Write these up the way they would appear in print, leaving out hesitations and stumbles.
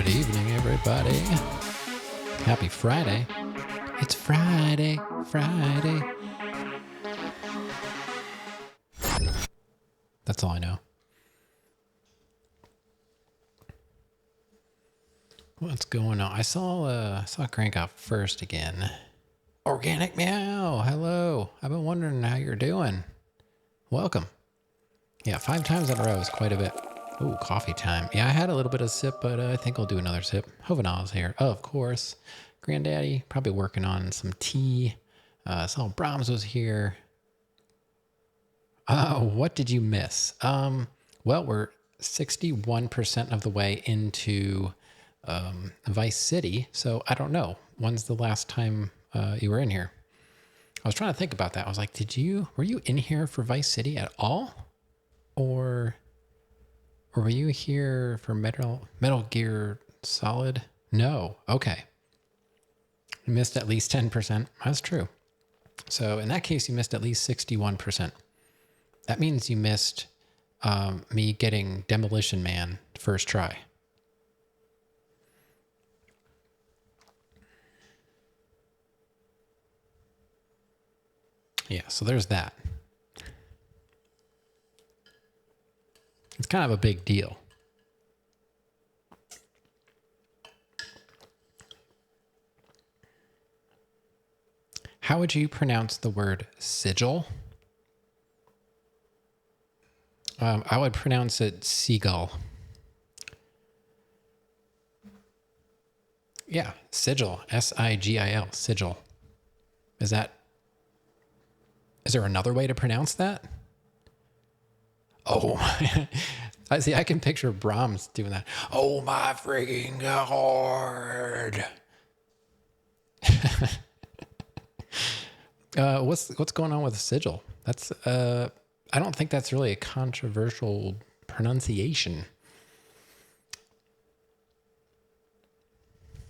Good evening, everybody. Happy Friday. It's Friday. That's all I know. What's going on? I saw Crank out first again. Organic Meow. Hello. I've been wondering how you're doing. Welcome. Yeah, 5 times in a row is quite a bit. Ooh, coffee time. Yeah, I had a little bit of sip, but I think I'll do another sip. Hovenal's here. Oh, of course. Granddaddy, probably working on some tea. Saw Brahms was here. What did you miss? Well, we're 61% of the way into Vice City, so I don't know. When's the last time you were in here? I was trying to think about that. I was like, were you in here for Vice City at all? Or were you here for Metal Gear Solid? No. Okay. You missed at least 10%. That's true. So in that case, you missed at least 61%. That means you missed me getting Demolition Man first try. Yeah, so there's that. It's kind of a big deal. How would you pronounce the word sigil? I would pronounce it seagull. Yeah, sigil. S-I-G-I-L. Sigil. Is there another way to pronounce that? Oh, I see. I can picture Brahms doing that. Oh my freaking God. What's going on with sigil? That's I don't think that's really a controversial pronunciation.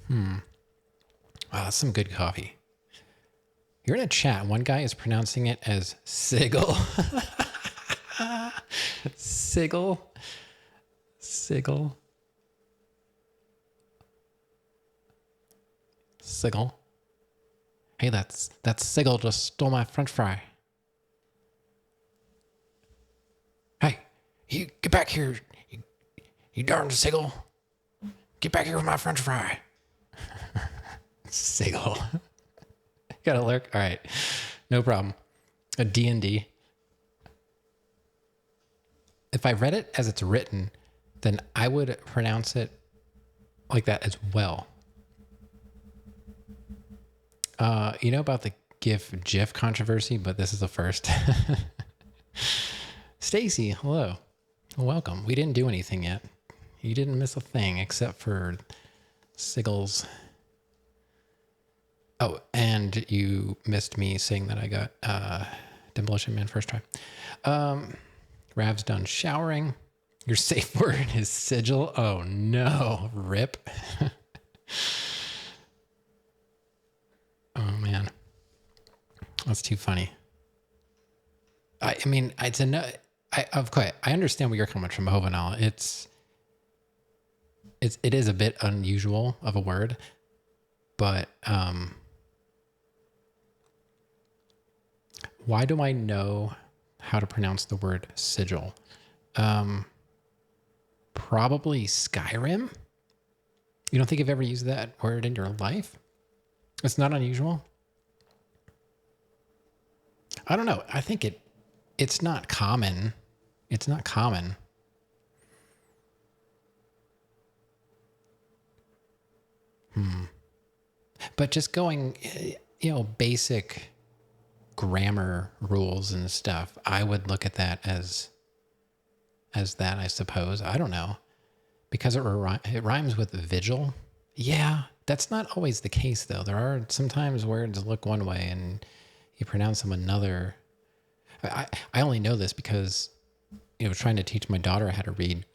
Wow, that's some good coffee. You're in a chat. One guy is pronouncing it as sigil. Sigil. Hey, that's Sigil just stole my French fry. Hey, you get back here, you darn Sigil. Get back here with my French fry. Sigil. Got to lurk? All right. No problem. A D&D. If I read it as it's written, then I would pronounce it like that as well. You know about the GIF controversy, but this is the first. Stacy, hello. Welcome. We didn't do anything yet. You didn't miss a thing except for Sigils. Oh, and you missed me saying that I got Demolition Man first try. Rav's done showering. Your safe word is sigil. Oh no, rip. Oh man, that's too funny. I mean, it's I understand where you're coming from, Hovenal. It is a bit unusual of a word, but why do I know how to pronounce the word sigil? Probably Skyrim. You don't think you've ever used that word in your life? It's not unusual. I don't know. I think it's not common. It's not common. But just going, basic grammar rules and stuff, I would look at that as that, I suppose. I don't know. Because it rhymes with vigil. Yeah, that's not always the case, though. There are sometimes words look one way and you pronounce them another. I only know this because, trying to teach my daughter how to read,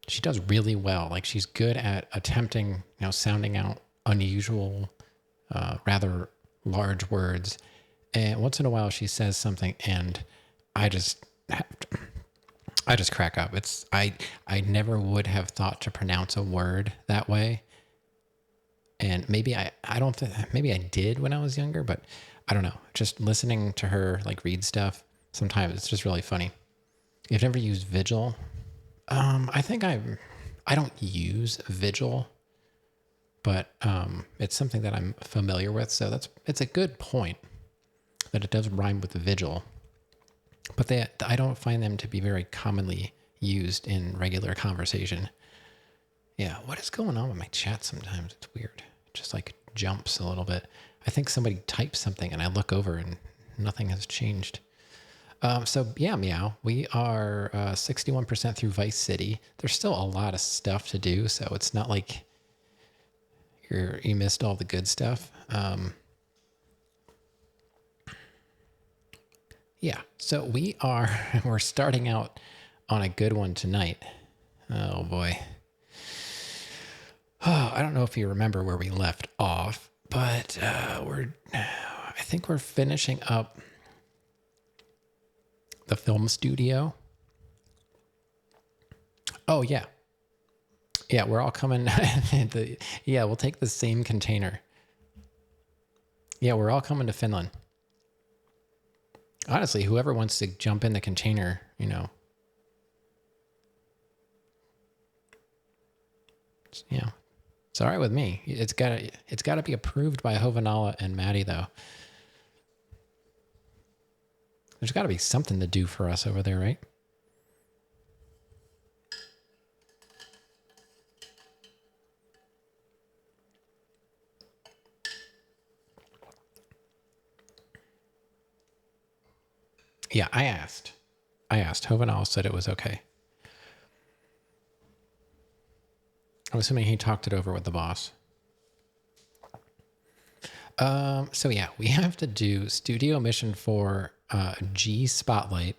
she does really well. Like, she's good at attempting, sounding out unusual, rather large words. And once in a while she says something and I just I just crack up. I never would have thought to pronounce a word that way. And maybe I don't think, maybe I did when I was younger, but I don't know. Just listening to her like read stuff, sometimes it's just really funny. You've never used Vigil? I think I don't use Vigil, but it's something that I'm familiar with. So it's a good point that it does rhyme with Vigil, but I don't find them to be very commonly used in regular conversation. Yeah, what is going on with my chat sometimes? It's weird. It just like jumps a little bit. I think somebody typed something and I look over and nothing has changed. So yeah, Meow, we are 61% through Vice City. There's still a lot of stuff to do, so it's not like you missed all the good stuff. Yeah, so we're starting out on a good one tonight. Oh boy. Oh, I don't know if you remember where we left off, but I think we're finishing up the film studio. Oh yeah. Yeah, we're all coming. Yeah, we'll take the same container. Yeah, we're all coming to Finland. Honestly, whoever wants to jump in the container, it's all right with me. It's gotta be approved by Hovanala and Maddie though. There's got to be something to do for us over there, right? Yeah, I asked. Hovenal said it was okay. I'm assuming he talked it over with the boss. So yeah, we have to do studio mission for G Spotlight,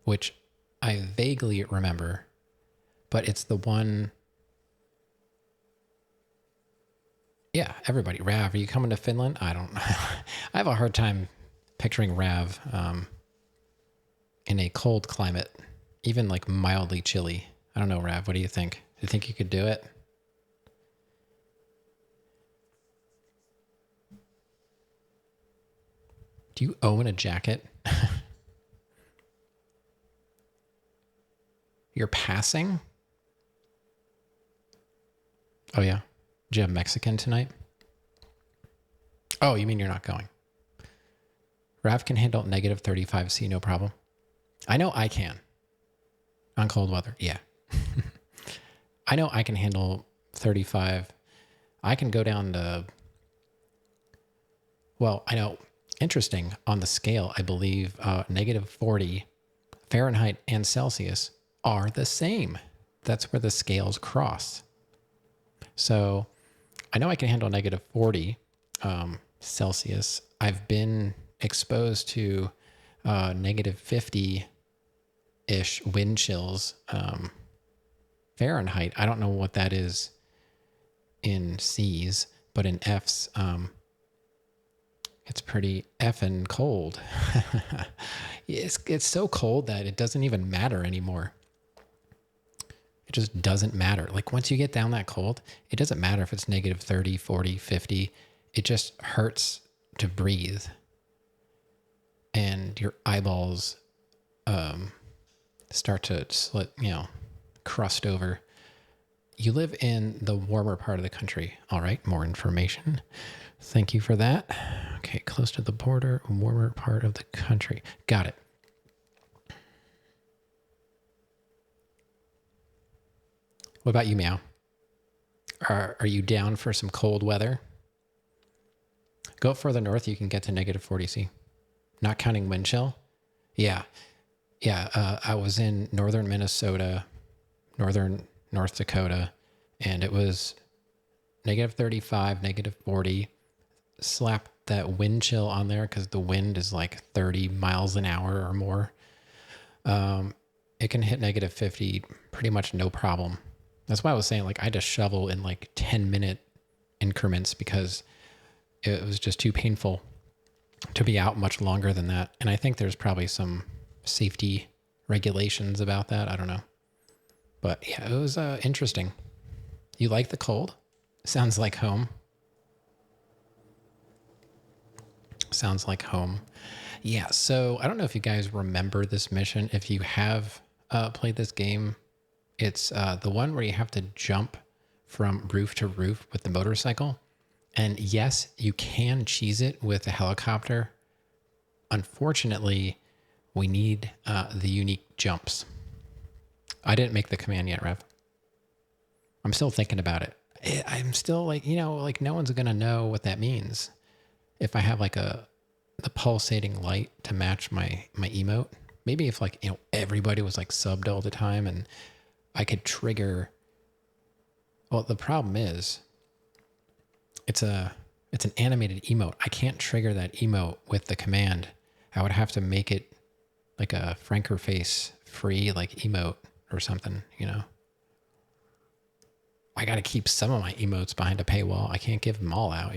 which I vaguely remember, but it's the one. Yeah, everybody. Rav, are you coming to Finland? I don't. I have a hard time picturing Rav in a cold climate, even like mildly chilly. I don't know, Rav. What do you think? Do you think you could do it? Do you own a jacket? You're passing? Oh, yeah. Do you have Mexican tonight? Oh, you mean you're not going? Rav can handle negative 35C, no problem. I know I can. On cold weather, yeah. I know I can handle 35. I can go down to... Well, I know... Interesting, on the scale, I believe negative 40 Fahrenheit and Celsius are the same. That's where the scales cross. So I know I can handle negative 40 Celsius. I've been exposed to negative 50-ish wind chills Fahrenheit. I don't know what that is in C's, but in F's, it's pretty effing cold. It's so cold that it doesn't even matter anymore. It just doesn't matter. Like once you get down that cold, it doesn't matter if it's negative 30, 40, 50. It just hurts to breathe. And your eyeballs start to slit, crust over. You live in the warmer part of the country. All right, more information. Thank you for that. Okay, close to the border, warmer part of the country. Got it. What about you, Meow? Are you down for some cold weather? Go further north, you can get to negative 40C. Not counting wind chill? Yeah. Yeah, I was in northern Minnesota, northern North Dakota, and it was negative 35, negative 40. Slap that wind chill on there because the wind is like 30 miles an hour or more. It can hit negative 50 pretty much no problem. That's why I was saying like I had to shovel in like 10-minute increments because it was just too painful. to be out much longer than that. And I think there's probably some safety regulations about that. I don't know. But yeah, it was interesting. You like the cold? Sounds like home. Sounds like home. Yeah, so I don't know if you guys remember this mission. If you have played this game, it's the one where you have to jump from roof to roof with the motorcycle. And yes, you can cheese it with a helicopter. Unfortunately, we need the unique jumps. I didn't make the command yet, Rev. I'm still thinking about it. I'm still like, like no one's going to know what that means. If I have like the pulsating light to match my emote, maybe if like, everybody was like subbed all the time and I could trigger. Well, the problem is it's an animated emote. I can't trigger that emote with the command. I would have to make it like a Franker face free like emote or something, I got to keep some of my emotes behind a paywall. I can't give them all out,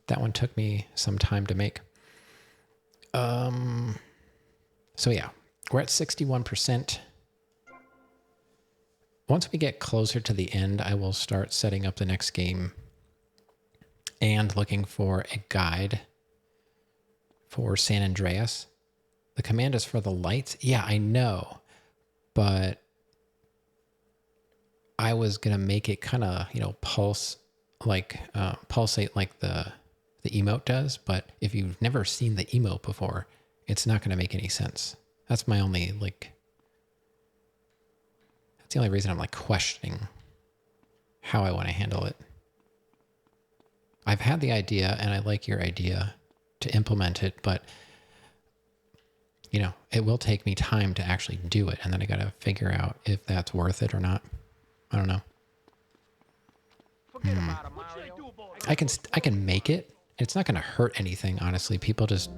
That one took me some time to make. So yeah, we're at 61%. Once we get closer to the end, I will start setting up the next game and looking for a guide for San Andreas. The command is for the lights. Yeah, I know, but I was going to make it kind of, pulsate like the emote does. But if you've never seen the emote before, it's not going to make any sense. That's my only, that's the only reason I'm questioning how I want to handle it. I've had the idea and I like your idea to implement it, but it will take me time to actually do it. And then I got to figure out if that's worth it or not. I don't know. I can make it. It's not going to hurt anything, honestly. People just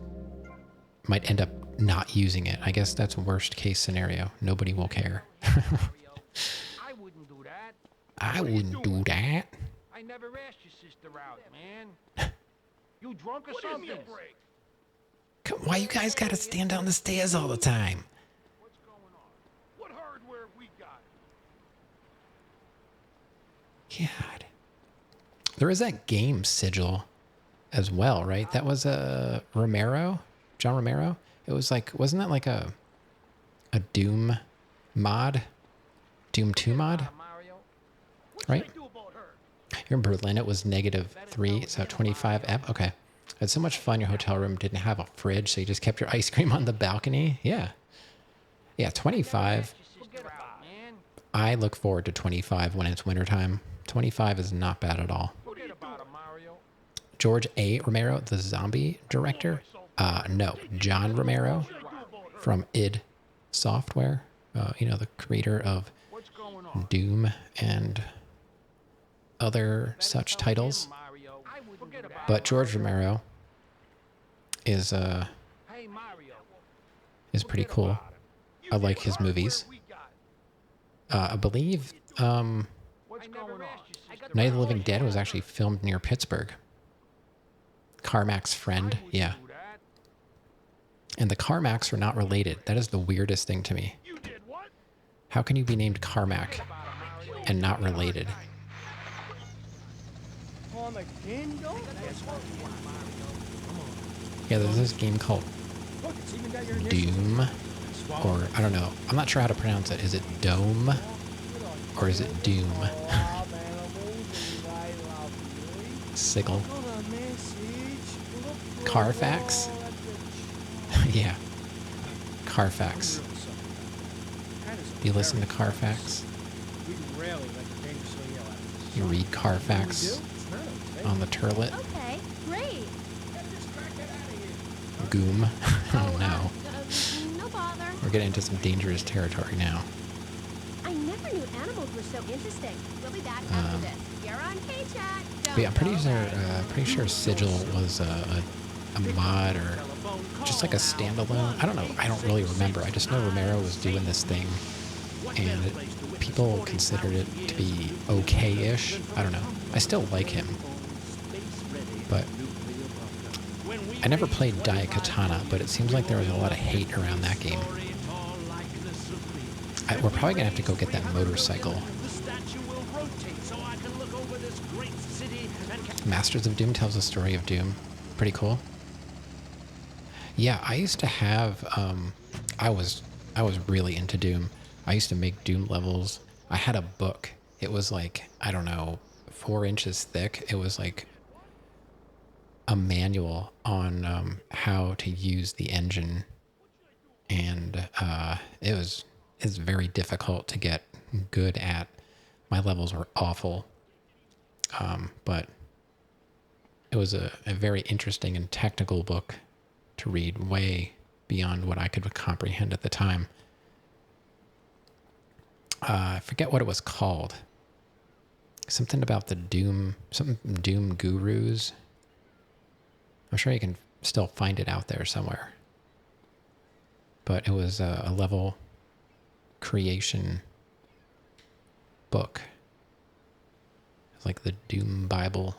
might end up not using it. I guess that's worst case scenario. Nobody will care. I wouldn't do that. I wouldn't do that. I never asked your sister out, man. You drunk or something? Why you guys got to stand down the stairs all the time? What's going on? What hardware have we got? God. There is that game sigil as well, right? That was Romero, John Romero. It was wasn't that like a Doom mod? Doom 2 mod? Right? Here in Berlin, it was -3, so 25 F. Okay. I had so much fun. Your hotel room didn't have a fridge, so you just kept your ice cream on the balcony. Yeah. Yeah, 25. I look forward to 25 when it's wintertime. 25 is not bad at all. George A. Romero, the zombie director? No, John Romero from id Software. The creator of Doom and other such titles. But George Romero is pretty cool. I like his movies. I believe Night of the Living Dead was actually filmed near Pittsburgh. Carmack's friend, yeah. And the Carmacks are not related. That is the weirdest thing to me. How can you be named Carmack and not related? Yeah, there's this game called Doom, or I don't know. I'm not sure how to pronounce it. Is it Dome or is it Doom? Sigil. Carfax? Yeah. Carfax. Do you listen to Carfax? You read Carfax on the turlet? Okay, great. Goom. Oh no. No bother. We're getting into some dangerous territory now. I never knew animals were so interesting. We'll be back after this. You're on K-Chat. But yeah, I'm pretty sure Sigil was a mod or just like a standalone. I don't know. I don't really remember. I just know Romero was doing this thing, and people considered it to be okay-ish. I don't know. I still like him, but I never played Daikatana, but it seems like there was a lot of hate around that game. We're probably going to have to go get that motorcycle. Masters of Doom tells the story of Doom. Pretty cool. Yeah, I used to have, I was really into Doom. I used to make Doom levels. I had a book. It was like, I don't know, 4 inches thick. It was like a manual on how to use the engine. And it's very difficult to get good at. My levels were awful. But it was a very interesting and technical book to read, way beyond what I could comprehend at the time. I forget what it was called. Something about the Doom gurus. I'm sure you can still find it out there somewhere. But it was a level creation book. It's like the Doom Bible.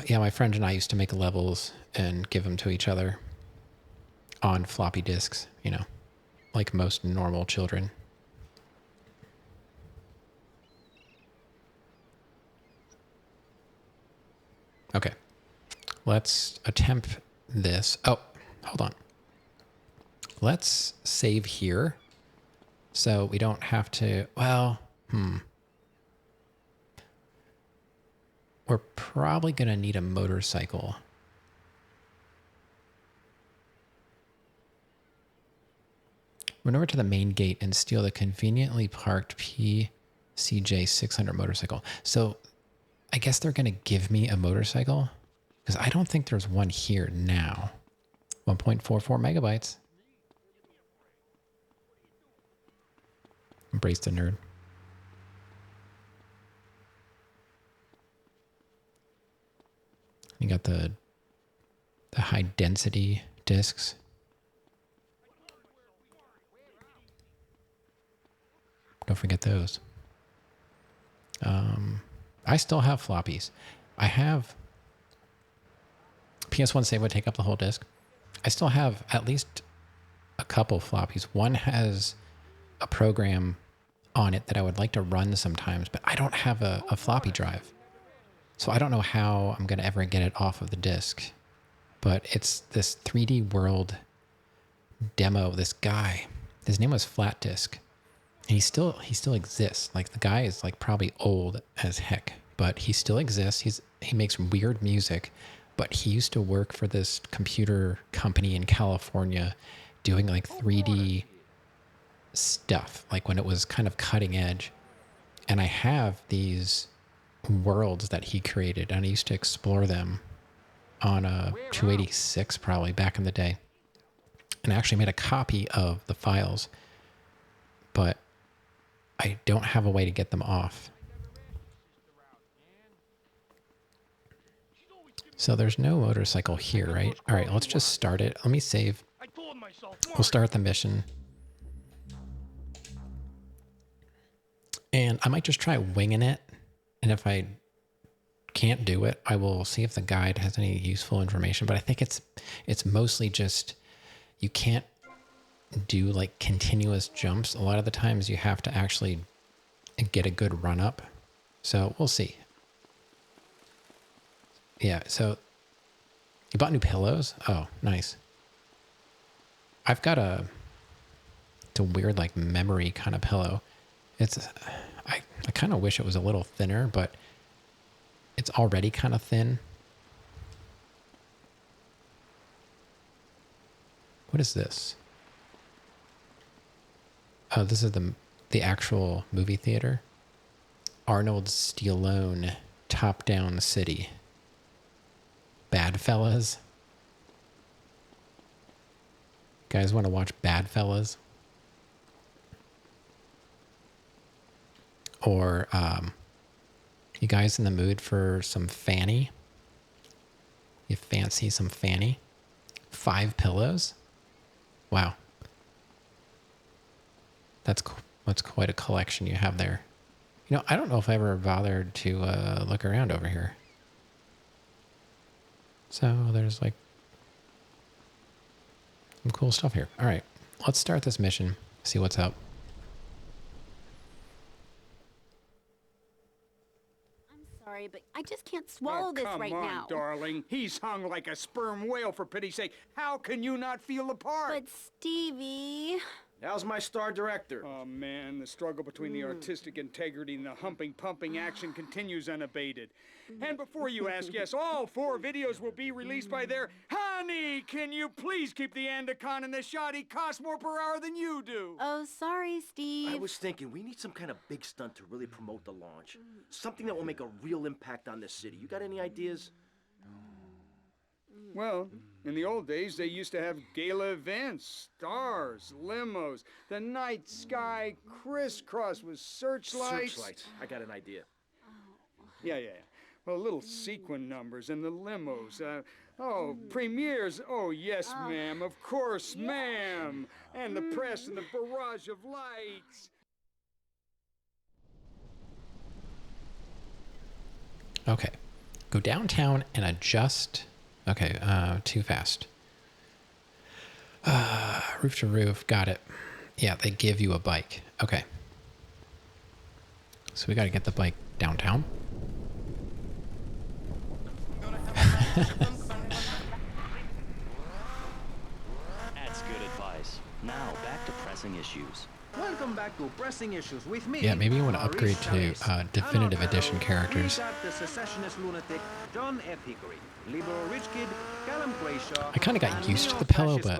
Yeah, my friend and I used to make levels and give them to each other on floppy disks, you know, like most normal children. Okay, let's attempt this. Oh, hold on. Let's save here so we don't have to, well, we're probably going to need a motorcycle. Run over to the main gate and steal the conveniently parked PCJ 600 motorcycle. So I guess they're going to give me a motorcycle because I don't think there's one here now. 1.44 megabytes. Embrace the nerd. You got the high density discs. Don't forget those. I still have floppies. I have PS1 save would take up the whole disc. I still have at least a couple floppies. One has a program on it that I would like to run sometimes, but I don't have a floppy drive. So I don't know how I'm going to ever get it off of the disc. But it's this 3D World demo of this guy. His name was Flat Disc. And he still exists. Like, the guy is like probably old as heck, but he still exists. He makes weird music, but he used to work for this computer company in California doing like 3D stuff, like when it was kind of cutting edge. And I have these worlds that he created, and I used to explore them on a 286 probably back in the day. And I actually made a copy of the files, but I don't have a way to get them off. So there's no motorcycle here, right? All right, let's just start it. Let me save. We'll start the mission. And I might just try winging it. And if I can't do it, I will see if the guide has any useful information. But I think it's mostly just, you can't do like continuous jumps. A lot of the times you have to actually get a good run up. So we'll see. Yeah, so you bought new pillows? Oh, nice. I've got it's a weird like memory kind of pillow. I kind of wish it was a little thinner, but it's already kind of thin. What is this? Oh, this is the actual movie theater. Arnold Stallone, Top Down City. Bad Fellas. Guys want to watch Bad Fellas? Or you guys in the mood for some Fanny? You fancy some Fanny? 5 pillows? Wow. That's quite a collection you have there. You know, I don't know if I ever bothered to look around over here. So there's like some cool stuff here. All right, let's start this mission, see what's up. I'm sorry, but I just can't swallow this right now. Darling. He's hung like a sperm whale, for pity's sake. How can you not feel the part? But Stevie... How's my star director? Oh, man, the struggle between the artistic integrity and the humping, pumping action continues unabated. And before you ask, yes, all 4 videos will be released by their... Honey, can you please keep the Andacon in the shot? He costs more per hour than you do. Oh, sorry, Steve. I was thinking we need some kind of big stunt to really promote the launch. Something that will make a real impact on this city. You got any ideas? Well, in the old days, they used to have gala events, stars, limos, the night sky crisscross with searchlights. Searchlights. I got an idea. Yeah. Well, little sequin numbers and the limos. Premieres. Oh, yes, ma'am. Of course, ma'am. And the press and the barrage of lights. Okay, go downtown and adjust. Okay, too fast. Roof to roof, got it. Yeah, they give you a bike. Okay. So we got to get the bike downtown. That's good advice. Now, back to pressing issues. Welcome back to Pressing Issues with me. Yeah, maybe you want to upgrade to Maurice definitive Chavez. edition characters. We got the secessionist lunatic John F. Hickory, liberal rich kid Callum Grayshaw. I kind of got used to the pillow, but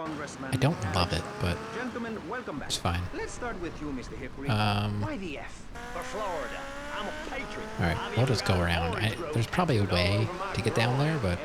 I don't love it, but Gentlemen, welcome back. it's fine. Let's start with you, Mr. Hickory. Um, Why the F? For Florida, I'm a patriot. All right, we'll just go around. There's probably a way to get down there, but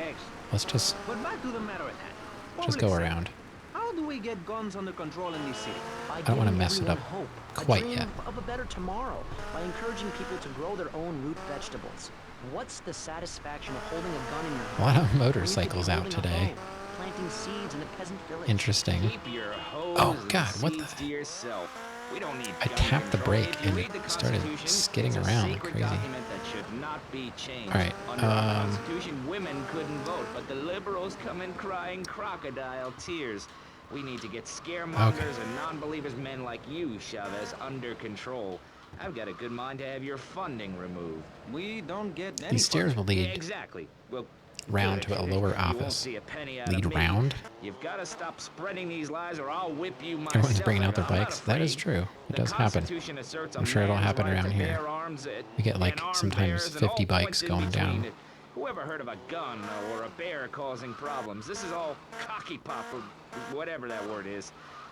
let's just But back to the matter at hand. go Public around. safety. How do we get guns under control in this city? By don't wanna giving mess it up everyone hope, quite a dream yet. of a better tomorrow, by encouraging people to grow their own root vegetables. What's the satisfaction of holding a gun in your hand? A lot of when you could be motorcycles out building a today. home, planting seeds in a peasant village? Interesting. Keep your hose Oh, and God, what the- seeds to yourself. We don't need I gun tapped the control. brake If you and read the it started Constitution, skidding it's a around like sacred crazy. document that should not be changed. All right, Under our Constitution, women couldn't vote, but the liberals come in crying crocodile tears. We need to get scaremongers and non-believers, men like you, Chavez, under control. I've got a good mind to have your funding removed. We don't get any These stairs will Yeah, lead exactly. Well, round good. to a lower You won't office. see a penny out of Lead me. round? You've got to stop spreading these lies, or I'll whip you myself. Everyone's bringing out their I'm not bikes. That is afraid. true. It The does happen. Constitution asserts a I'm sure it'll man's happen right around to here. bear arms, We get, like, and armed sometimes bears at 50 all bikes points in going down. between. Whoever heard of a gun or a bear causing problems? This is all cocky pop or whatever that word is.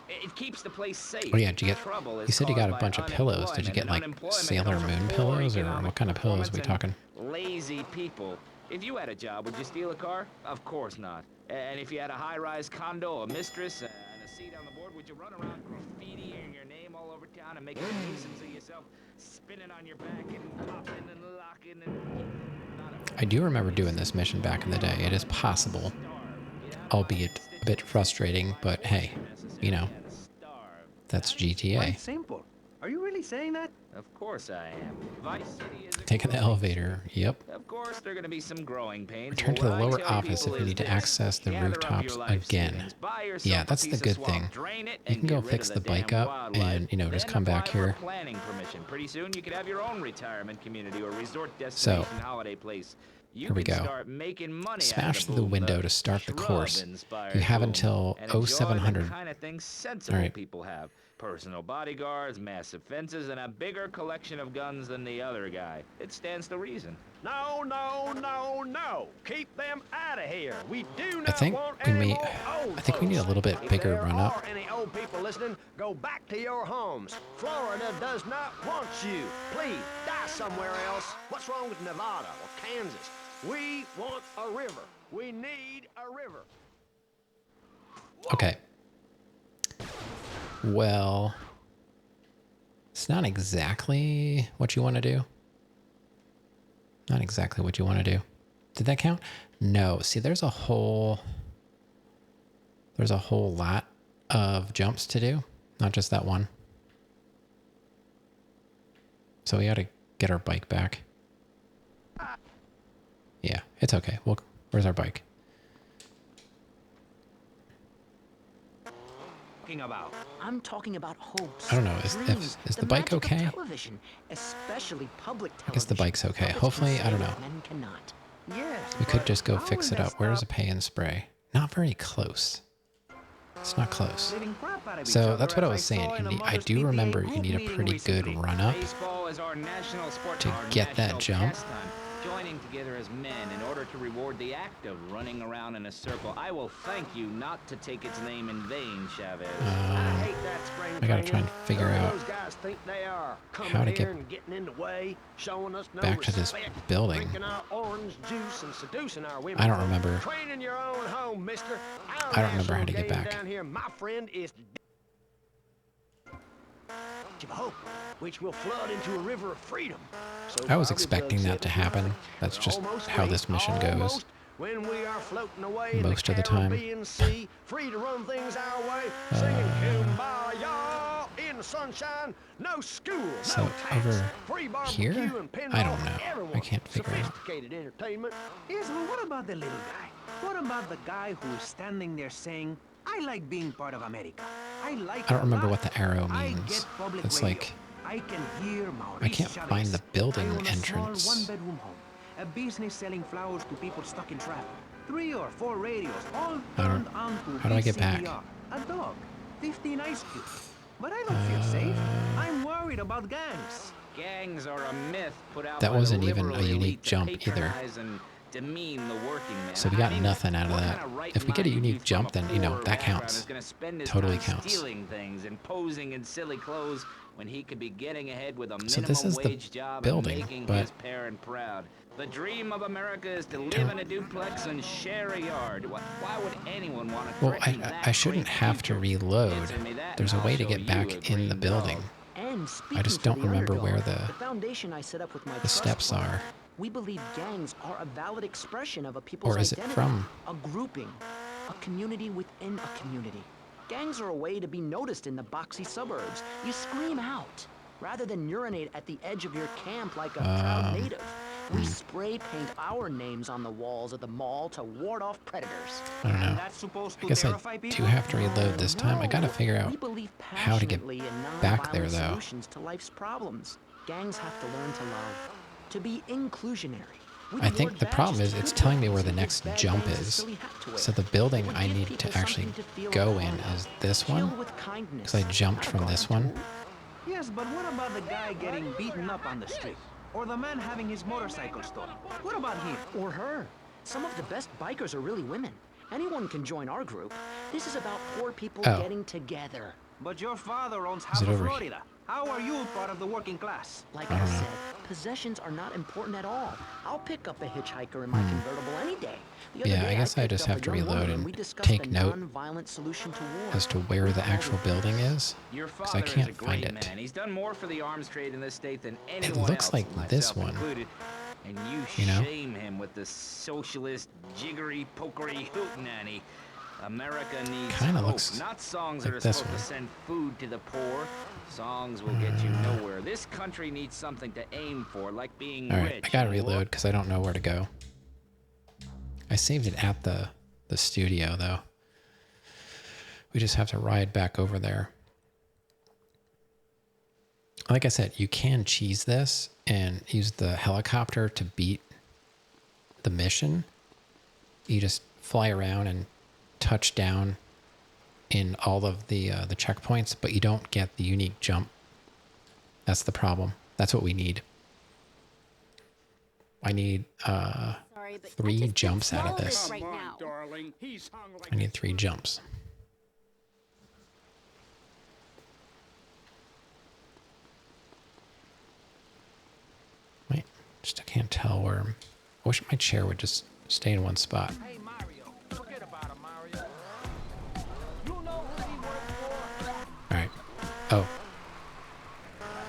It keeps the place safe. Oh yeah, did you get? Trouble is You said you got a caused bunch by of pillows. Did you get like unemployment. Sailor Unemployment Moon comes from poor pillows, or economic what kind of pillows are we performance talking? and lazy people. If you had a job, would you steal a car? Of course not. And if you had a high-rise condo, a mistress, and a seat on the board, would you run around graffitiing your name all over town and make a nuisance of yourself, spinning on your back and popping and locking and... Not a I do remember doing this mission back in the day. It is possible, albeit a bit frustrating, but hey, you know, that's GTA. Quite simple. Are you really saying that? Of course I am. Vice City is a Taking the growing elevator. Yep. city. Of course, there are going to be some growing pains. Return but to the what I lower tell office people if you is need to this. access the Gather up rooftops your life again. savings, buy yourself Yeah, a that's the piece of good swamp, thing. drain it, You and can go get rid fix of the bike damn up wildlife. and, you know, just Then come back apply for here. planning permission. Pretty soon you could have your own retirement community or resort destination holiday place. You Here we could go. start making money Smash out of through the boom, window to start the course. shrub-inspired You have boom, until and enjoy the 0700. kind of things sensible Alright. people have. Personal bodyguards, massive fences, and a bigger collection of guns than the other guy. It stands to reason. No, no, no, no. Keep them out of here. We do not I think want we any may. more old I think we need a folks. little bit If bigger there run up. are any old people listening, go back to your homes. Florida does not want you. Please, die somewhere else. What's wrong with Nevada or Kansas? We want a river. We need a river. Okay. Well, it's not exactly what you want to do. Not exactly what you want to do. Did that count? No. See, there's a whole lot of jumps to do, not just that one. So we got to get our bike back. Yeah, it's okay. Where's our bike? talking about? I'm talking about hopes. I don't know. Dreams, Is the bike magic of okay? television, especially public television. I guess the bike's okay. Puppets Hopefully, can I don't say know. what men cannot. Yes, We could but just go how fix will it they up. Where's a stop pay and spray? Not very close. It's not close. beating crap out of each So other, that's what I as was saw saying. in a I Mother's do PTA remember you group need a meeting pretty good recently. run up Baseball is our national sport, to our get that national jump. pastime. Joining together as men in order to reward the act of running around in a circle. I will thank you not to take its name in vain, Chavez. I hate that spring I gotta try and training. figure Who do out those guys think they are, coming how to here get and getting in the way, showing us no back to this respect, building. drinking our orange juice and seducing our women. I don't remember. Training your own home, mister. Our I don't remember how to national get game back. down here, my friend, is of hope, which will flood into a river of freedom. So I was Bobby expecting Doug that to said, happen. That's "We're just almost how free, this mission goes. almost, when we are floating away Most in of the the time. Caribbean Sea, free to run things our way, singing Kumbaya in the sunshine, no school, So, no tax, over free barbecue here? and pinball I don't for know. everyone. I can't figure it out. Sophisticated entertainment. Yes, but what about the little guy? What about the guy who is standing there saying, I like being part of America. I like I don't it a remember lot. what the arrow I means. get public It's radio. like I can hear Maurice I can't Chavez. find the building I own a entrance. small one-bedroom home, a business selling flowers to people stuck in traffic. 3 or 4 radios, all I don't- turned on to how do I get back? VCR. A dog, 15 ice cubes. But I don't feel safe. I'm worried about gangs. Gangs are a myth put out That by wasn't the even a liberal unique elite to jump either. patronize and demean the working man. So we got I mean, nothing out of what that. kind of If we get a right-minded unique youth jump, from a then, you know, poor that background counts. is gonna spend his Totally time counts. stealing things and posing in silly clothes when he could be getting ahead with a So minimum this is the wage job building, and making but- his parent proud. The dream of America is to live in a duplex and share a yard. Why would anyone want to Well, threaten that I shouldn't great have to future? reload. Answer me that There's a and way I'll to show get you back a in the green building. dog. And speaking just for don't the remember underdog, where the foundation I set up with my the trust steps fund, are. We believe gangs are a valid expression of a people's Or is it identity, from? a grouping, a community within a community. Gangs are a way to be noticed in the boxy suburbs. You scream out rather than urinate at the edge of your camp like a proud native. We spray paint our names on the walls of the mall to ward off predators. I don't know. That's supposed to I guess I terrify do people? have to reload this time. I gotta figure out We believe how to get passionately in back there, nonviolent though. solutions to life's problems. Gangs have to learn to love, to be inclusionary. With I the think word the problem badge is to it's good telling me ones where the and next give bad jump gangs a is. silly hat to wear. So the building It would I give need people to actually something to feel go at in home. is this Kill one. with kindness, Because I jumped not a from garden this one. tool. Yes, but what about the guy getting beaten up on the street? Or the man having his motorcycle stolen? What about him? Or her. Some of the best bikers are really women. Anyone can join our group. This is about poor people Oh. getting together. But your father owns Is half it of over Florida. How are you part of the working class? Like I I don't know. said, possessions are not important at all. I'll pick up a hitchhiker in my convertible any day. The other Yeah, day I guess I picked just up a have to young reload woman and we discussed take a note non-violent solution to war. as to where the actual building is. Your Because father I can't is a find great it. man. He's done more for the arms trade in this state than anyone looks else, like this myself one. included. And You know? shame him with the socialist, jiggery, pokery hootenanny. America needs Kinda hope, looks not songs like that are this supposed to one. send food to the poor. Songs will get you nowhere. This country needs something to aim for, like being All right, rich. I gotta or- reload because I don't know where to go. I saved it at the studio though. We just have to ride back over there. Like I said, you can cheese this and use the helicopter to beat the mission. You just fly around and touch down in all of the checkpoints, but you don't get the unique jump. That's the problem. That's what we need. I need Sorry, but 3 I just jumps can't out of swallow this. right Come on, now. darling. He's hung like I need 3 jumps. Wait, just I can't tell where. I wish my chair would just stay in one spot. Hey, Mario. Forget about him, Mario. You know who he works for? All right. Oh.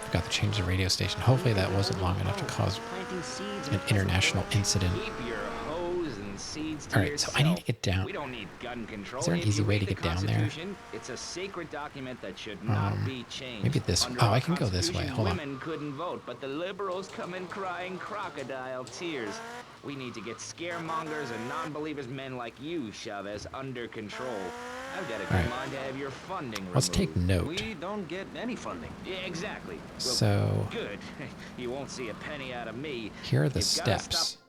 Forgot to change the radio station. Hopefully that wasn't long enough to cause Planting seeds an international incident. Keep your hose and seeds to All right, yourself. so I need to get down. We don't need gun control. Is there an If easy you way read to the get down there? Constitution, it's a sacred document that should not be changed. maybe this- Under oh, our I can go this way. Constitution, Hold on. Women couldn't vote, but the liberals come in crying crocodile tears. We need to get scaremongers and non-believers, men like you, Chavez, under control. I've got a good Alright. mind to have your funding Let's take removed. note. We don't get any funding. Yeah, exactly. Well, So good. You won't see a penny out of me. here are the You've gotta steps. stop-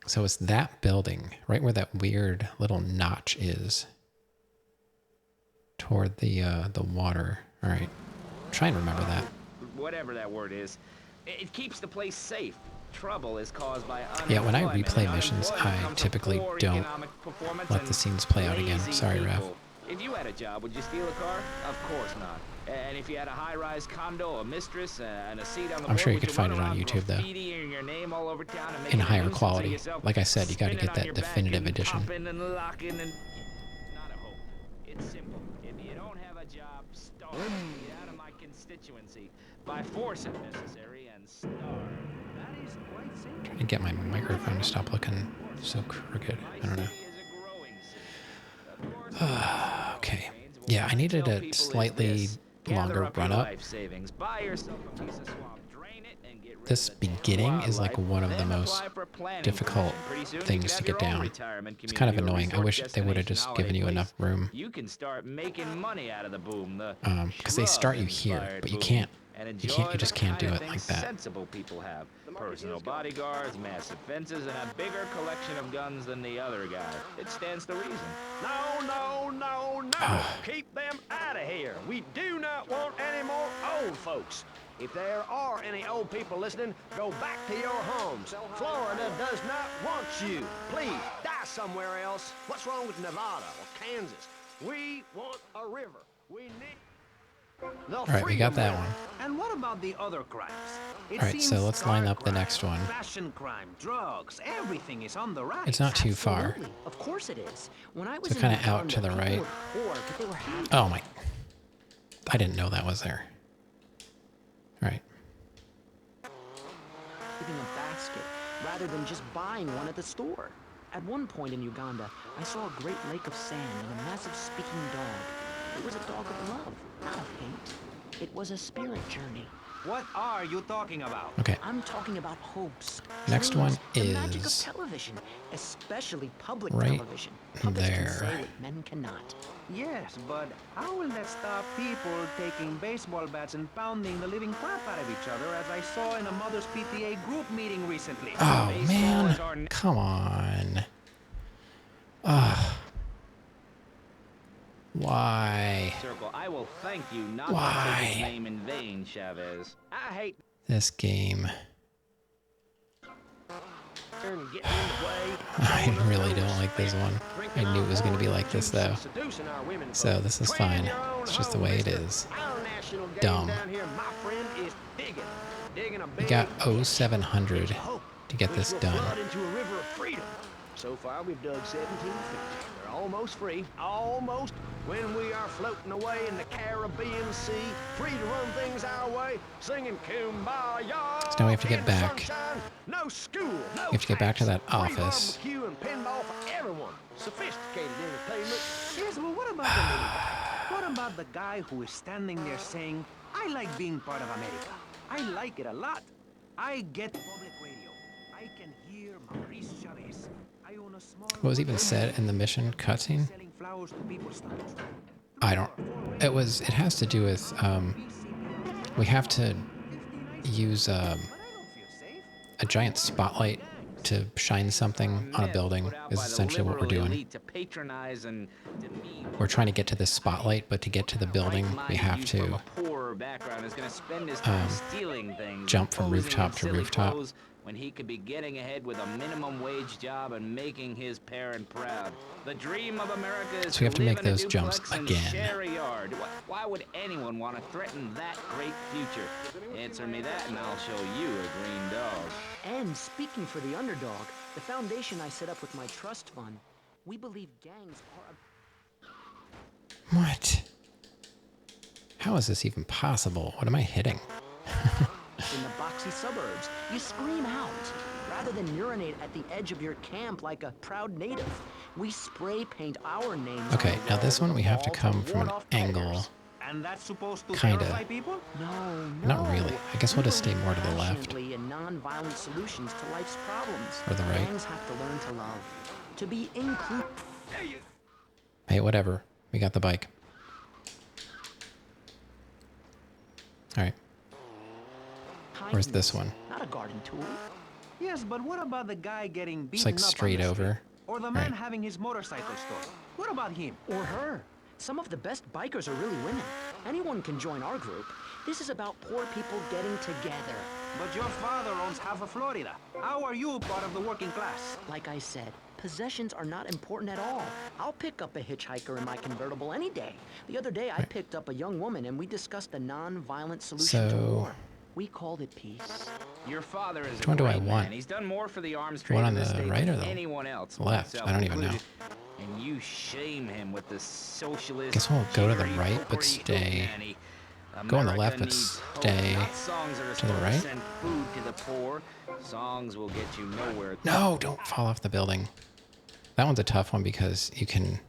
So it's that building, right where that weird little notch is, toward the water. All right, try and remember that. Whatever that word is, it keeps the place safe. Trouble is caused by Yeah, when I unemployment, replay and missions, unemployment I comes from typically poor don't economic performance let and the scenes play out again. lazy Sorry, Raph. people. If you had a job, would you steal a car? Of course not. And if you had a high-rise condo, a mistress, and a seat on the I'm board, sure you would could find run it on around YouTube, though. graffitiing your name all over town and In making a higher nuisance of quality. yourself, Like I said, you got to spinning get on that your back definitive and edition. popping and locking and not a hope. It's simple. If you don't have a job, starve. Get out of my constituency by force if necessary and starve. That is quite simple. Trying to get my microphone to stop looking so crooked. I don't know. Okay. Yeah, I needed a slightly longer run up. This beginning is like one of the most difficult things to get down. It's kind of annoying. I wish they would have just given you enough room. You can start making money out of the boom. Because they start you here, but you can't. You just can't do it like that. Sensible people have personal bodyguards, massive fences, and a bigger collection of guns than the other guy. It stands to reason. No, no, no, no. Keep them out of here. We do not want any more old folks. If there are any old people listening, go back to your homes. Florida does not want you. Please, die somewhere else. What's wrong with Nevada or Kansas? We want a river. We need... All right, we got that one. And what about the other crimes? It All right, so seems let's line car up the crime, next one. Fashion crime, drugs, everything is on the rise. It's not too far. Absolutely. Of course it is. When I was So in kinda Uganda, out to the people right. were poor, but they were happy. Oh my. I didn't know that was there. All right. Giving a basket rather than just buying one at the store. At one point in Uganda, I saw a great lake of sand and a massive speaking dog. It was a dog of love, not of hate. It was a spirit journey. What are you talking about? Okay. I'm talking about hopes. Next dreams, one the magic of is television, especially public right television. Puppets there. can say what men cannot. Yes, but how will that stop people taking baseball bats and pounding the living crap out of each other, as I saw in a Mother's PTA group meeting recently? Oh man, Baseballs are come on. Ugh. Why? Circle. I will thank you not Why? to take his name in vain, Chavez. I hate This game. and getting in the way. I really don't like this one. I knew it was going to be like this though. Seducing our women So folk. this is Clean fine. your own It's just the home, way it mister. is. Our national game Dumb. down here, my friend, is digging. Digging a We big got 0700 hole, to get which this will done. flood into a river of freedom. So far, we've dug 17 feet. They're almost free. Almost. When we are floating away in the Caribbean Sea, free to run things our way, singing Kumbaya. So now we have to get in the back. sunshine. No school, no We have to get back to that taxes, free office. barbecue and pinball for everyone. Sophisticated entertainment. Yes, but what about the little guy? What about the guy who is standing there saying, I like being part of America. I like it a lot. I get public radio. I can hear Maurice Chavez. I own a small... What was even said in the mission cutscene? selling flowers to people's stomachs. I don't. It has to do with we have to use But I don't feel safe. a giant spotlight to shine something on a building is essentially what we're doing. To patronize and demean. We're trying to get to this spotlight, but to get to the building, we have From to a poorer background is going to spend his time stealing things, jump from posing in rooftop to silly rooftop. clothes when he could be getting ahead with a minimum wage job and making his parent proud. The dream of America is So we have to make live in a those jumps duplex and again. share a yard. Why would anyone want to threaten that great future? Answer me that and I'll show you a green dog. And speaking for the underdog, the foundation I set up with my trust fund, we believe gangs are a What? How is this even possible? What am I hitting? in the boxy suburbs. You scream out. Rather than urinate at the edge of your camp like a proud native, we spray paint our names. Okay, on the now this walls one we with have to balls come of from an ward-off angle predators. And that's supposed to Kinda. terrify people? No, no. Not really. I guess we'll just stay more to the left. Passionately and non-violent solutions to life's problems. Or the right. Gangs have to learn to love, to be inclusive. Hey, whatever. We got the bike. Alright. Where's this one? Not a garden tool. Yes, but what about the guy getting beaten It's like up on straight the street? over. Or the man Right. having his motorcycle stolen? What about him? Or her. Some of the best bikers are really women. Anyone can join our group. This is about poor people getting together. But your father owns half of Florida. How are you part of the working class? Like I said, possessions are not important at all. I'll pick up a hitchhiker in my convertible any day. The other day, I picked up a young woman and we discussed a non-violent solution to So- war. We called it peace. Your father is Which a one do I great want? man. He's done more for the arms The trade one in on this the state right than or the anyone else. left? myself I don't even know. included. And you shame him with the socialist. Guess we'll go to the jittery, right, but pokey stay- hootenanny. go on the left, America but needs hope, stay not songs that are to the supposed right? Send food to the poor. Songs will get you nowhere. No, don't fall off the building. That one's a tough one because you can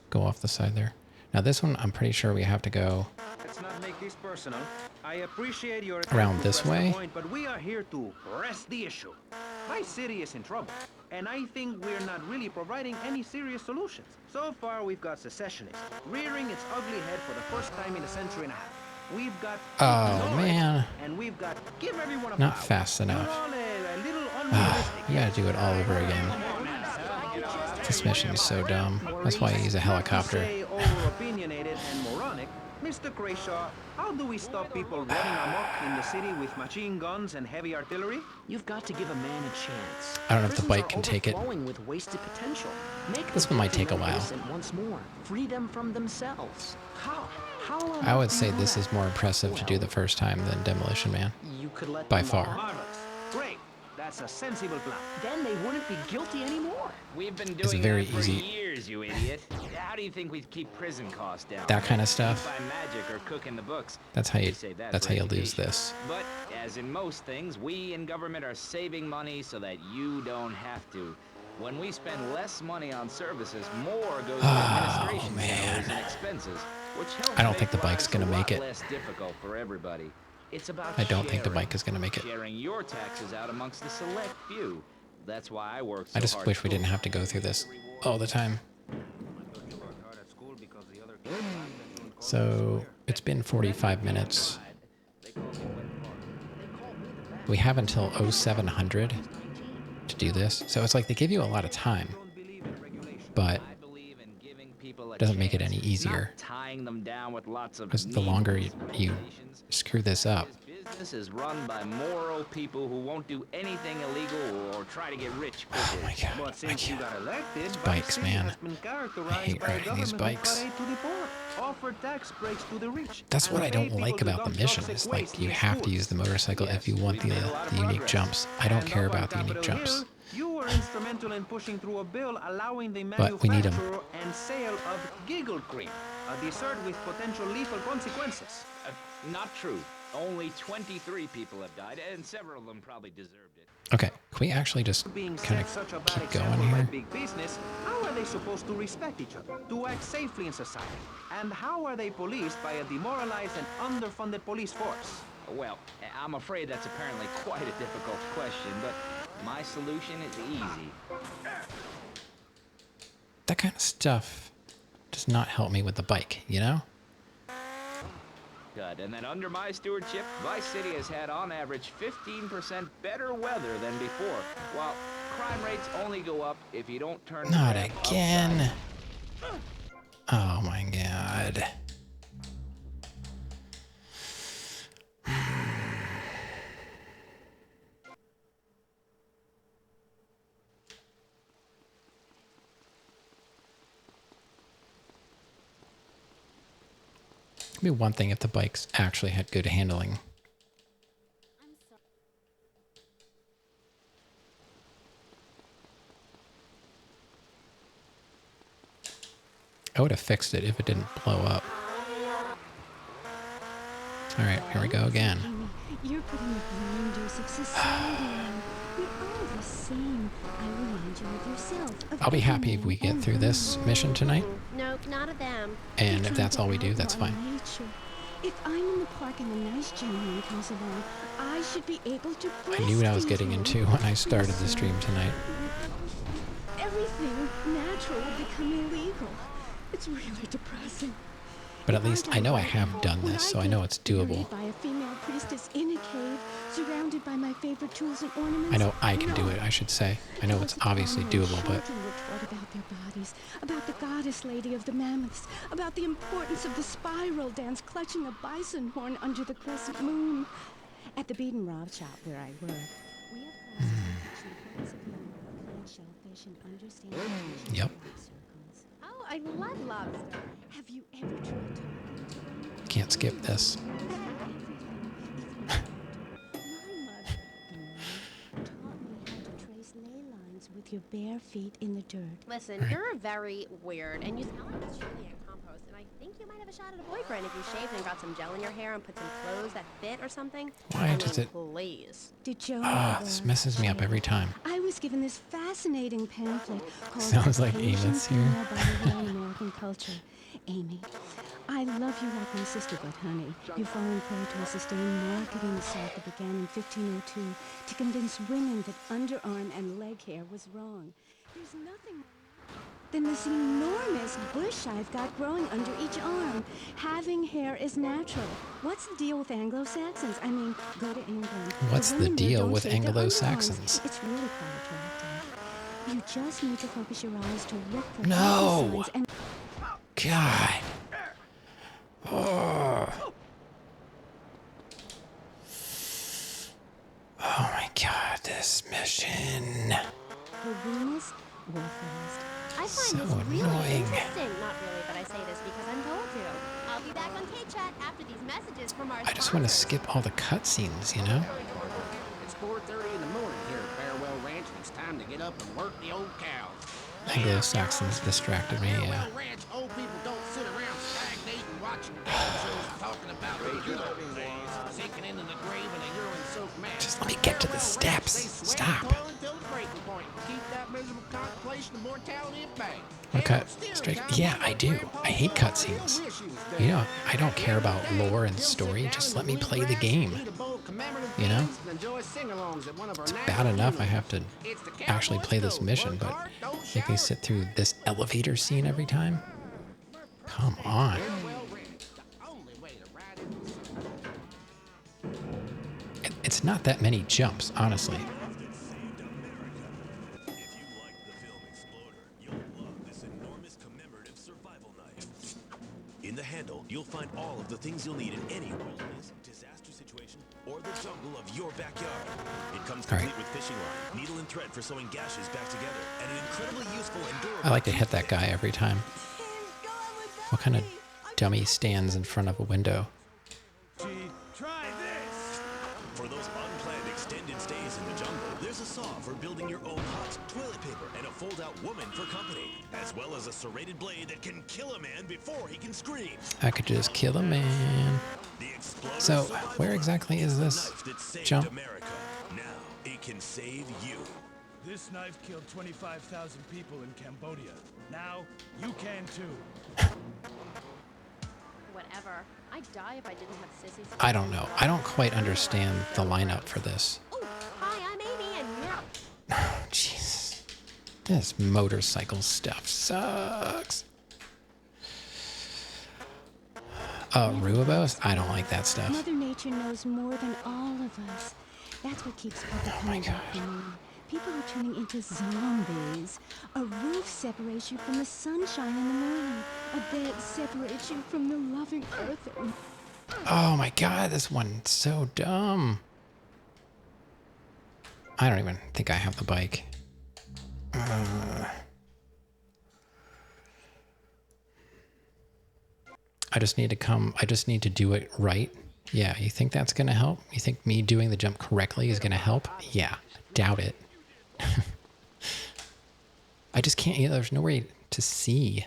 go off the side there. Now this one, I'm pretty sure we have to go Let's not make this personal. I appreciate your Around attempt to this press the way? point, but we are here to press the issue. My city is in trouble, and I think we're not really providing any serious solutions. So far, we've got secessionists rearing its ugly head for the first time in a century and a half. We've got Oh, ignorance, man. and we've got give everyone a Not power. fast enough. You're all a little unrealistic. You gotta do it all over again. This mission is so dumb. That's why I use a Not to helicopter. say over-opinionated and moronic, Mr. Crashaw, how do we stop people running amok in the city with machine guns and heavy artillery? You've got to give a man a chance. I don't know if the Prisons bike are can take it. overflowing with wasted potential. Make This the one might guilty take a men while. innocent once more. Free them from themselves. How? How on I would earth do say you do this that? is more impressive to do the first time than Demolition Man. You could let By them far. off. Marvelous. Great. That's a sensible plan. Then they wouldn't be guilty anymore. We've been It's doing very that for easy. years, you idiot. How do you think we'd keep prison costs down? That kind of stuff. By magic or cooking the books. That's how you. They say that That's for how you lose education. this. But as in most things, we in government are saving money so that you don't have to. When we spend less money on services, more goes to administration salaries and expenses, which helps I don't make think the bike's lives gonna a make lot it. less difficult for everybody. It's about I don't think the sharing. bike is gonna make it. Sharing your taxes out amongst the select few. That's why I work so I just hard wish we to didn't have to go through this all the time. So it's been 45 minutes. We have until 0700 to do this. So it's like they give you a lot of time, but I believe in giving people a doesn't make it any chance, easier. not tying them down with lots of because the longer you regulations. screw this up, This business is run by moral people who won't do anything illegal or try to get rich oh quicker. But my god, I since you can't. got elected, Vice bikes, City man. has been characterized hate by a riding these government bikes. who cut aid to the poor, offered tax breaks to the rich. That's what and I paid don't people like to about the dump mission. toxic Is waste like you in have to schools. use the motorcycle if you want we've made a lot of the unique progress. jumps. I don't And care up on about the unique Capitol jumps. Hill, you were instrumental in pushing through a bill allowing the But we need 'em. manufacture and sale of giggle cream, a dessert with potential lethal consequences. Not true. Only 23 people have died, and several of them probably deserved it. Okay, can we actually just Being kind set such a of bad keep example going by here? big business, how are they supposed to respect each other, to act safely in society? And how are they policed by a demoralized and underfunded police force? Well, I'm afraid that's apparently quite a difficult question, but my solution is easy. That kind of stuff does not help me with the bike, you know? Good. And then under my stewardship, Vice City has had on average 15% better weather than before, while crime rates only go up if you don't turn the Not tap upside again. Oh my god. It'd be one thing if the bikes actually had good handling. I would have fixed it if it didn't blow up. All right, here we go again. You're putting the blinders of society on. We're all the same. I remind you of yourself. Of I'll be happy if every we man get through and this woman. mission tonight. Nope, not of them. And They're if that's trying all we to do, that's outlaw fine. nature. If I'm in the park and the nice gentleman comes along, I should be able to I knew what I was breastfeed getting him. into when I started the Listen, stream tonight. everything natural will become illegal. It's really depressing. But at least I know I have done this, so I know it's doable. By a female priestess in a cave, surrounded by my favorite tools and ornaments. I know I can do it, I should say. I know it's obviously doable, but Children were taught about their bodies, about the goddess lady of the mammoths, about the importance of the spiral dance clutching a bison horn under the crescent moon. At the bead and rod shop where I work, we have classes teaching principles of shellfish and understanding Yep. circles. Oh, I love lobster. Have you ever tried talking to them? can't skip this. My mother, the nun, taught me how to trace ley lines with your bare feet in the dirt. Listen, Right. you're very weird, and you smell like this chili and compost, and I think you might have a shot at a boyfriend if you shaved and got some gel in your hair and put some clothes that fit or something. Why I does mean, it- Please. Did Joe Ah, ever this messes me up share? every time. I was given this fascinating pamphlet called Sounds like Asian Ava's here. Female Body Hair in American Culture. Amy, I love you like my sister, but honey, you've fallen prey to a sustained marketing assault that began in 1502 to convince women that underarm and leg hair was wrong. There's nothing more than this enormous bush I've got growing under each arm. Having hair is natural. What's the deal with Anglo-Saxons? I mean, go to England. What's the women there deal don't with shave their Anglo-Saxons? underarms. It's really quite attractive. You just need to focus your eyes to look for No. signs and God. Oh. Oh my God, this mission. her Venus Wolfrest. I find So this really annoying. interesting. Not really, but I say this because I'm told to. I'll be back on K-Chat after these messages from our I just want to sponsors. skip all the cutscenes, you know? It's 4:30 in the morning here at Farewell Ranch, and it's time to get up and work the old cow. Anglo-Saxons distracted me, yeah. Farewell Ranch, old people don't sit around stagnating, watching game shows, talking about the good old days, sinking into the grave in a urine-soaked mass. Just let me get to the Farewell Ranch, steps. they sweat Stop. toil until the breaking point. Keep that miserable contemplation of mortality at bay. Okay, Hell, still straight. time Yeah, my I do. grandpa I hate still cutscenes. wish he was dead. You know, I don't care about lore and story. Just let me play the game. You know? It's bad enough I have to actually play this mission, but make me sit through this elevator scene every time? Come on. It's not that many jumps, honestly. In the handle, you'll find all of the things you'll need in any wilderness, disaster situation, or the jungle of your backyard. It comes All right. complete with fishing line, needle and thread for sewing gashes back together, and an incredibly useful and durable... I like to hit that guy every time. What kind of dummy stands in front of a window? Try this! For those unplanned extended stays in the jungle, there's a saw for building your own hut, toilet paper, and a fold-out woman for company, as well as a serrated blade that can kill a man before he can scream. I could just kill a man. The Exploder So, Survival where Knife exactly is this the knife that saved jump? America. Now it can save you. This knife killed 25,000 people in Cambodia. Now, you can too. Whatever. I'd die if I didn't have sissies. I don't know. I don't quite understand the lineup for this. Oh, hi, I'm Amy, and you're... Jeez. This motorcycle stuff sucks. Ruabos? I don't like that stuff. Mother Nature knows more than all of us. That's what keeps people coming back God. home. People are turning into zombies. A roof separates you from the sunshine in the morning. A bed separates you from the loving earth. Oh my God, this one's so dumb. I don't even think I have the bike. I just need to do it right. Yeah, you think that's gonna help? You think me doing the jump correctly is gonna help? Yeah, doubt it. I just can't, there's no way to see.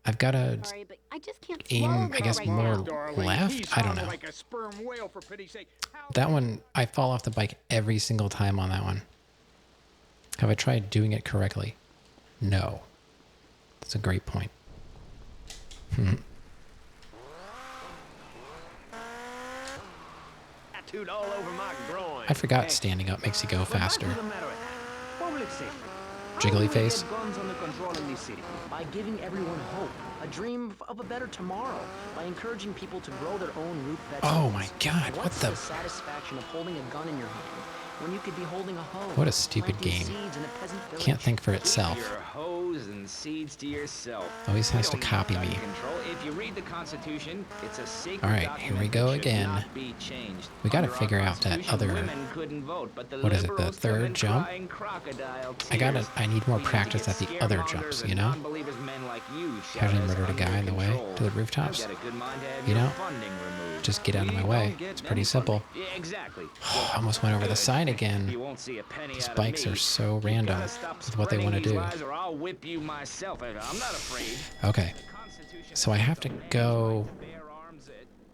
I've gotta Sorry, but I just can't aim, swallow I this guess, right more now. Darling, left? he's I don't swallowed know. like a sperm whale, for pity's sake. That one, I fall off the bike every single time on that one. Have I tried doing it correctly? No. That's a great point. Tattooed all over my groin. I forgot standing up makes you go faster. What's the matter with that? Public safety. How Jiggly do we face. get guns under control in this city? By giving everyone hope, a dream of a better tomorrow, by encouraging people to grow their own root vegetables. Oh my God, what What's the... the satisfaction of holding a gun in your hand when you could be holding a hoe? What a stupid planting game. seeds in a peasant village? Can't think for Keep itself. your hoes and seeds to yourself. Always We has to don't need copy gun me. Control. If you read the Constitution, it's a sacred All right, document here we go that should again. not be changed. We gotta Under our figure out that Constitution, other- women couldn't vote, but the what is it, the liberals come third in jump? crying crocodile I need more tears. We practice to at get the other scaremongers jumps, and you know? non-believers, men like you, Casually Chavez, murdered a guy under in the way control. to the rooftops. I've got a good mind to have You your know? funding removed. Just get out of my We way. don't get It's pretty them simple. funding. Yeah, exactly. Almost went over the Good. side again. You won't see a penny These out of bikes me. are so You random gotta stop with what they want to spreading do. these lies or I'll whip you myself. I'm not afraid. Okay, The Constitution so I have to go bear arms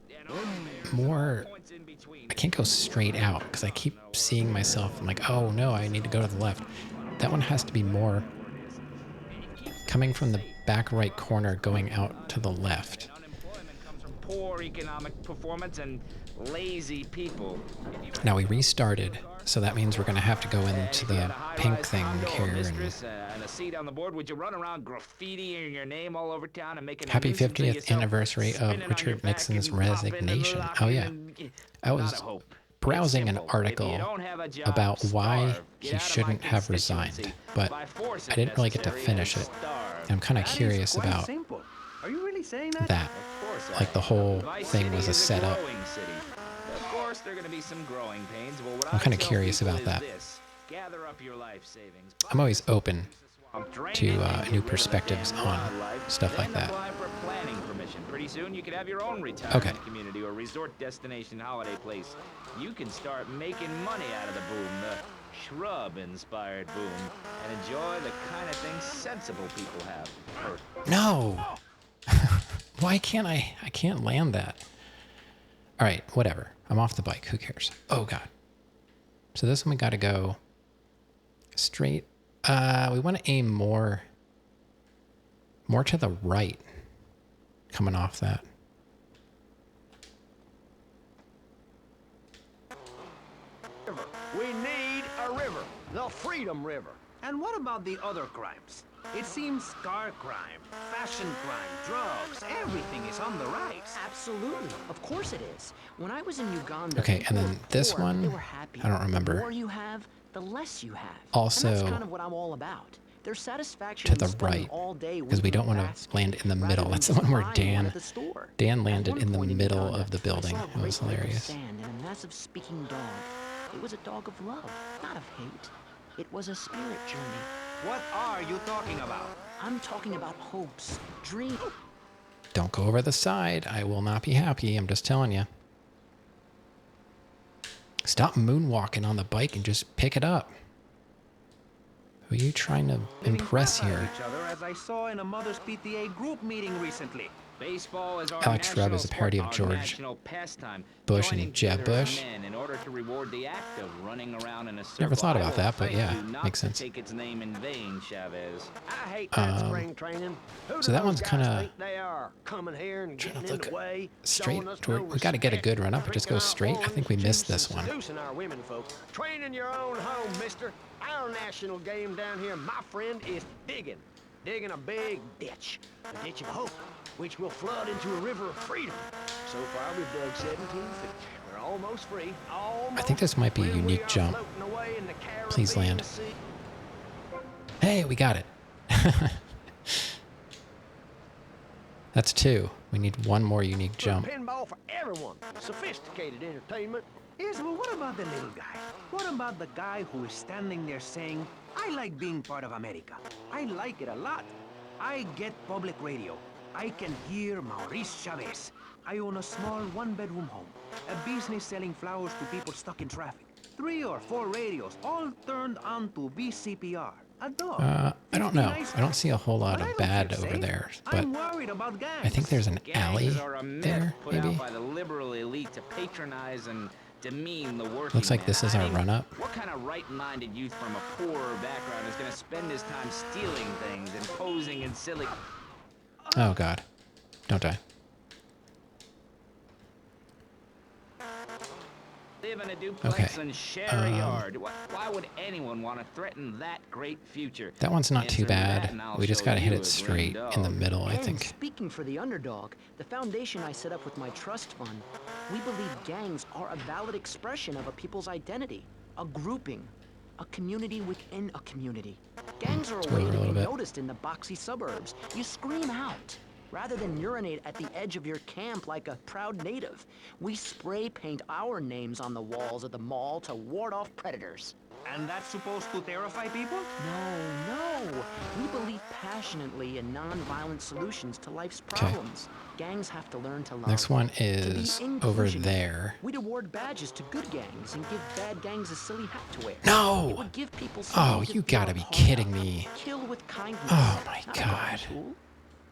and arms bears more... points in between. I can't go straight out because I keep seeing myself. I'm like, oh no, I need to go to the left. That one has to be more coming from the back right corner going out to the left. Unemployment comes from poor economic performance and lazy people. Now we restarted, so that means we're going to have to go into If you the had a high-rise pink thing condo, a here. And mistress, and a seat on the board, would you run around graffitiing your name all over town and making a happy nuisance of 50th yourself, anniversary spinning of on your Richard back Nixon's and popping and resignation. locking Oh yeah, and- I Not was a hope. browsing It's an simple. If you article don't have a job, about why starve. Get he out of my shouldn't have resigned, constituency. but By force I if didn't really get to necessary, finish and it. starve. I'm kind of That is curious quite about simple. Are you really saying that? that. Of course I Like the am. whole Vice thing City was a is setup. growing city. Of course, there are going to be some growing pains. Well, what I'm I kinda tell curious people about is that. this. Gather up your life savings. I'm always open Drain to it and new get rid of the perspectives damn on wildlife, stuff like then that. apply for planning permission. Pretty soon you could have your own retirement Okay. community or resort destination holiday place. You can start making money out of the boom, the shrub-inspired boom, and enjoy the kind of things sensible people have. No! Why can't I can't land that. All right, whatever. I'm off the bike. Who cares? Oh, God. So this one we got to go straight. We want to aim more to the right coming off that. We need a river. The Freedom River. And what about the other crimes? It seems car crime, fashion crime, drugs, everything is on the rise. Absolutely. Of course it is. When I was in Uganda, Okay, people and then were this poor, but one, they were happy. I don't remember. The more you have, the less you have. Also, and that's kind of what I'm all about. There's satisfaction to in the spending right, all day because we working don't want a to basket land in the rather middle. than That's the just one where buying Dan at the store. Dan At landed one in the point middle Uganda, of the I building. saw a It great was lake of hilarious. sand and a massive speaking dog. It was a dog of love, not of hate. It was a spirit journey. What are you talking about? I'm talking about hopes, dreams. Don't go over the side. I will not be happy. I'm just telling you. Stop moonwalking on the bike and just pick it up. Who are you trying to Living impress crap out of here? each other, as I saw in a mother's PTA group meeting recently. Baseball is our Alex Shrub national is a parody sport, of our George national pastime. Bush and Joining Jeb together as Bush. men in order to reward the act of running around in a circle. Never thought I about will that, but thank yeah, you not makes to sense. Take its name in vain, Chavez. I hate that spring training. Who so do that those one's guys kinda think they are? Coming here and trying to getting in look the way, straight. showing us no We got to get a respect, good run up. It just drinking goes our straight. I think we orange missed juice this and one. Seducing our women folk. Training your own home, mister. Our national game down here, my friend, is digging. Digging a big ditch. A ditch of hope, which will flood into a river of freedom. So far, we've dug 17 feet. We're almost free. Almost. I think this might be a When we unique are jump. floating away in the Please Caribbean land. Sea. Hey, we got it. That's two. We need one more unique For jump. pinball for everyone. Sophisticated entertainment. Yes, but what about the little guy? What about the guy who is standing there saying, I like being part of America. I like it a lot. I get public radio. I can hear Maurice Chavez. I own a small one-bedroom home. A business selling flowers to people stuck in traffic. 3 or 4 radios, all turned on to BCPR. A dog. I don't know. I don't see a whole lot of bad over there, but I'm worried about gangs. I think there's an alley Gangs are a myth there, put maybe? out by the liberal elite to patronize and demean the working Looks like man. this is I our mean, run-up. What kind of right-minded youth from a poorer background is going to spend his time stealing things and posing in silly... Oh, God. Don't die. Live in a duplex Okay. and share a yard. Why would anyone want to threaten that great future? That one's not Answer too me that bad. and I'll We just show gotta hit you it a straight green in the dog. middle, I And think. speaking for the underdog, the foundation I set up with my trust fund, we believe gangs are a valid expression of a people's identity, a grouping, a community within a community. Gangs are a go way over a to be little bit. noticed in the boxy suburbs. You scream out. Rather than urinate at the edge of your camp like a proud native, we spray paint our names on the walls of the mall to ward off predators. And that's supposed to terrify people? No. We believe passionately in non-violent solutions to life's problems. Gangs have to learn to love. Next one to be is over inclusionary. there. We'd award badges to good gangs and give bad gangs a silly hat to wear. No! It would give people Oh, something to you feel gotta a be part kidding of. me. Kill with kindness. Oh, my not a God. garbage tool.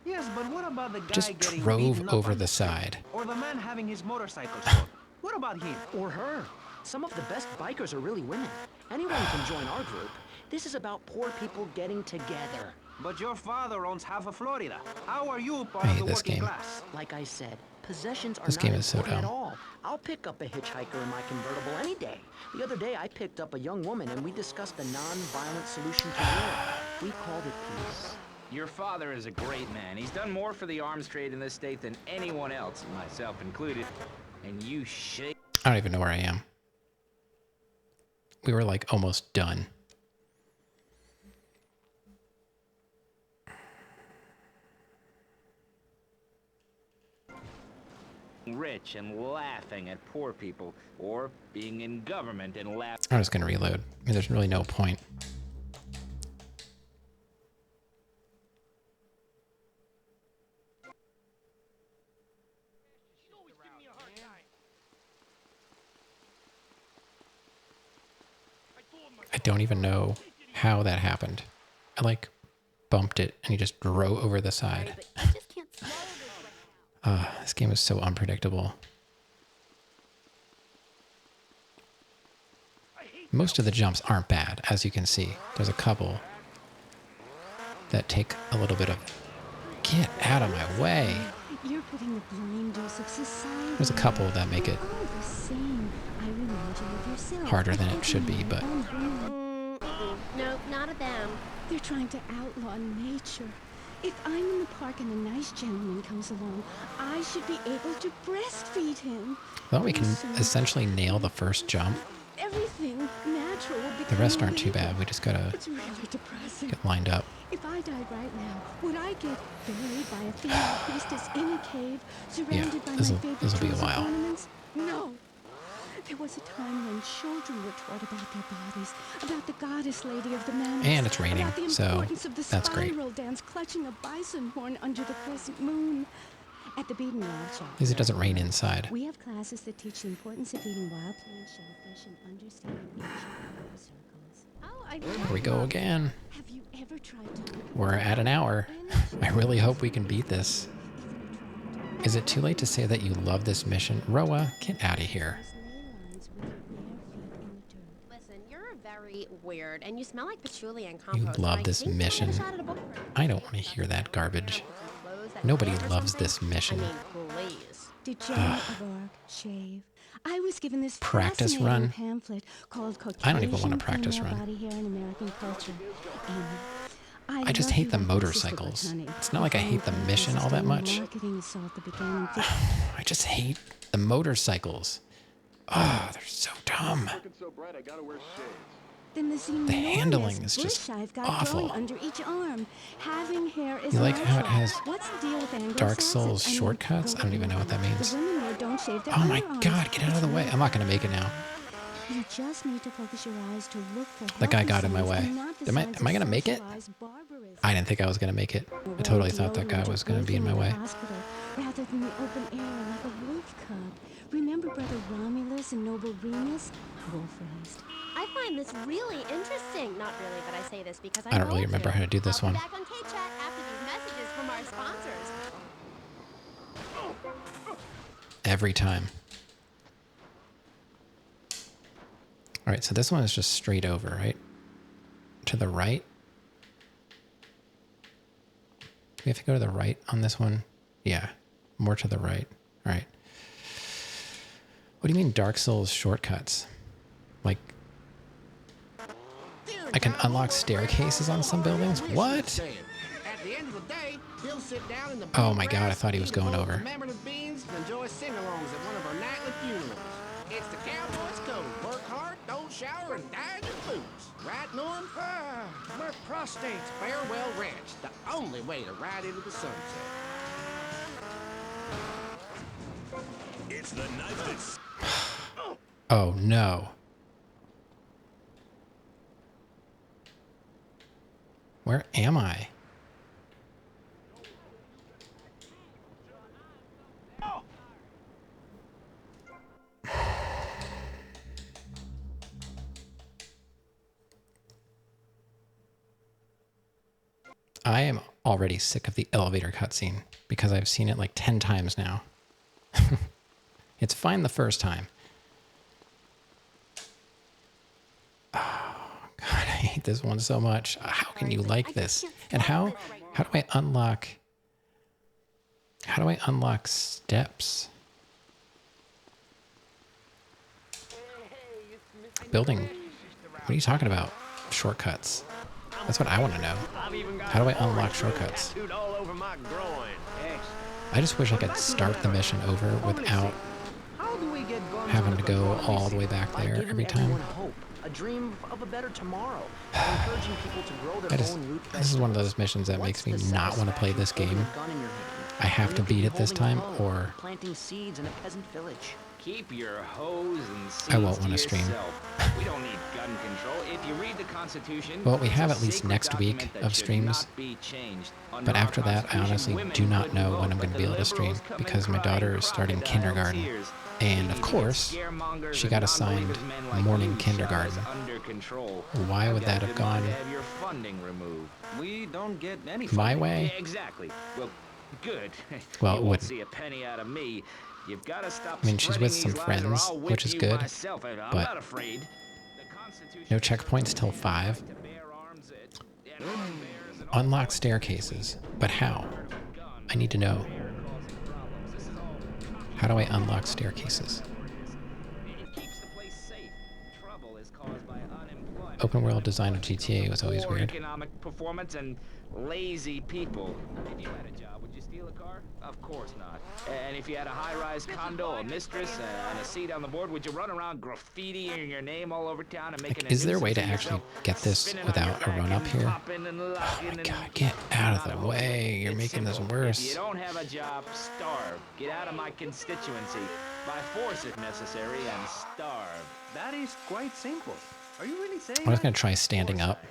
Yes, but what about the guy Just getting drove beaten up over on the street? side. Or the man having his motorcycle stolen? What about him? Or her. Some of the best bikers are really women. Anyone can join our group. This is about poor people getting together. But your father owns half of Florida. How are you part I of hate the this working game. class? Like I said, possessions are This not game is so important at dumb. all. I'll pick up a hitchhiker in my convertible any day. The other day, I picked up a young woman and we discussed a non-violent solution to war. We called it peace. Your father is a great man. He's done more for the arms trade in this state than anyone else, myself included. And you shake. I don't even know where I am. We were like almost done. Rich and laughing at poor people, or being in government and laughing. I'm just gonna reload. I mean, there's really no point. I don't even know how that happened. I like bumped it and he just drove over the side. This game is so unpredictable. Most of the jumps aren't bad, as you can see. There's a couple that take a little bit of... Get out of my way! You're putting the blinders of society. There's a couple that make it all the same. I remind you of yourself. harder than it should be, but... Nope, not of them. They're trying to outlaw nature. If I'm in the park and a nice gentleman comes along, I should be able to breastfeed him. Well, we can Listen, essentially nail the first jump. everything natural will The become rest aren't too illegal. bad. We just gotta It's really depressing. get lined up. If I died right now, would I get buried by a female priestess in a cave, surrounded by my favorite this'll be a tools and while. ornaments? No. There was a time when children were taught about their bodies, about the goddess lady of the mammoths, And it's raining, about the so importance of the that's great. spiral dance, clutching a bison horn under the crescent moon. At the Beaten Wild Shop, At least it doesn't rain inside. we have classes that teach the importance of eating wild plain shellfish and understanding ancient circles. Oh, I Here we go again. Have you ever tried to look at We're at an hour. I really hope we can beat this. Is it too late to say that you love this mission? Roa, get out of here. Listen, you're very weird, and you smell like patchouli and compost. love and I this think you might have mission. a shot at a boyfriend. I don't want to hear that garbage. Clothes that Nobody fit or loves something. this mission. I mean, please. Did Joan of Arc shave? I was given this Practice fascinating run? pamphlet called Caucasian I don't even want to practice Female run. Body Hair in American Culture. Amy, I just love hate you the like my sister motorcycles. Botany. It's not like I hate the Found mission all that sustainable much. Marketing assault that began in I just hate the motorcycles. Oh, they're so dumb. Then the The handling is bush just I've got awful. growing under each arm. Having hair is You like how it natural. has What's the deal with Dark Anglo-Saxons? Souls I mean, shortcuts? I don't even know what that means. The women there don't shave their Oh my underarms. god, get out of the way. I'm not going to make it now. You just need to focus your eyes to look for That guy healthy got in my signs way. and not the Am I signs going of to make it? socialized barbarism. I didn't think I was going to make it. I totally thought that guy was going to be in my way. Hospital, rather than the open air like a wolf cub. Remember Brother Romulus and Noble Remus? Wolf-raised. I've find this really interesting. Not really, but I say this because I don't really remember how to do this I'll one. be back on K-Chat after these messages from our sponsors. Every time. All right, so this one is just straight over, right? To the right. Do we have to go to the right on this one? Yeah, more to the right. All right. What do you mean Dark Souls shortcuts? Like, I can unlock staircases on some buildings? What? At the end of the day, he'll sit down in the Oh my god, I thought he was going over. commemorative beans and enjoy sing-alongs at one of our nightly funerals. It's the cowboy's code. Work hard, don't shower, and die in your boots. Right, Norm? My prostate's Farewell Ranch. The only way to ride into the sunset. It's the knife that's... Oh no. Where am I? I am already sick of the elevator cutscene because I've seen it like 10 times now. It's fine the first time. Oh, God, I hate this one so much. How can you like this? And how do I unlock... How do I unlock steps? Building... What are you talking about? Shortcuts. That's what I want to know. How do I unlock shortcuts? I just wish I could start the mission over without having to go all the way back there every time. A dream of a better tomorrow. Encouraging people to grow their own root This is one of those missions that makes me not want to play this game. I have to beat it this time, or planting seeds in a peasant village. Keep your hose and seeds I won't want to stream. We don't need gun control. If you read the Constitution, Well, we have at least next week of streams, but after that, I honestly do not know when I'm going to be able to stream because my daughter is starting kindergarten, and of course, she got assigned morning kindergarten. Why would that have gone We don't get any my way? Yeah, exactly. Well, good. Well, you it won't wouldn't. see a penny out of me. You've got to stop. I mean, she's with some spreading these lies, or friends, I'll whip which is you good, myself. I'm but not afraid. The Constitution no checkpoints till 5. Unlock staircases, but how? I need to know. How do I unlock staircases? Open world design of GTA was always Poor weird. economic performance and lazy people. If you had a job, would you steal a car? Of course not. And if you had a high-rise condo, a mistress, and a seat on the board, would you run around graffitiing your name all over town and making Is there a way to actually get this without a run-up here? Oh my god, get out of the way. You're making this If worse. you don't have a job, starve. Get out of my constituency. By force if necessary, and starve. That is quite simple. Are you really saying I'm just going to try standing up.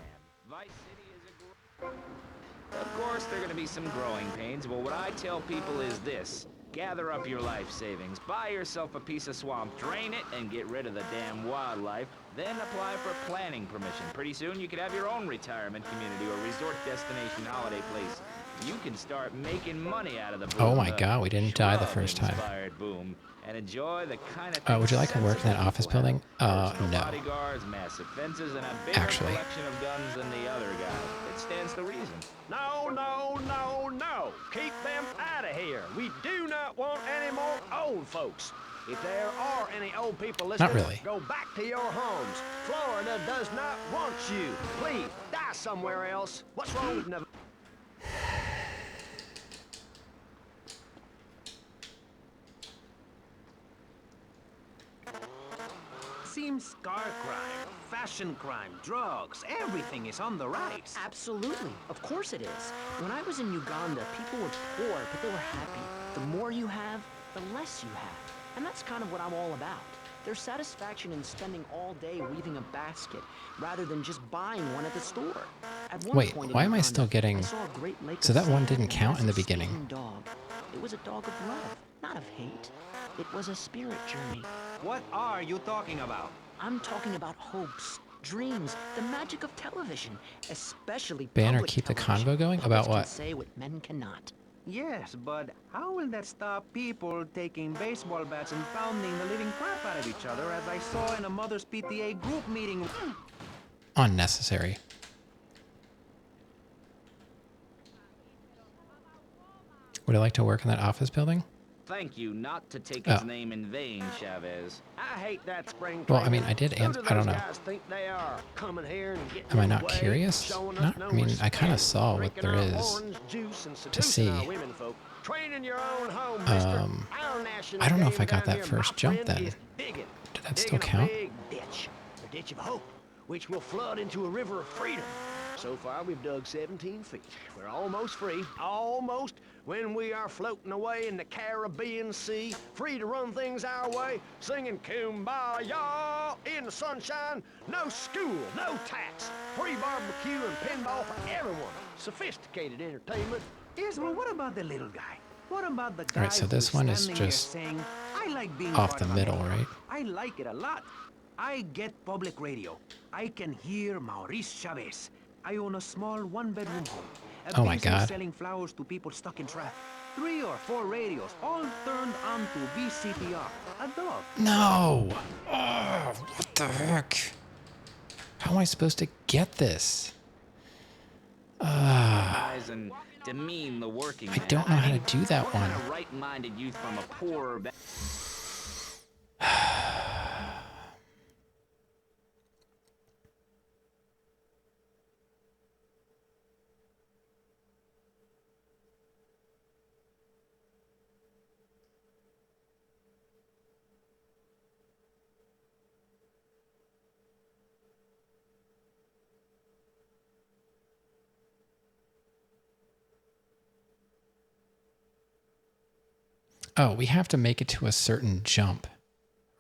Of course, there are going to be some growing pains, but what I tell people is this. Gather up your life savings, buy yourself a piece of swamp, drain it, and get rid of the damn wildlife. Then apply for planning permission. Pretty soon, you could have your own retirement community or resort destination holiday place. You can start making money out of the boom. Oh my god, we didn't die the first time. Boom. And enjoy the kind of Would you like to work in that office building? No. bodyguards, massive fences, and a bigger Actually. collection of guns than the other guy. It stands to reason. No, no, no, no. Keep them out of here. We do not want any more old folks. If there are any old people listening, Not really. go back to your homes. Florida does not want you. Please, die somewhere else. What's wrong with Nevada? Seems car crime, fashion crime, drugs, everything is on the rise. Absolutely. Of course it is. When I was in Uganda, people were poor, but they were happy. The more you have, the less you have. And that's kind of what I'm all about. There's satisfaction in spending all day weaving a basket, rather than just buying one at the store. At one Wait, point in why am I Uganda, still getting... I saw a great lake So of that one sand didn't and a count in the massive beginning. sleeping dog. It was a dog of love, not of hate. It was a spirit journey. What are you talking about? I'm talking about hopes. dreams, the magic of television, especially Ban or public keep the television. convo going? Puppets About what? Can say what men cannot. Yes, but how will that stop people taking baseball bats and pounding the living crap out of each other, as I saw in a mother's PTA group meeting? Unnecessary. Would I like to work in that office building? Thank you not to take Oh. his name in vain, Chavez. I hate that spring Well, I cleaning. mean, I did Who answer. do I don't those know. guys think they are? Coming here and getting Am I in the not way, curious? showing us Not. no I mean, I kind of respect, saw what drinking there our is orange juice and to seducing our see. women folk. Training your own home, mister. Our national I don't know if game I got down that here, first my jump friend, then. is digging. Did that still Digging count? a big ditch. The ditch of hope, which will flood into a river of freedom. So far, we've dug 17 feet. We're almost free. Almost. When we are floating away in the Caribbean Sea, free to run things our way, singing Kumbaya in the sunshine. No school, no tax. Free barbecue and pinball for everyone. Sophisticated entertainment. Yes, well, what about the little guy? What about the guy Alright, so this who's one is standing there just saying, I like being off part the of middle, America. right? I like it a lot. I get public radio. I can hear Maurice Chavez. I own a small one-bedroom home. A Oh my business God. selling flowers to people stuck in traffic. 3 or 4 radios, all turned on to BCPR. A dog. No! Oh, what the heck? How am I supposed to get this? Rise and demean the working I man. don't know how to do that What one. kind of right-minded youth from a poorer... Oh, we have to make it to a certain jump,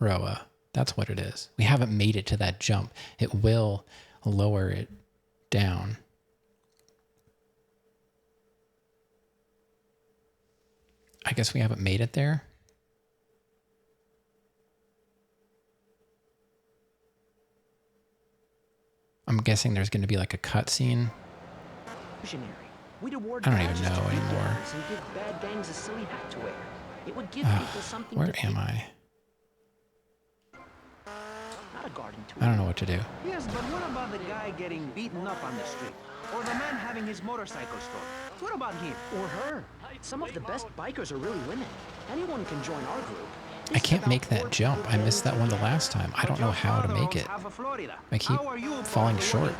Roa. That's what it is. We haven't made it to that jump. It will lower it down. I guess we haven't made it there. I'm guessing there's going to be like a cutscene. Visionary. We'd award I don't even badges to know good anymore. gangs and give bad gangs a silly hat to wear. It would give people something Where to am eat. I? Not a garden tool. I don't know what to do. Yes, but what about the guy getting beaten up on the street? Or the man having his motorcycle stolen? What about him? Or her. Some of the best bikers are really women. Anyone can join our group. I can't make that jump. I missed that one the last time. I don't know how to make it. I keep falling short.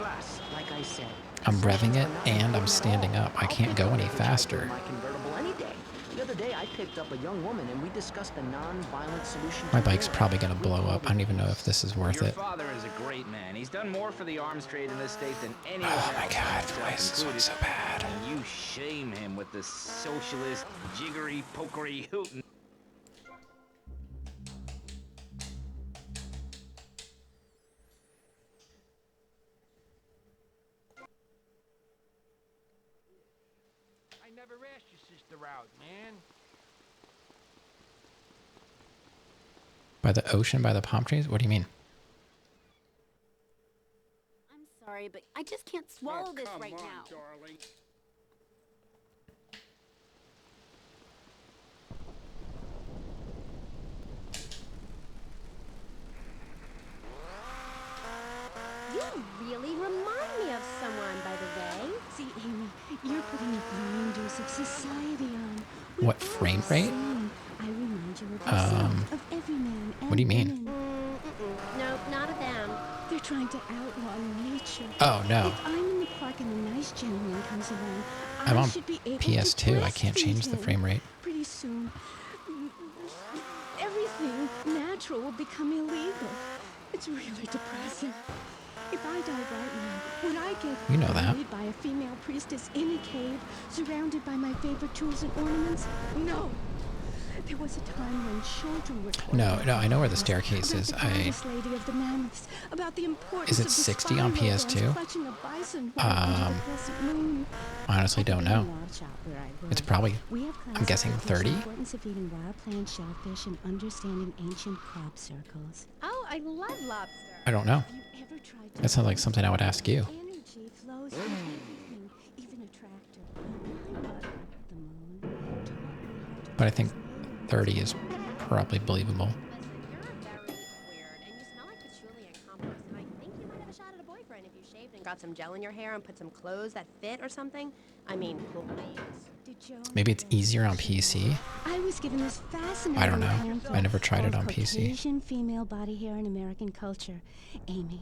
Like I said, I'm revving it and I'm standing up. I can't go any faster. my convertible any day. The other day I picked up a young woman and we discussed a non-violent solution My to bike's war. probably going to blow up. I don't even know if this is worth Your it. father is a great man. He's done more for the arms trade in this state than any Oh of my us, God, myself why is this one included. so bad? And you shame him with this socialist, jiggery, pokery hootin'. I never asked your sister out, man. By the ocean, by the palm trees? What do you mean? I'm sorry, but I just can't swallow this come right on, now. darling. You really remind me of someone, by the way. See, Amy, you're putting a blinders of society on. We're What all frame the rate? same. I remind you of yourself, of every man and what do you mean? woman. Nope, not of them. They're trying to outlaw nature. Oh, no. If I'm in the park and a nice gentleman comes along, I'm I on should be able PS2. to I can't breastfeed change the him. frame rate. Pretty soon, everything natural will become illegal. It's really depressing. If I died right now, would I get You know that. buried by a female priestess in a cave, surrounded by my favorite tools and ornaments? No. There was a time when children were told No, about no, I know where the Christmas, staircase about is. the I goddess lady of the mammoths, about the importance Is it of the 60 on spiral ones PS2? clutching a bison while under the crescent moon. honestly don't know. It's probably, We have I'm guessing classes that teach 30? the importance of eating wild plant shellfish and understanding ancient crop circles. Oh, I love lobster. I don't know. That sounds like something I would ask you. Energy flows from everything, even a tractor. The moon. But I think 30 is probably believable. Got some gel in your hair and put some clothes that fit or something? I mean, please. Maybe it's easier on PC. I was given this fascinating I don't know. pamphlet I never tried it called on PC. Caucasian Female Body Hair in American Culture. Amy,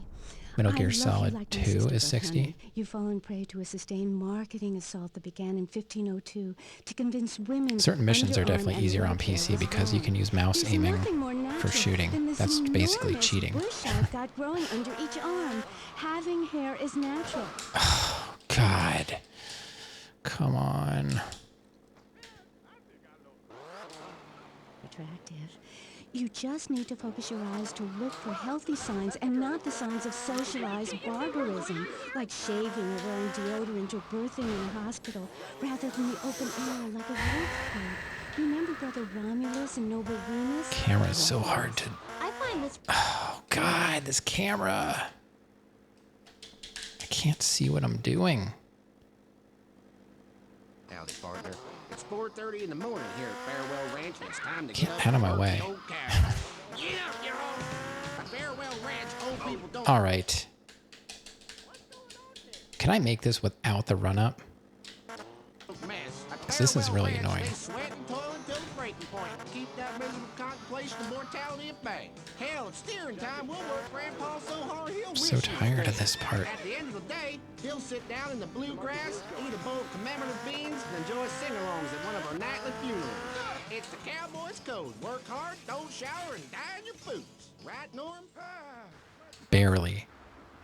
Metal I Gear love you Solid like my 2 sister, is but 60. honey, you've fallen prey to a sustained marketing assault that began in 1502 to convince women Certain missions are underarm definitely and easier on leg hair PC was because you wrong. can use mouse There's aiming nothing more for natural shooting. than this That's basically enormous cheating. bush I've got growing under each arm. Having hair is natural. God. Come on. Attractive. You just need to focus your eyes to look for healthy signs and not the signs of socialized barbarism, like shaving or wearing deodorant or birthing in a hospital, rather than the open air like a wolf could. Remember Brother Romulus and Noble Venus? Camera is so hard to... I find this... Oh, God, this camera. I can't see what I'm doing. Howdy, partner. It's 4:30 in the morning here at Farewell Ranch, and it's time to Get get out of my up and way. work the old cow. Get up, you old. At Farewell Ranch, old people don't... All right. Can I make this without the run-up? Mess. At 'Cause this is Farewell really Ranch, annoying. They sweat and toil until the breaking point. Keep that miserable contemplation of mortality at bay. Hell, at steering time, we'll work Grandpa so hard he'll I'm wish so he was tired of dead. this part. At the end of the day, he'll sit down in the bluegrass, eat a bowl of commemorative beans, and enjoy sing-alongs at one of our nightly funerals. It's the cowboy's code. Work hard, don't shower, and die in your boots. Right, Norm? Barely.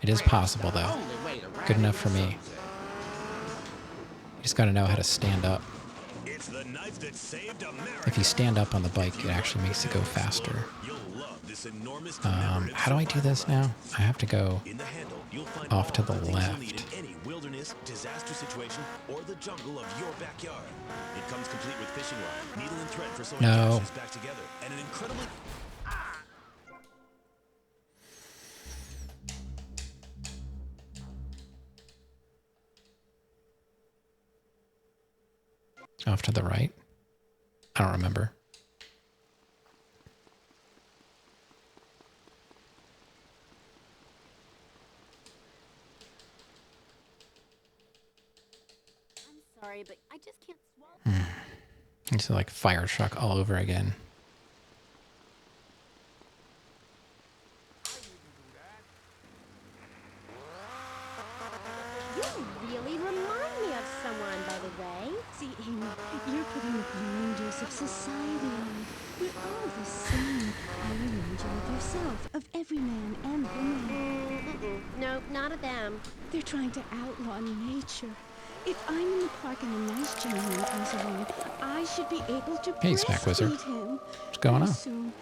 It is possible, though. Only way to ride Good enough into for me. sunset. You just gotta know how to stand up. It's the knife that saved America. If you stand up on the bike, it actually makes it go faster. You'll love this enormous How do I do this now? I have to go In the handle, you'll find off to all the things you'll need left. in any wilderness, disaster situation, or the jungle of your backyard. It comes complete with fishing line, needle and thread for sewing No. caches back together, and an incredibly... Off to the right? I don't remember. I'm sorry, but I just can't swallow. It's like fire truck all over again. You really remind me of someone, by the way. See, Amy, you're putting the blinders of society on. We're all the same. I remind you of yourself, of every man and woman. No, not of them. They're trying to outlaw nature. If I'm in the park and a nice gentleman comes along, I should be able to Hey, Smack Wizard. breastfeed him. What's going on? Soon.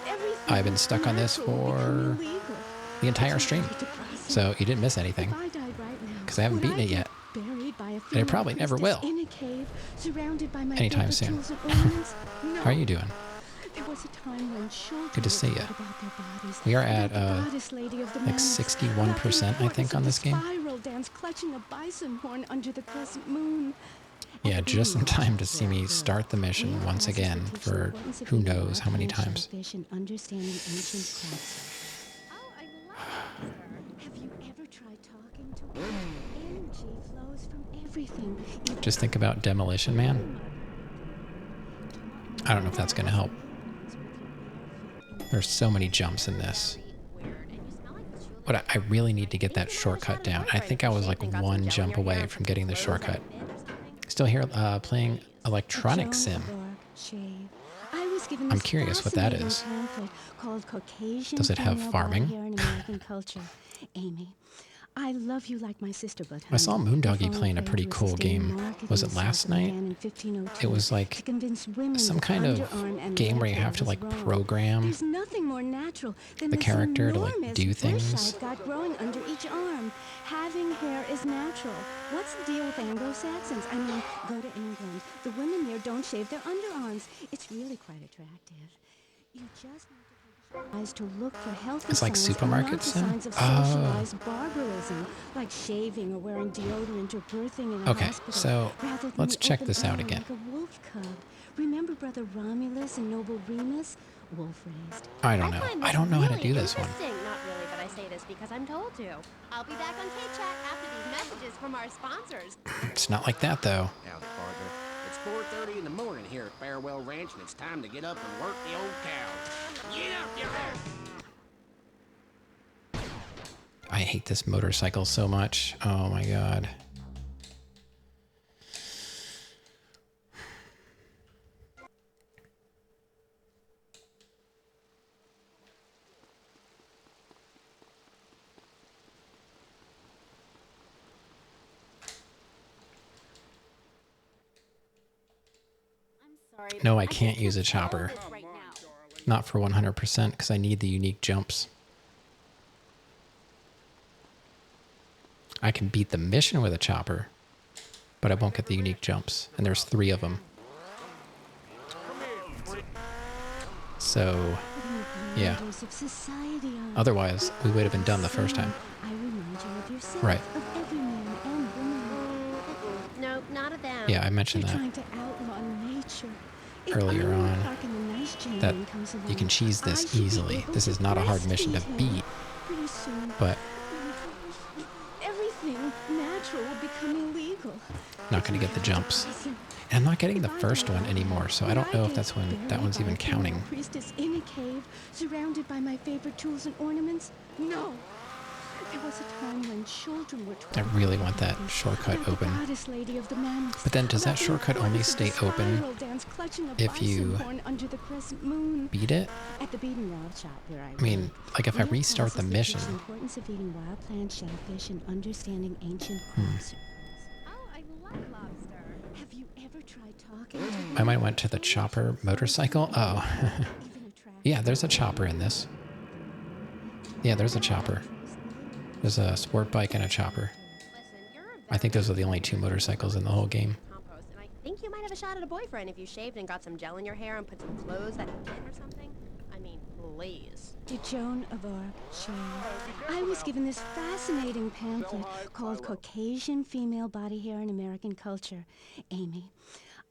Everything I've been stuck on this natural will become for illegal. the entire stream. So you didn't miss anything. If I died right now, Because I haven't would beaten it get yet. Buried by a And it female probably never priestess will. In a cave, surrounded by my Anytime favorite soon. tools and ornaments? No. How are you doing? There was a time when children Good to see wrote ya. about their bodies, We are about at, the goddess lady of the like mountains, 61%, about the I think, on importance this of game. the spiral dance clutching a bison horn under the crescent moon. Yeah, just in time to see me start the mission once again for who knows how many times. Fish and understanding ancient crafts. Oh, I love it. Have you ever tried talking to her? Energy flows from everything. Just think about Demolition Man. I don't know if that's going to help. There's so many jumps in this. But I really need to get that shortcut down. I think I was like one jump away from getting the shortcut. Still here playing Electronic Sim. I'm curious what that is. Does it have farming? Amy, I love you like my sister, but I saw honey, Moondoggy you've playing a fallen pretty prey to cool sustained game. marketing Was it assault last that night? began in 1502 It was like to convince women some that kind of underarm and game where you leg have to hair like was wrong. program There's nothing more natural than the this character to like enormous do bush things. I've got growing under each arm. Having hair is natural. What's the deal with Anglo-Saxons? I mean, go to England. The women there don't shave their underarms. It's really quite attractive. You just need to look for healthy It's like signs and not the supermarkets then? signs of Oh. socialized barbarism, like shaving or wearing deodorant or birthing in a Okay, hospital, so rather than let's the check open this out air again. like a wolf cub. Remember Brother Romulus and Noble Remus? Wolf raised. I don't know. find I this don't know how to really do this one. interesting. Not really, but I say this because I'm told to. I'll be back on K-Chat after these messages from our sponsors. It's not like that though. Howdy, partner. It's 4:30 in the morning here at Farewell Ranch, and it's time to get up and work the old cow. Get up, you there! I hate this motorcycle so much. Oh my god. Sorry, No, but I can't just use a swallow chopper. this right now. Not for 100% because I need the unique jumps. I can beat the mission with a chopper, but I won't get the unique jumps. And there's 3 of them. So, yeah. Wonders of society are. Otherwise, we would have been done the first time. I remind you of yourself, Right. of every man and woman. No, not of them. Yeah, I mentioned You're that trying to outlaw nature. If earlier Iowa on, Park and the nice that gentleman comes you along, can cheese I this should be easily. able This to is not a hard mission to breastfeed him. beat, Pretty soon, but everything natural will become illegal. not going to get the jumps. And I'm not getting the first one anymore, so I don't know if that's when that one's even counting. Priestess in a cave, surrounded by my favorite tools and ornaments? No. There was a time when children were I really want that shortcut about the open. goddess lady of the mammoths, But then does that about the shortcut only importance of the stay open spiral dance clutching a if you bison horn under the crescent moon? beat it? At the beaten wild shop where I I mean, work, like if I we have restart the classes that mission, teach the importance of eating wild plants, shellfish, and understanding ancient Hmm. crops. Oh, I love lobster. Have you ever tried talking to them? I might have went to the chopper motorcycle. Oh, Even attract yeah, there's a chopper in this. Yeah, there's a chopper. There's a sport bike and a chopper. Listen, you're a I think those are the only 2 motorcycles in the whole game. compost, and I think you might have a shot at a boyfriend if you shaved and got some gel in your hair and put some clothes that fit or something. I mean, please. To Joan of Arc, shave. I was given this fascinating pamphlet called Caucasian Female Body Hair in American Culture. Amy,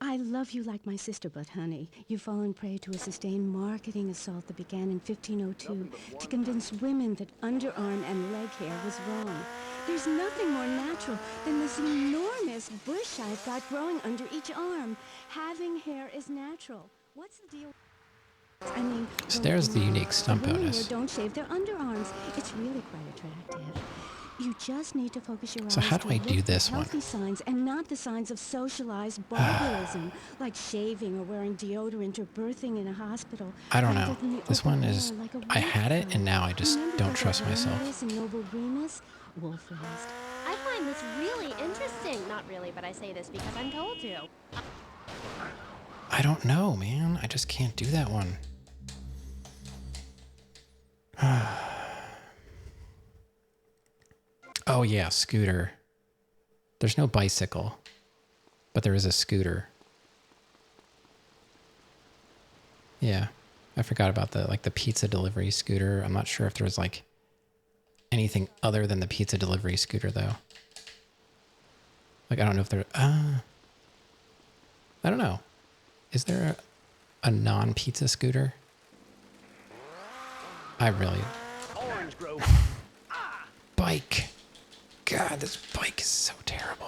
I love you like my sister, but honey, you've fallen prey to a sustained marketing assault that began in 1502 to convince women that underarm and leg hair was wrong. There's nothing more natural than this enormous bush I've got growing under each arm. Having hair is natural. What's the deal? I mean, So there's the unique stunt women bonus. here don't shave their underarms. It's really quite attractive. You just need to focus your eyes So how do to I look do for this one? healthy signs and not the signs of socialized barbarism, like shaving or wearing deodorant or birthing in a hospital. I don't rather know. than the This open one air is, like a I wolf had it cub. and now I just Remember don't Brother trust myself. Romulus and Noble Remus? Wolf raised. I find this really interesting. Not really, but I say this because I'm told to. I don't know, man. I just can't do that one. Oh yeah, scooter. There's no bicycle, but there is a scooter. Yeah, I forgot about the pizza delivery scooter. I'm not sure if there's like anything other than the pizza delivery scooter though. Like I don't know if there. I don't know. Is there a non-pizza scooter? I really. Orange Grove. Bike. God, this bike is so terrible.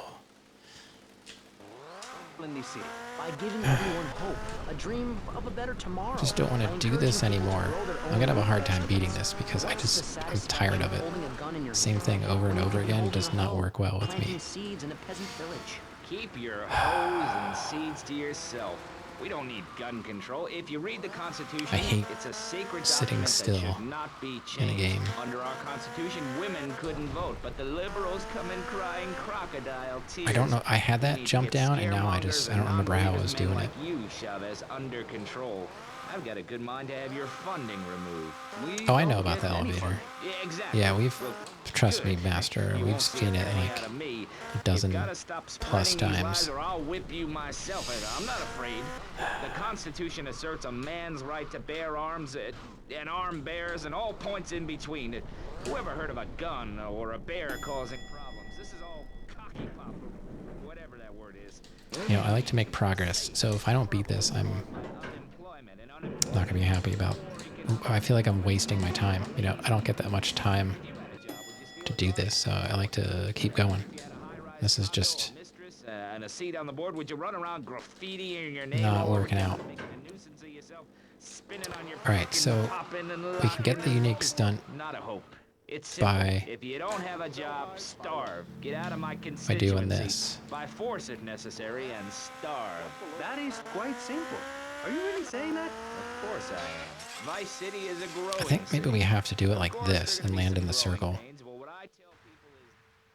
In DC by giving everyone hope, a dream of a better tomorrow. I just don't want by to do this encouraging people to anymore. grow their I'm own gonna have a hard time vegetables. beating this because I'm What's the saddest tired of thing it. holding a gun in your Same hand? thing over and When you over can again hold does your not hoe, work well with planting me. seeds in a peasant village. Keep your hoes and seeds to yourself. We don't need gun control. If you read the Constitution, I hate it's a sacred sitting document still that should not be changed. in a game. Under our Constitution, women couldn't vote, but the liberals come in crying crocodile tears. I don't know. I had We that need to jump get down and now I scaremongers don't and remember how I non-believers was men doing like it. you, Chavez, under control. I've got a good mind to have your funding removed. We Oh, I know don't about get the any elevator. funding. Yeah, exactly. Yeah, we've, Well, trust me, good. Master, You we've won't see a seen it penny like out of me. a dozen You've gotta stop plus spreading these times. lies or I'll whip you myself. I'm not afraid. The Constitution asserts a man's right to bear arms and armed bears and all points in between. Who ever heard of a gun or a bear causing problems? This is all cocky pop or whatever that word is. You know, I like to make progress, so if I don't beat this, I'm not gonna be happy about. I feel like I'm wasting my time. You know, I don't get that much time to do this, so I like to keep going. This is just And a seat on the board. Would you run around graffitiing your name not all over working town, out. making a nuisance of yourself, spinning on your All right, fucking so poppin' and we can get the unique stunt Not a hope. It's simple. by If you don't have a job, starve. Get out of my doing constituency. this. By force if necessary, and starve. That is quite simple. Are you really saying that? Of course I am. Vice City is a growing I think maybe we have to do it like this and land in the circle.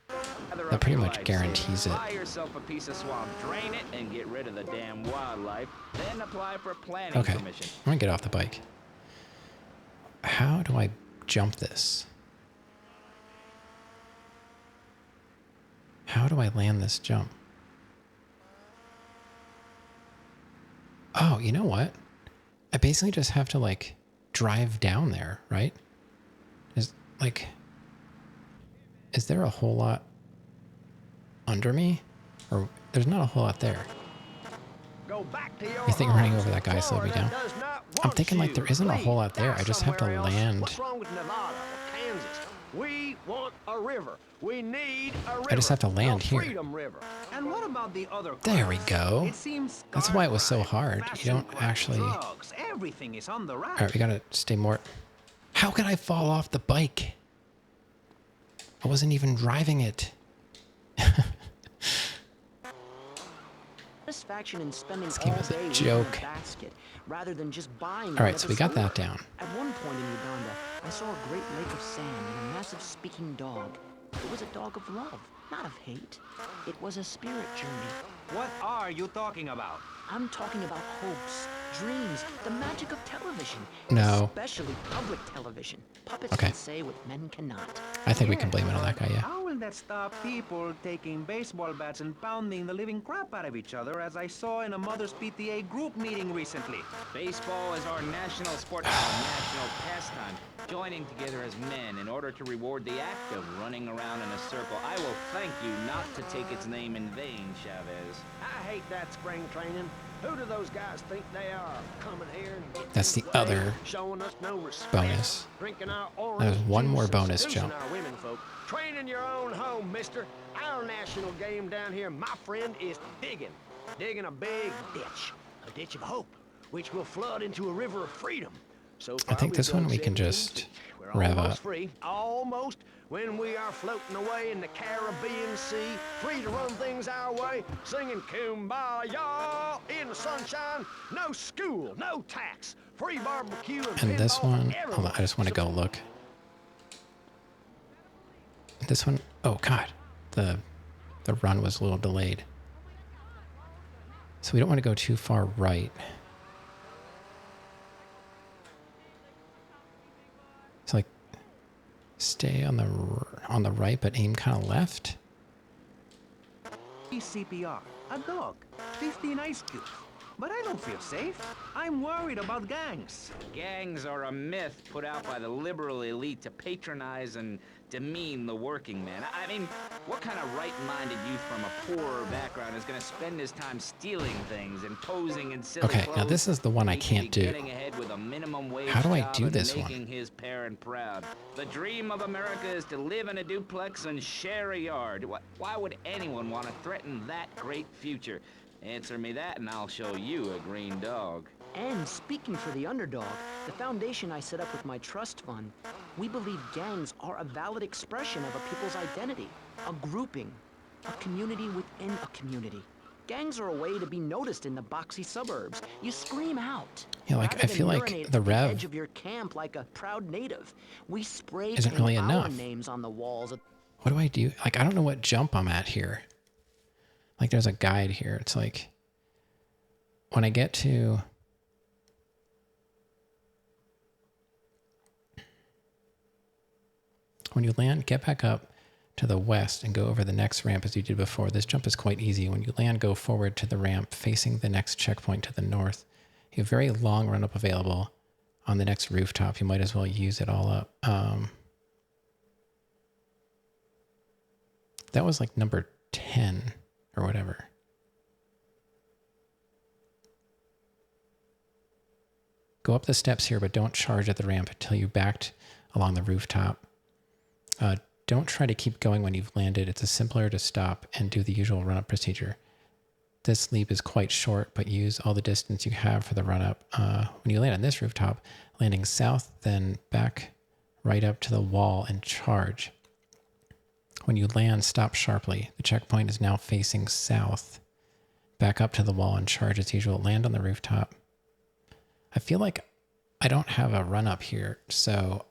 That pretty much guarantees it. Buy yourself a piece of swamp, drain it, and get rid of the damn wildlife. Then apply for planning Okay, permission. I'm gonna get off the bike. How do I jump this? How do I land this jump? Oh, you know what? I basically just have to like drive down there, right? Is there a whole lot under me? Or there's not a whole lot there. Go back to your I think running homes. over that guy slowed me Florida down. does not I'm want thinking like you. there isn't a whole Please, lot there. die I just have to somewhere else. land. What's wrong with Nevada or Kansas? We want a river. We need a river. I just have to land the here. Freedom River. And what about the other There we go. It seems That's why it was so car hard. crime, You don't fashion crime, actually... drugs, everything is on the rise. Alright, we gotta stay more... How could I fall off the bike? I wasn't even driving it. Satisfaction in spending This game all is a day in joke. a basket rather than just buying. All right, so we got that down. At one point in Uganda, I saw a great lake of sand and a massive speaking dog. It was a dog of love, not of hate. It was a spirit journey. What are you talking about? I'm talking about hopes, dreams, the magic of television. No. Especially public television. Puppets Okay. can say what men cannot. I think we can blame it on that guy, yeah. How will that stop people taking baseball bats and pounding the living crap out of each other, as I saw in a Mother's PTA group meeting recently? Baseball is our national sport, our national pastime. Joining together as men in order to reward the act of running around in a circle. I will thank you not to take its name in vain, Chavez. I hate that spring training. Who do those guys think they are? Coming here and getting That's the in way, other showing us no respect, bonus. drinking our orange There's one juice more and bonus seducing jump. our women folk. Training your own home, mister. Our national game down here, my friend, is digging. Digging a big ditch. A ditch of hope, which will flood into a river of freedom. So I far, think we've this one done we can 17 just feet. We're rev almost up. free. Almost. When we are floating away in the Caribbean Sea, free to run things our way, singing Kumbaya in the sunshine. No school, no tax, free barbecue and And this pinball for one... Hold on, everyone. I just want to go look. This one... Oh, God. The run was a little delayed. So we don't want to go too far right. It's like... Stay on the right, but aim kind of left. CPR, a dog, 15 ice cubes. But I don't feel safe. I'm worried about gangs. Gangs are a myth put out by the liberal elite to patronize and demean the working man. I mean, what kind of right-minded youth from a poorer background is going to spend his time stealing things and posing in silly Okay, clothes? now this is the one I He should be can't do. getting ahead with a minimum wage How do I job do and this one? making his parent proud. The dream of America is to live in a duplex and share a yard. Why would anyone want to threaten that great future? Answer me that and I'll show you a green dog. And speaking for the underdog, the foundation I set up with my trust fund, we believe gangs are a valid expression of a people's identity, a grouping, a community within a community. Gangs are a way to be noticed in the boxy suburbs. You scream out. Yeah, like, Rather I than feel like urinate the at rev edge of your camp like a proud native. We spray isn't paint really our enough. names on the walls. What do I do? Like, I don't know what jump I'm at here. Like, there's a guide here. It's like... When I get to... When you land, get back up to the west and go over the next ramp as you did before. This jump is quite easy. When you land, go forward to the ramp facing the next checkpoint to the north. You have very long run-up available on the next rooftop. You might as well use it all up. That was like number 10 or whatever. Go up the steps here, but don't charge at the ramp until you backed along the rooftop. Don't try to keep going when you've landed. It's simpler to stop and do the usual run-up procedure. This leap is quite short, but use all the distance you have for the run-up. When you land on this rooftop, landing south, then back right up to the wall and charge. When you land, stop sharply. The checkpoint is now facing south. Back up to the wall and charge as usual. Land on the rooftop. I feel like I don't have a run-up here, so...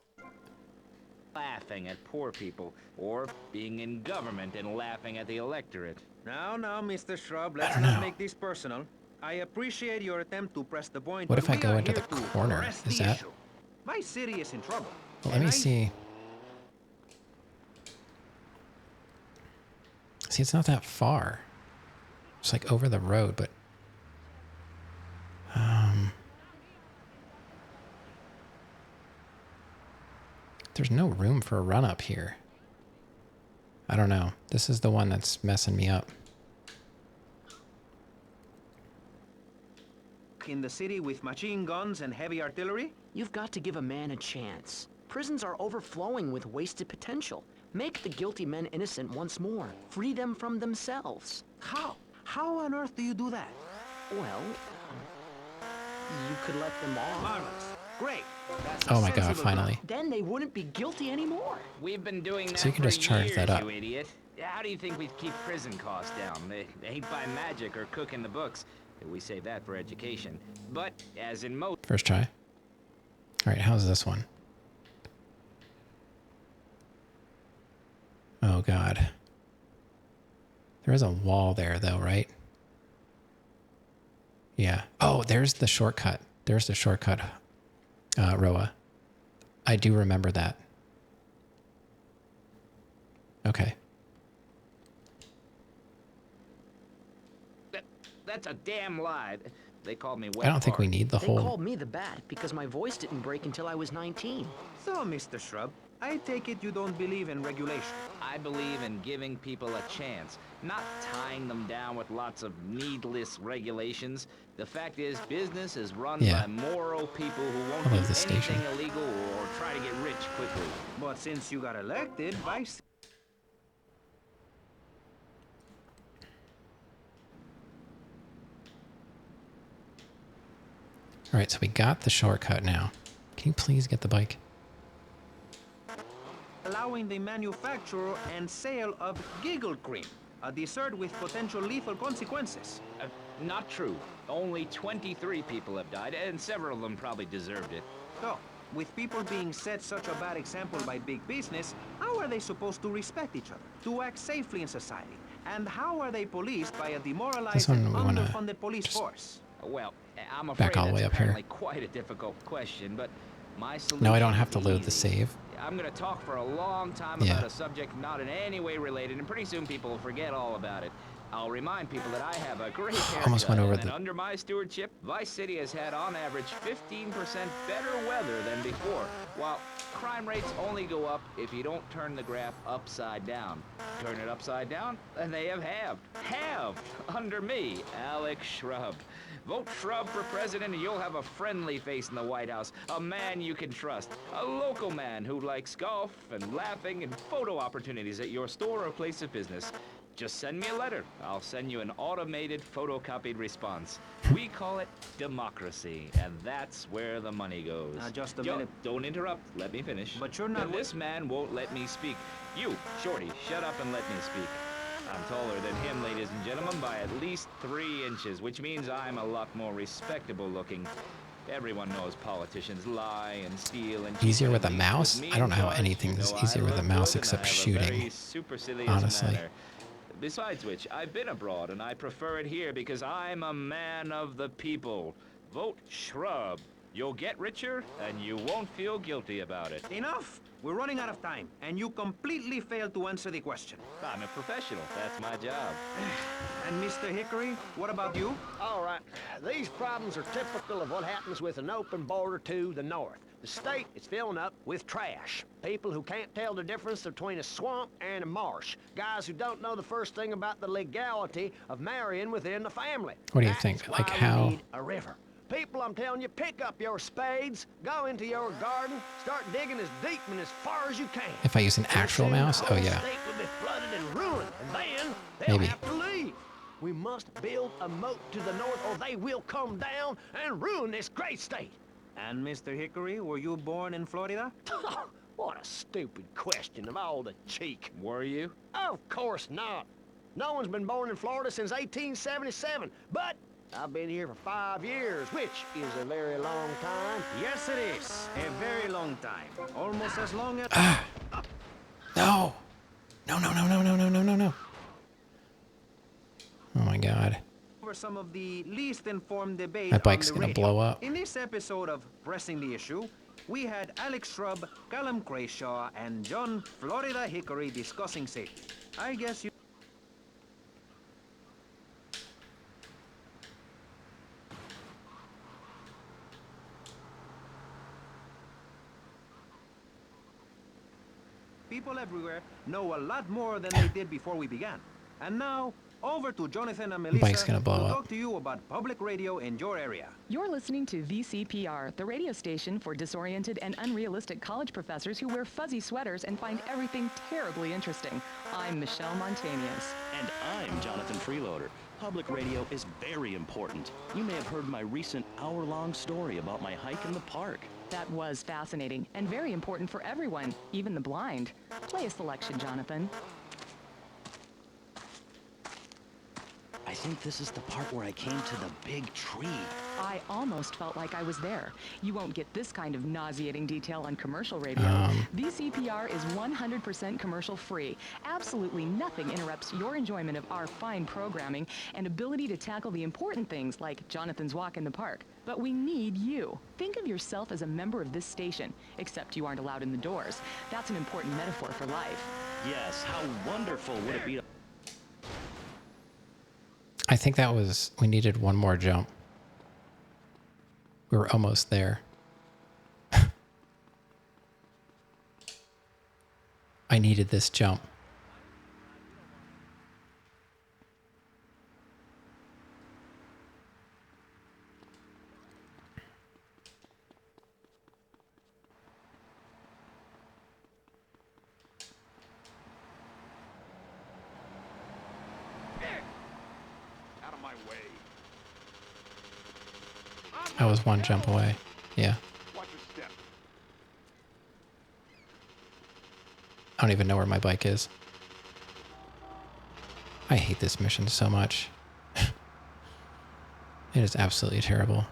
Laughing at poor people, or being in government and laughing at the electorate. Now, Mr. Shrub, let's not make this personal. I appreciate your attempt to press the point. What but if I we go are into the here to corner? press Is the that... issue. My city is in trouble. Well, let me see. See, it's not that far. It's like over the road, but... There's no room for a run-up here. I don't know. This is the one that's messing me up. In the city with machine guns and heavy artillery? You've got to give a man a chance. Prisons are overflowing with wasted potential. Make the guilty men innocent once more. Free them from themselves. How? How on earth do you do that? Well, you could let them off. Marvelous. Great. That's Oh a my god, sensible finally. Then they wouldn't be guilty anymore. We've been doing that So you can for just charge years, that up. you idiot. How do you think we keep prison costs down? They ain't by magic or cooking the books. We save that for education. But, as in most... First try. Alright, how's this one? Oh god. There is a wall there though, right? Yeah. Oh, there's the shortcut. There's the shortcut, Roa. I do remember that. Okay. That's a damn lie. They called me wet I don't think we fart. need the They whole... called me the Bat because my voice didn't break until I was 19. So, Mr. Shrub, I take it you don't believe in regulation. I believe in giving people a chance, not tying them down with lots of needless regulations. The fact is, business is run Yeah. by moral people who won't I do love this anything station. illegal or try to get rich quickly. But since you got elected, Vice... Alright, so we got the shortcut now. Can you please get the bike? allowing the manufacture and sale of giggle cream, a dessert with potential lethal consequences. Not true. Only 23 people have died, and several of them probably deserved it. So, with people being set such a bad example by big business, how are they supposed to respect each other, to act safely in society? And how are they policed by a demoralized one and we wanna underfunded police force? Well, I'm afraid Back all the that's way up here. apparently quite a difficult question, but my solution No, I don't have is to load the easy. save. I'm going to talk for a long time Yeah. about a subject not in any way related, and pretty soon people will forget all about it. I'll remind people that I have a great Almost haircut, went over and that the- under my stewardship, Vice City has had on average 15% better weather than before, while crime rates only go up if you don't turn the graph upside down. Turn it upside down, and they have halved. Halved! Under me, Alex Shrub. Vote Shrub for president and you'll have a friendly face in the White House, a man you can trust, a local man who likes golf and laughing and photo opportunities at your store or place of business. Just send me a letter. I'll send you an automated photocopied response. We call it democracy, and that's where the money goes. Just a minute. Don't interrupt. Let me finish. But you're not- And this man won't let me speak. You, Shorty, shut up and let me speak. I'm taller than him, ladies and gentlemen, by at least 3 inches, which means I'm a lot more respectable looking. Everyone knows politicians lie and steal and cheat Easier with a and mouse? me I don't know how because anything's you know easier I with a look mouse good and except I have a shooting, very supercilious honestly. manner. Besides which, I've been abroad and I prefer it here because I'm a man of the people. Vote Shrub. You'll get richer, and you won't feel guilty about it. Enough! We're running out of time, and you completely failed to answer the question. I'm a professional. That's my job. And Mr. Hickory, what about you? All right, these problems are typical of what happens with an open border to the north. The state is filling up with trash. People who can't tell the difference between a swamp and a marsh. Guys who don't know the first thing about the legality of marrying within the family. What do you That's think? why Like we how? need a river. People, I'm telling you, pick up your spades, go into your garden, start digging as deep and as far as you can. If I use an actual Pretty soon mouse? the Oh whole yeah. state will be flooded and ruined, and then they'll Maybe. have to leave. We must build a moat to the north, or they will come down and ruin this great state. And Mr. Hickory, were you born in Florida? What a stupid question of all the cheek. Were you? Of course not. No one's been born in Florida since 1877, but I've been here for 5 years, which is a very long time. Yes, it is. A very long time. Almost as long as... No. No, no, no, no, no, no, no, no, no. Oh my god. For some of the least informed debate That bike's on the gonna radio. blow up. In this episode of Pressing the Issue, we had Alex Shrub, Callum Crayshaw, and John Florida Hickory discussing safety. I guess you... People everywhere know a lot more than they did before we began. And now, over to Jonathan and Melissa, Bike's gonna blow who will up. talk to you about public radio in your area. You're listening to VCPR, the radio station for disoriented and unrealistic college professors who wear fuzzy sweaters and find everything terribly interesting. I'm Michelle Montanious. And I'm Jonathan Freeloader. Public radio is very important. You may have heard my recent hour-long story about my hike in the park. That was fascinating and very important for everyone, even the blind. Play a selection, Jonathan. I think this is the part where I came to the big tree. I almost felt like I was there. You won't get this kind of nauseating detail on commercial radio. VCPR is 100% commercial free. Absolutely nothing interrupts your enjoyment of our fine programming and ability to tackle the important things like Jonathan's walk in the park. But we need you. Think of yourself as a member of this station, except you aren't allowed in the doors. That's an important metaphor for life. Yes, how wonderful would it be to... I think that was, we needed one more jump. We were almost there. I needed this jump. I was one jump away. Yeah. I don't even know where my bike is. I hate this mission so much. It is absolutely terrible.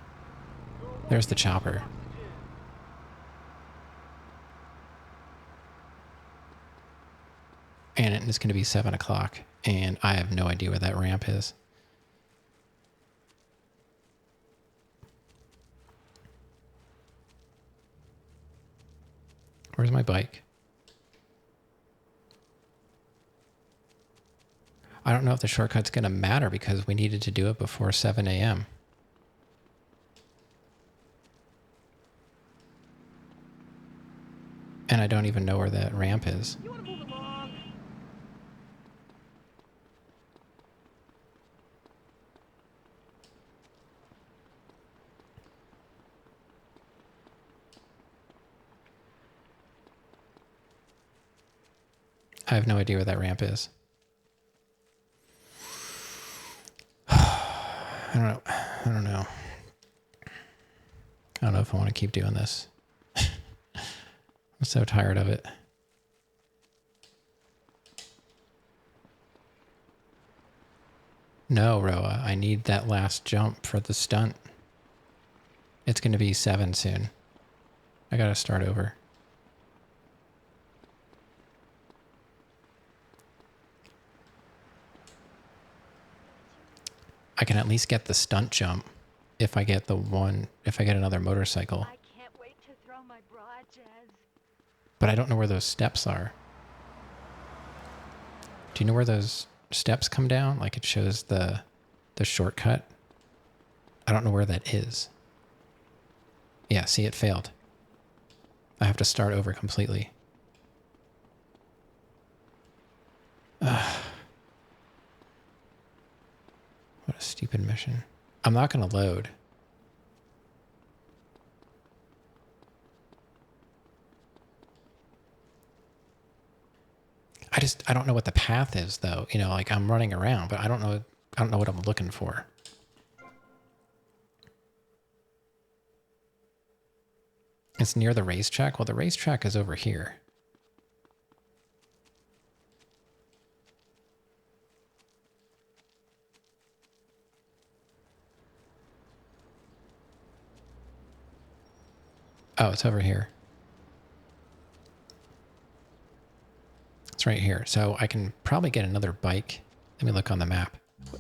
There's the chopper. And it's going to be 7 o'clock, and I have no idea where that ramp is. Where's my bike? I don't know if the shortcut's going to matter because we needed to do it before 7 a.m. And I don't even know where that ramp is. I have no idea where that ramp is. I don't know. I don't know. I don't know if I want to keep doing this. I'm so tired of it. No, Roa, I need that last jump for the stunt. It's going to be 7 soon. I got to start over. I can at least get the stunt jump. if I get another motorcycle. I can't wait to throw my bra at Jazz. But I don't know where those steps are. Do you know where those steps come down? Like it shows the shortcut. I don't know where that is. Yeah, see, it failed. I have to start over completely. What a stupid mission. I'm not going to load. I don't know what the path is though. You know, like I'm running around, but I don't know what I'm looking for. It's near the racetrack. Well, the racetrack is over here. Oh, it's over here. It's right here. So I can probably get another bike. Let me look on the map. I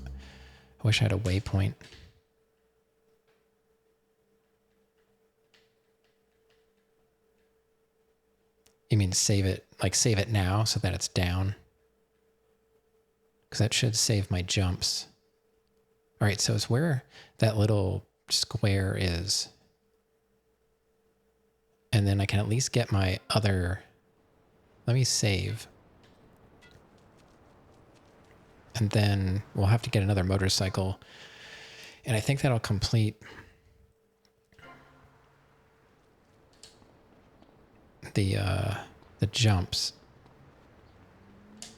wish I had a waypoint. You mean save it, like save it now so that it's down? Because that should save my jumps. All right, so it's where that little square is. And then I can at least get my other... Let me save. And then we'll have to get another motorcycle. And I think that'll complete the jumps.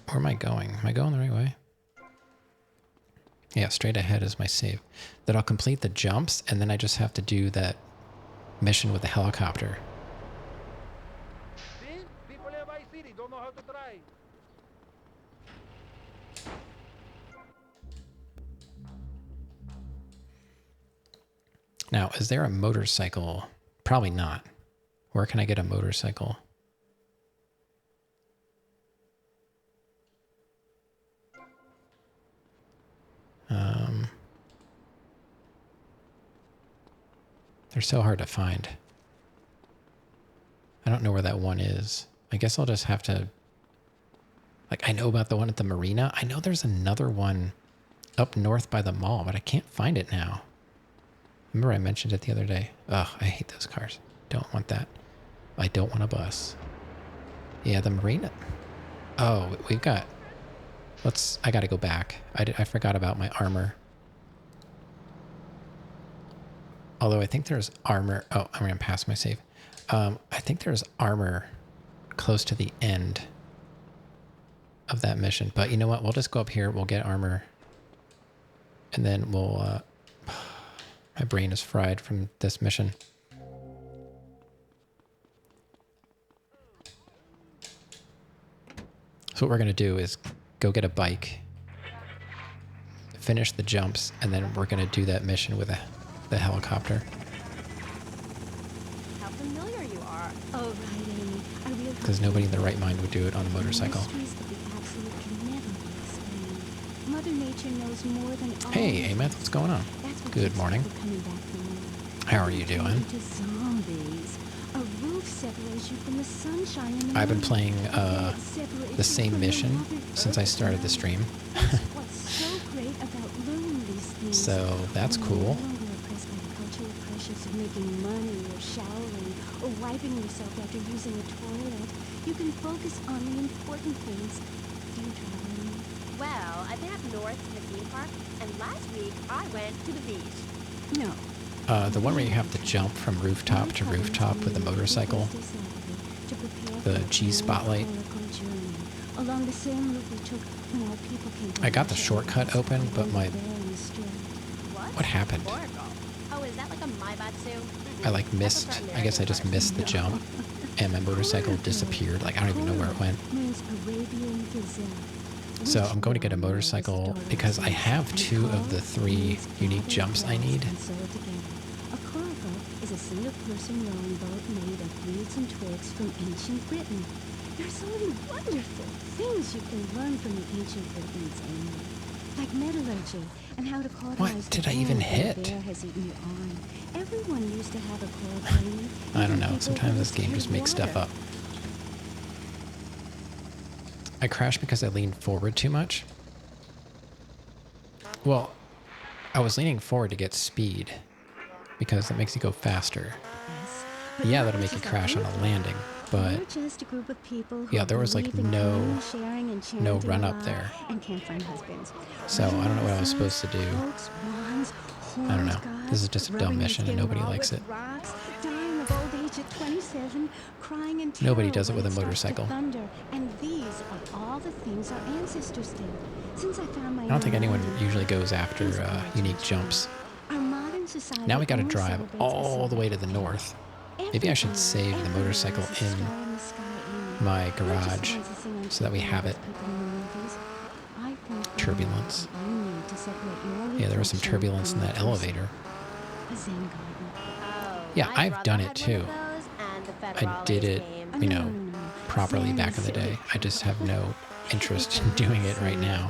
Where am I going? Am I going the right way? Yeah, straight ahead is my save. Then I'll complete the jumps, and then I just have to do that mission with the helicopter. People in Vice City don't know how to drive. Now, is there a motorcycle? Probably not. Where can I get a motorcycle? They're so hard to find. I don't know where that one is. I guess I'll just have to... Like, I know about the one at the marina. I know there's another one up north by the mall, but I can't find it now. Remember I mentioned it the other day? Ugh, I hate those cars. Don't want that. I don't want a bus. Yeah, the marina. Oh, we've got... I gotta go back. I forgot about my armor. Although I think there's armor... Oh, I'm gonna pass my save. I think there's armor close to the end of that mission. But you know what? We'll just go up here. We'll get armor. And then we'll... my brain is fried from this mission. So what we're going to do is go get a bike, finish the jumps, and then we're going to do that mission with the helicopter. How familiar you are. Oh, right, Amy. I really Because nobody in their right mind would do it on a motorcycle. Mysteries of the absolute can never be explained. Mother Nature knows more than all. Hey, Ameth, what's going on? Good morning. How are you doing? Zombies. A roof separates you from the sunshine and the I've been moon. playing the same mission since I started the stream. What's so great about learning these things? So that's cool. No longer oppressed by the cultural pressures of making money or showering or wiping yourself after using a toilet. You can focus on the important things. Do you travel? Well, I've been up north to the theme park, and last week I went to the beach. No. The one where you have to jump from rooftop to rooftop with a motorcycle. The G Spotlight. Along the same route we took when our people came to I got the shortcut open, but what happened? Oh, is that like a Maibatsu? I like missed, I guess I just missed the jump, and my motorcycle disappeared. Like, I don't even know where it went. So I'm going to get a motorcycle because I have 2 of the 3 unique jumps I need. A coracle is a single-person rowing boat made of reeds and twigs from ancient Britain. There are so many wonderful things you can learn from the ancient Britons, Amy. like metallurgy and how to cauterize What did the I even bone when a hit? bear has eaten your arm. Everyone used to have a coil training. I don't even know. people Sometimes who this game just studied makes stuff water. up. I crashed because I leaned forward too much. Well, I was leaning forward to get speed because it makes you go faster. But Yeah, not that'll much make you is like crash on a you. landing, but We're just a group of people who yeah, there was like believe in caring, no sharing, and no chanting run a up lot there. and can't find husbands. So I don't know what I was supposed to do. Cloaks, wands, I don't know. horns, This is just a dumb rubbing your mission and skin nobody raw likes with it. rocks, dying of old age at 27, crying in terror Nobody does it when with a starts to motorcycle. thunder. And these are all the things our ancestors did. Since I found my I don't think own anyone identity, usually goes after things have unique changed. jumps. Our modern society Now we gotta only drive celebrates all the us. way to the north. Maybe I should save the motorcycle in my garage so that we have it. Turbulence. Yeah, there was some turbulence in that elevator. Yeah, I've done it too. I did it, you know, properly back in the day. I just have no interest in doing it right now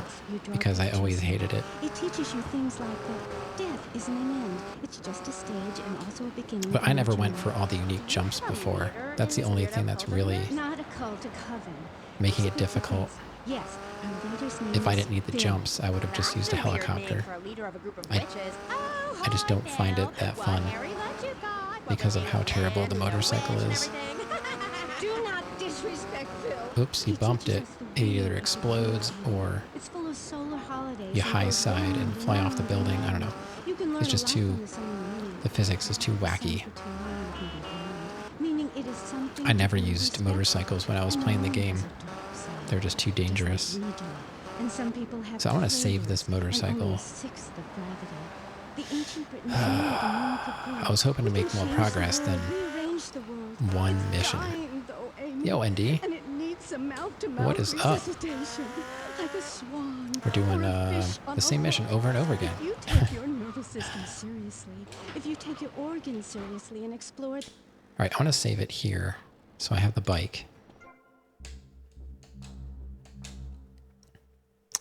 because I always hated it. It teaches you things like that death isn't an end. It's just a stage and also a beginning. But I never went for all the unique jumps before. That's the only thing that's really Not a cult, a coven. making it difficult. Yes, our leader's name If I is didn't need the Bill. jumps, I would have just used a helicopter. I just don't find it that fun because of how terrible the motorcycle is. Do not disrespect Phil. Oops, he bumped it. It either explodes or It's full of solar holidays. you and high goes side round and fly off the building. I don't know. You can learn It's a just lot too, from the same meaning. the physics is too wacky. Some for too long can be bad. Meaning it is something I to never be used respected, motorcycles when I was and playing the no one game. has a dark side, They're just too dangerous. we do. And some people have So I want to save flavors this and only motorcycle. a sixth of gravity. The ancient Britons knew the moon could breathe. I was hoping to We make can more change progress the than world, rearrange the world. one It's mission. dying, though, Amy, Yo, ND. and it needs some mouth-to-mouth What is up? resuscitation, like a swan. We're doing or a fish on the same a mission hook. over and over again. If you take your nervous system seriously, if you take your organs seriously and explore All right, I want to save it here so I have the bike.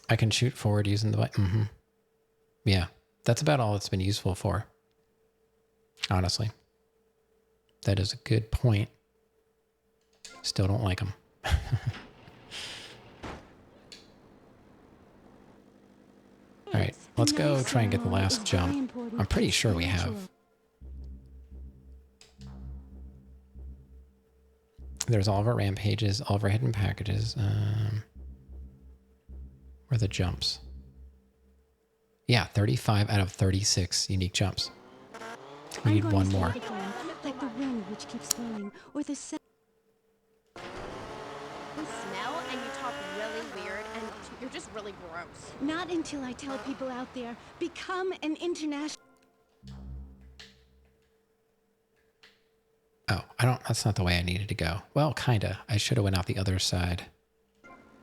I can shoot forward using the bike. Yeah, that's about all it's been useful for. Honestly. That is a good point. Still don't like them. All right, let's go try and get the last jump. I'm pretty sure we have. There's all of our rampages, all of our hidden packages. Where are the jumps? Yeah, 35 out of 36 unique jumps. We need one more. Like the wind which keeps blowing, or the sound. You smell and you talk really weird and you're just really gross. Not until I tell people out there, become an international. Oh, that's not the way I needed to go. Well, kinda. I should have went out the other side.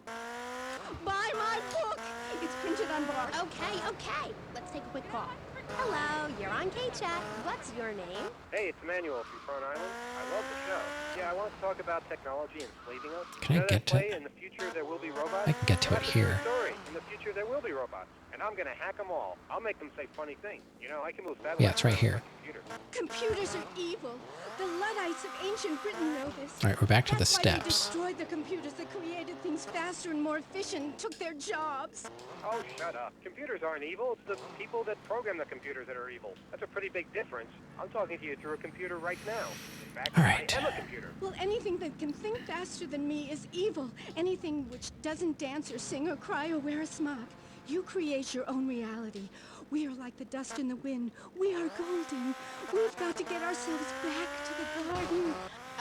Buy my book! It's printed on bar. Okay. Let's take a quick call. Hello, you're on K-Chat. What's your name? Hey, it's Emmanuel from Front Island. I love the show. Yeah, I want to talk about technology enslaving us. Can I You know get that to- play, In the future there will be robots? I can get to Well, it that's a true here. Story. In the future there will be robots, and I'm gonna hack them all. I'll make them say funny things. You know, I can move satellites. Yeah, it's right around here. with a computer. Computers are evil. The Luddites of ancient Britain know this. All right, we're back to the That's why they steps. destroyed the computers that created things faster and more efficient, took their jobs. Oh, shut up. Computers aren't evil. It's the people that program the computers that are evil. That's a pretty big difference. I'm talking to you through a computer right now. In fact, All right. I am a computer. Well, anything that can think faster than me is evil. Anything which doesn't dance or sing or cry or wear a smock. You create your own reality. We are like the dust in the wind. We are golden. We've got to get ourselves back to the garden.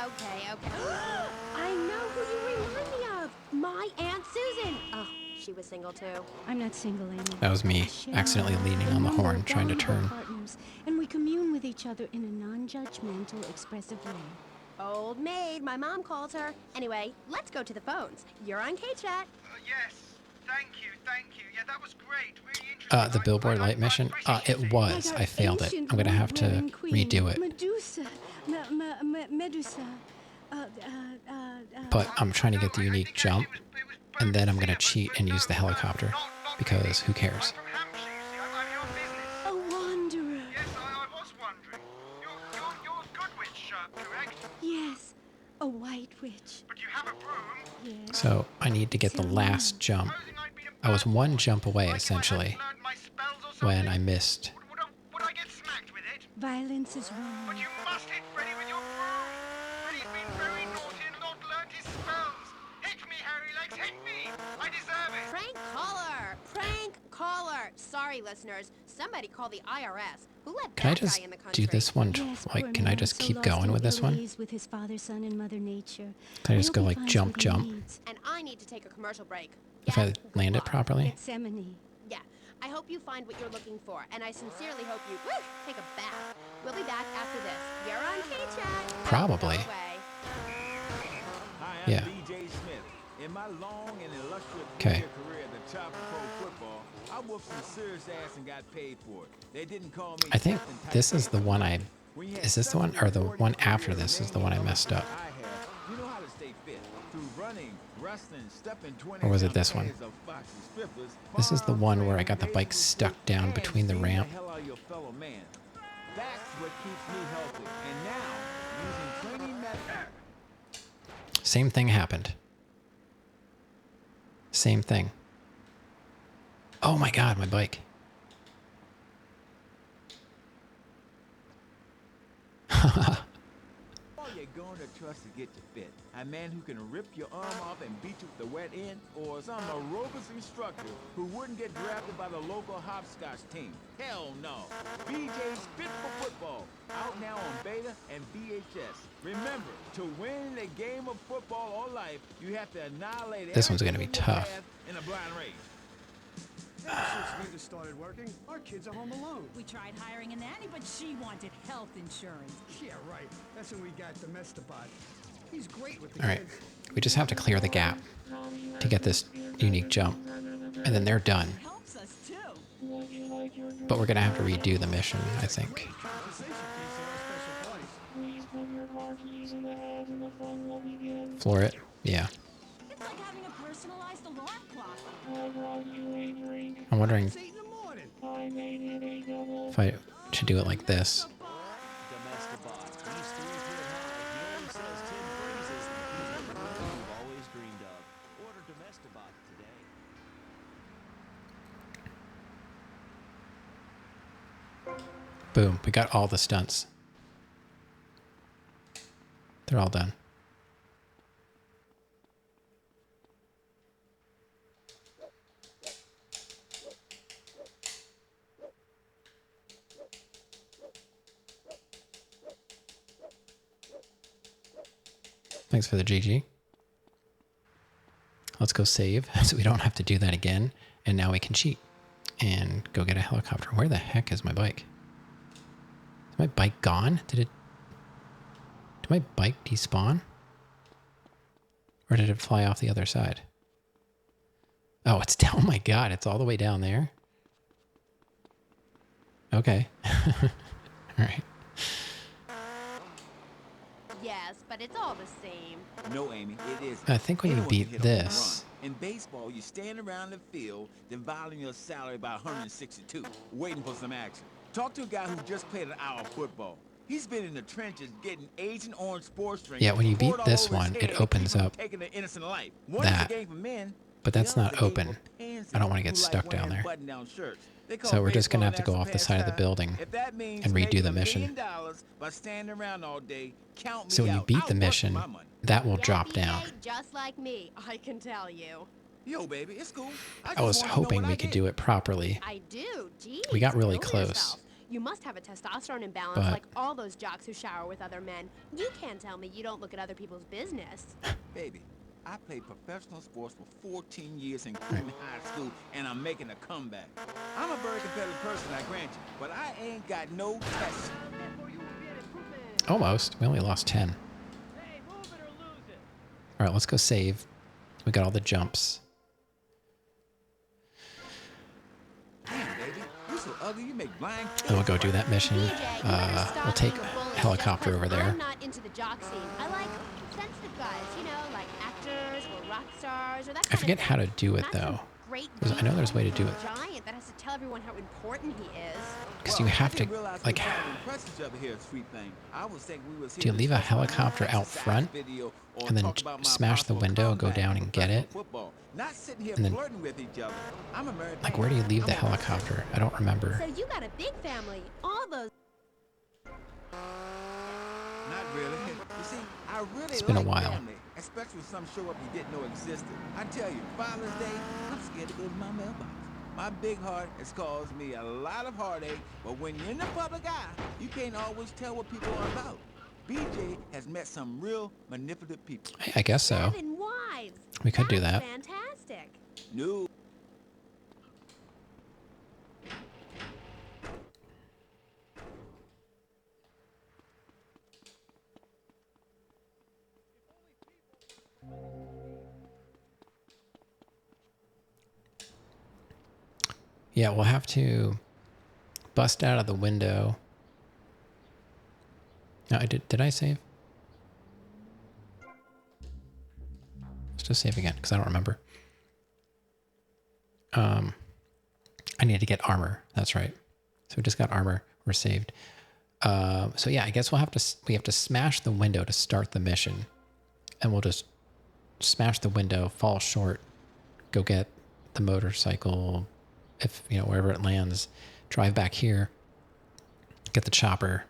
Okay. I know who you remind me of. My Aunt Susan. Oh, she was single too. I'm not single, Amy. That was me, accidentally leaning on the horn, trying to turn. Partners, and we commune with each other in a non-judgmental, expressive way. Old maid, my mom calls her. Anyway, let's go to the phones. You're on K-Chat. Yes. Thank you. Yeah, that was great. Really interesting. The billboard light mission? It was. I failed it. I'm going to have to redo it. Medusa. Medusa. But I'm trying to get the unique jump, and then I'm going to cheat and use the helicopter. Not because who cares? I'm from Hampshire, you see. I'm your business. A wanderer. Yes, I was wondering. You're a good witch, correct? Yes, a white witch. But you have a broom. Yes. So I need to get the last jump. I was one jump away, essentially, when I missed. Would I get smacked with it? Violence is wrong. But you must hit Freddy with your broom. Freddy's been very naughty and not learned his spells. Hit me, Harry Legs, hit me. I deserve it. Prank caller! Prank caller! Sorry, listeners. Somebody call the IRS. Who let Can I that just guy in the country? do this one? Yes, Like, poor can I man, just so keep lost going in with this one? Italy's with his father, son, and Mother Nature. Can I just I go hope he like finds jump, what he jump? needs. And I need to take a commercial break. If I land it properly? Gethsemane. Yeah, I hope you find what you're looking for, and I sincerely hope you take a bath. We'll be back after this. You're on K-Chat. Probably. Hi, I'm Yeah. BJ Smith. In my long and illustrious Okay. career at the top of pro football, I whooped some serious ass and got paid for it. They didn't call me I think Captain Tight this is End. the one I... When you had Is this the one? Or the one after this is the one I messed up? I have, you know how to stay fit through running, wrestling, stepping 20 Or was it this one? of foxy strippers, This is the one where I got the bike stuck down between the ramp. hell out of your fellow man. That's what keeps me healthy. And now, using training methods. Same thing happened. Same thing. Oh my god, my bike. All you're going to trust to get you fit. A man who can rip your arm off and beat you with the wet end, or some aerobics instructor who wouldn't get drafted by the local hopscotch team. Hell no. BJ's Fit for Football. Out now on beta and VHS. Remember, to win a game of football or life, you have to annihilate This one's gonna be everything in your tough. path in a blind race. Ever since Rita started working, our kids are home alone. We tried hiring a nanny, but she wanted health insurance. Yeah, right. That's when we got Domestabot. He's great with the Alright. kids. We just have to clear the gap to get this unique jump. And then they're done. Helps us too. But we're gonna have to redo the mission, I think. Floor it? Yeah. It's like having a personalized alarm clock. I'm wondering It's 8 in the morning. if I should do it like this. Domestabot. He's 3 foot high. He only says 10 phrases. He's the man you've always dreamed of. Order Domestabot today. Boom. We got all the stunts. They're all done. Thanks for the GG. Let's go save so we don't have to do that again. And now we can cheat and go get a helicopter. Where the heck is my bike? Is my bike gone? Did my bike despawn? Or did it fly off the other side? Oh, it's down. Oh my god, it's all the way down there. Okay. All right. Yes, but it's all the same. No, Amy, it isn't. I think when you Anyone beat can hit a home this- run. In baseball, you stand around the field, dividing your salary by 162, waiting for some action. Talk to a guy who just played an hour of football. He's been in the trenches getting Agent Orange sports drink. Yeah, when you beat poured all this over his one, head it and opens keep him up taking an innocent life. One that. is a game for men. But that's the other's not a game open. for pansies I don't want to get who like stuck down wearing there. button-down shirts. They call So we're just gonna baseball have to go an off the side of the pastime. building If that means and redo making the $1 mission. million by standing around all day, count me So when you out. beat I'll the work for mission, my money. that will Yeah, drop BJ, down. Just like me, I can tell you. Yo, baby, it's cool. I was hoping we could do it properly. I do. Geez. We got really kill close. yourself. You must have a testosterone imbalance But- like all those jocks who shower with other men. You can't tell me you don't look at other people's business. Baby, I played professional sports for 14 years, including high school, and I'm making a comeback. I'm a very competitive person, I grant you, but I ain't got no tests. Almost. We only lost 10. All right, let's go save. We got all the jumps. Damn, baby, you so ugly, you make blind kids. Then we'll go do that mission. We'll take helicopter over there. I'm not into the jock scene. I like sensitive guys, you know, like actors or rock stars or that kind I forget of how to thing. do it Not though. some great I know there's a way to do it. giant that has to tell everyone how important he is. Because you have to, like, do you leave a helicopter out front and then smash the window, go down and get it? And then, like, where do you leave the helicopter? I don't remember. So you got a big family. All those. Not really. You see, I really It's been a like while. family, especially when some show up you didn't know existed. I tell you, Father's Day, I'm scared to go to my mailbox. My big heart has caused me a lot of heartache, but when you're in the public eye, you can't always tell what people are about. BJ has met some real manipulative people. I guess so. 7 wives. We could do that. Fantastic. No. Yeah, we'll have to bust out of the window. No, did I save? Let's just save again, because I don't remember. I need to get armor. That's right. So we just got armor. We're saved. So yeah, I guess we have to smash the window to start the mission. And we'll just smash the window, fall short, go get the motorcycle, if, you know, wherever it lands, drive back here, get the chopper.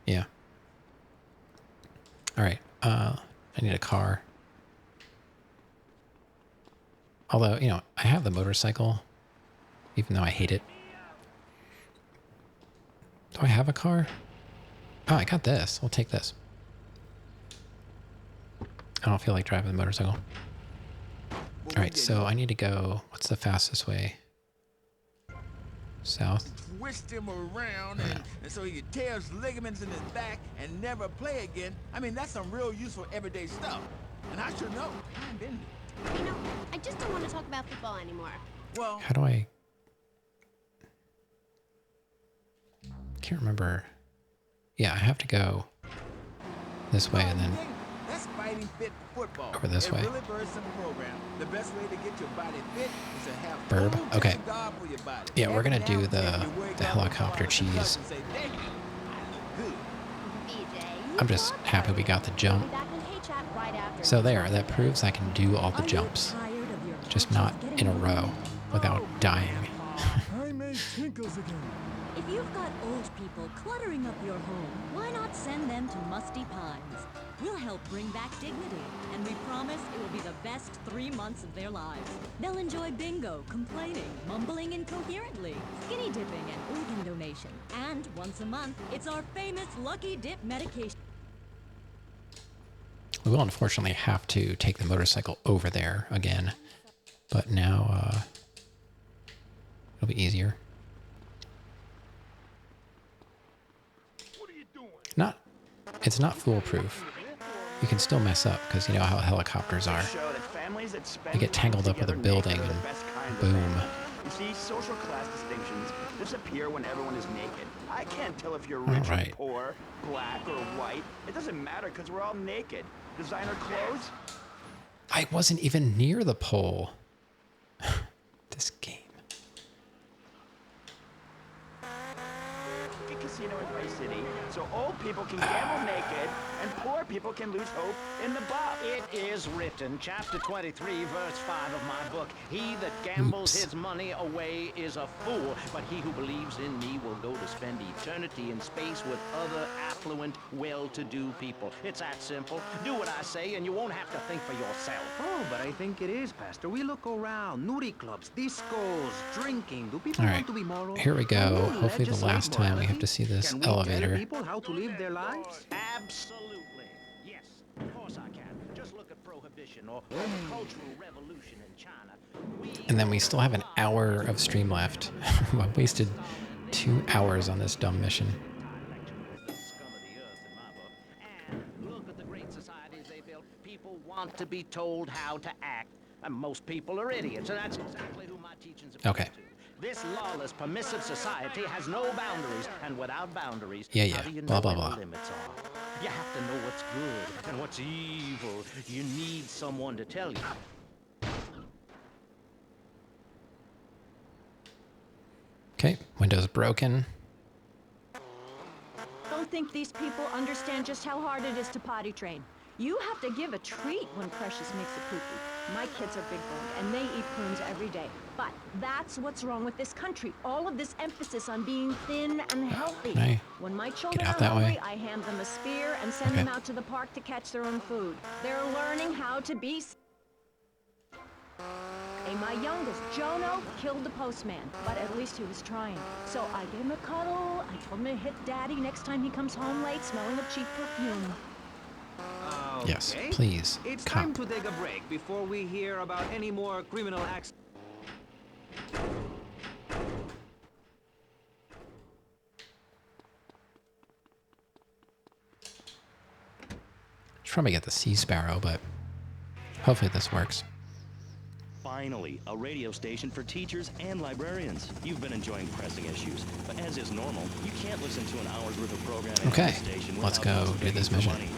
Yeah. All right. I need a car. Although, you know, I have the motorcycle, even though I hate it. Do I have a car? Oh, I got this. We'll take this. I don't feel like driving the motorcycle. All right, so I need to go. What's the fastest way? South. Twist him around, and so he could tear his ligaments in his back and never play again. I mean, that's some real useful everyday stuff. And I should know. I've been. You know, I just don't want to talk about football anymore. Well, How do I? Can't remember. Yeah, I have to go this way and then that's fighting fit football. over this way. Really very simple program. The best way to get your body fit is to have Burb. full Okay. disregard for your body. Yeah, we're gonna Every do now and then the you wake up helicopter and cheese. say, "Thank you. Good." I'm just happy we got the jump. So there, that proves I can do all the jumps, just not in a row without dying. I made tinkles again. If you've got old people cluttering up your home, why not send them to Musty Pines? We'll help bring back dignity, and we promise it will be the best 3 months of their lives. They'll enjoy bingo, complaining, mumbling incoherently, skinny dipping, and organ donation. And once a month, it's our famous Lucky Dip medication. We will unfortunately have to take the motorcycle over there again, but now it'll be easier. It's not foolproof. You can still mess up because you know how helicopters are. You get tangled up with a building and boom. You see, social class distinctions disappear when everyone is naked. I can't tell if you're rich or poor, black or white. It doesn't matter because we're all naked. Designer clothes. I wasn't even near the pole. This game. Casino in Vice City, so old people can gamble naked and poor people can lose hope in the bar. It is written, chapter 23, verse 5 of my book. He that gambles his money away is a fool, but he who believes in me will go to spend eternity in space with other affluent, well-to-do people. It's that simple. Do what I say and you won't have to think for yourself. Oh, but I think it is, Pastor. We look around. Nudie clubs, discos, drinking. Do people All want right, to be moral? here we go. Hopefully the last time we have to see this Can we elevator. tell people how to live their lives? Absolutely. Yes, of course I can. Just look at Prohibition or the Cultural Revolution in China. And then we still have an hour of stream left. I wasted 2 hours on this dumb mission. Look at the great societies they built. People want to be told how to act. And most people are idiots, and that's exactly who my teachings are Okay. to. This lawless, permissive society has no boundaries, and without boundaries, Yeah, how yeah. do you know Blah, blah, where blah. the limits are? You have to know what's good and what's evil. You need someone to tell you. Okay, window's broken. Don't think these people understand just how hard it is to potty train. You have to give a treat when Precious makes a poopy. My kids are big boned and they eat prunes every day. But that's what's wrong with this country. All of this emphasis on being thin and healthy. Can I When my children out are that way? hungry, I hand them a spear and send Okay. them out to the park to catch their own food. They're learning how to be. My youngest, Jono, killed the postman, but at least he was trying. So I gave him a cuddle. I told him to hit Daddy next time he comes home late, smelling of cheap perfume. Yes, Okay. please. It's Cop. time to take a break before we hear about any more criminal acts. Should probably get the Sea Sparrow, but hopefully this works. Finally, a radio station for teachers and librarians. You've been enjoying pressing issues, but as is normal, you can't listen to an hour's worth of programming on Okay, the station let's without go us do begging this for mission. money.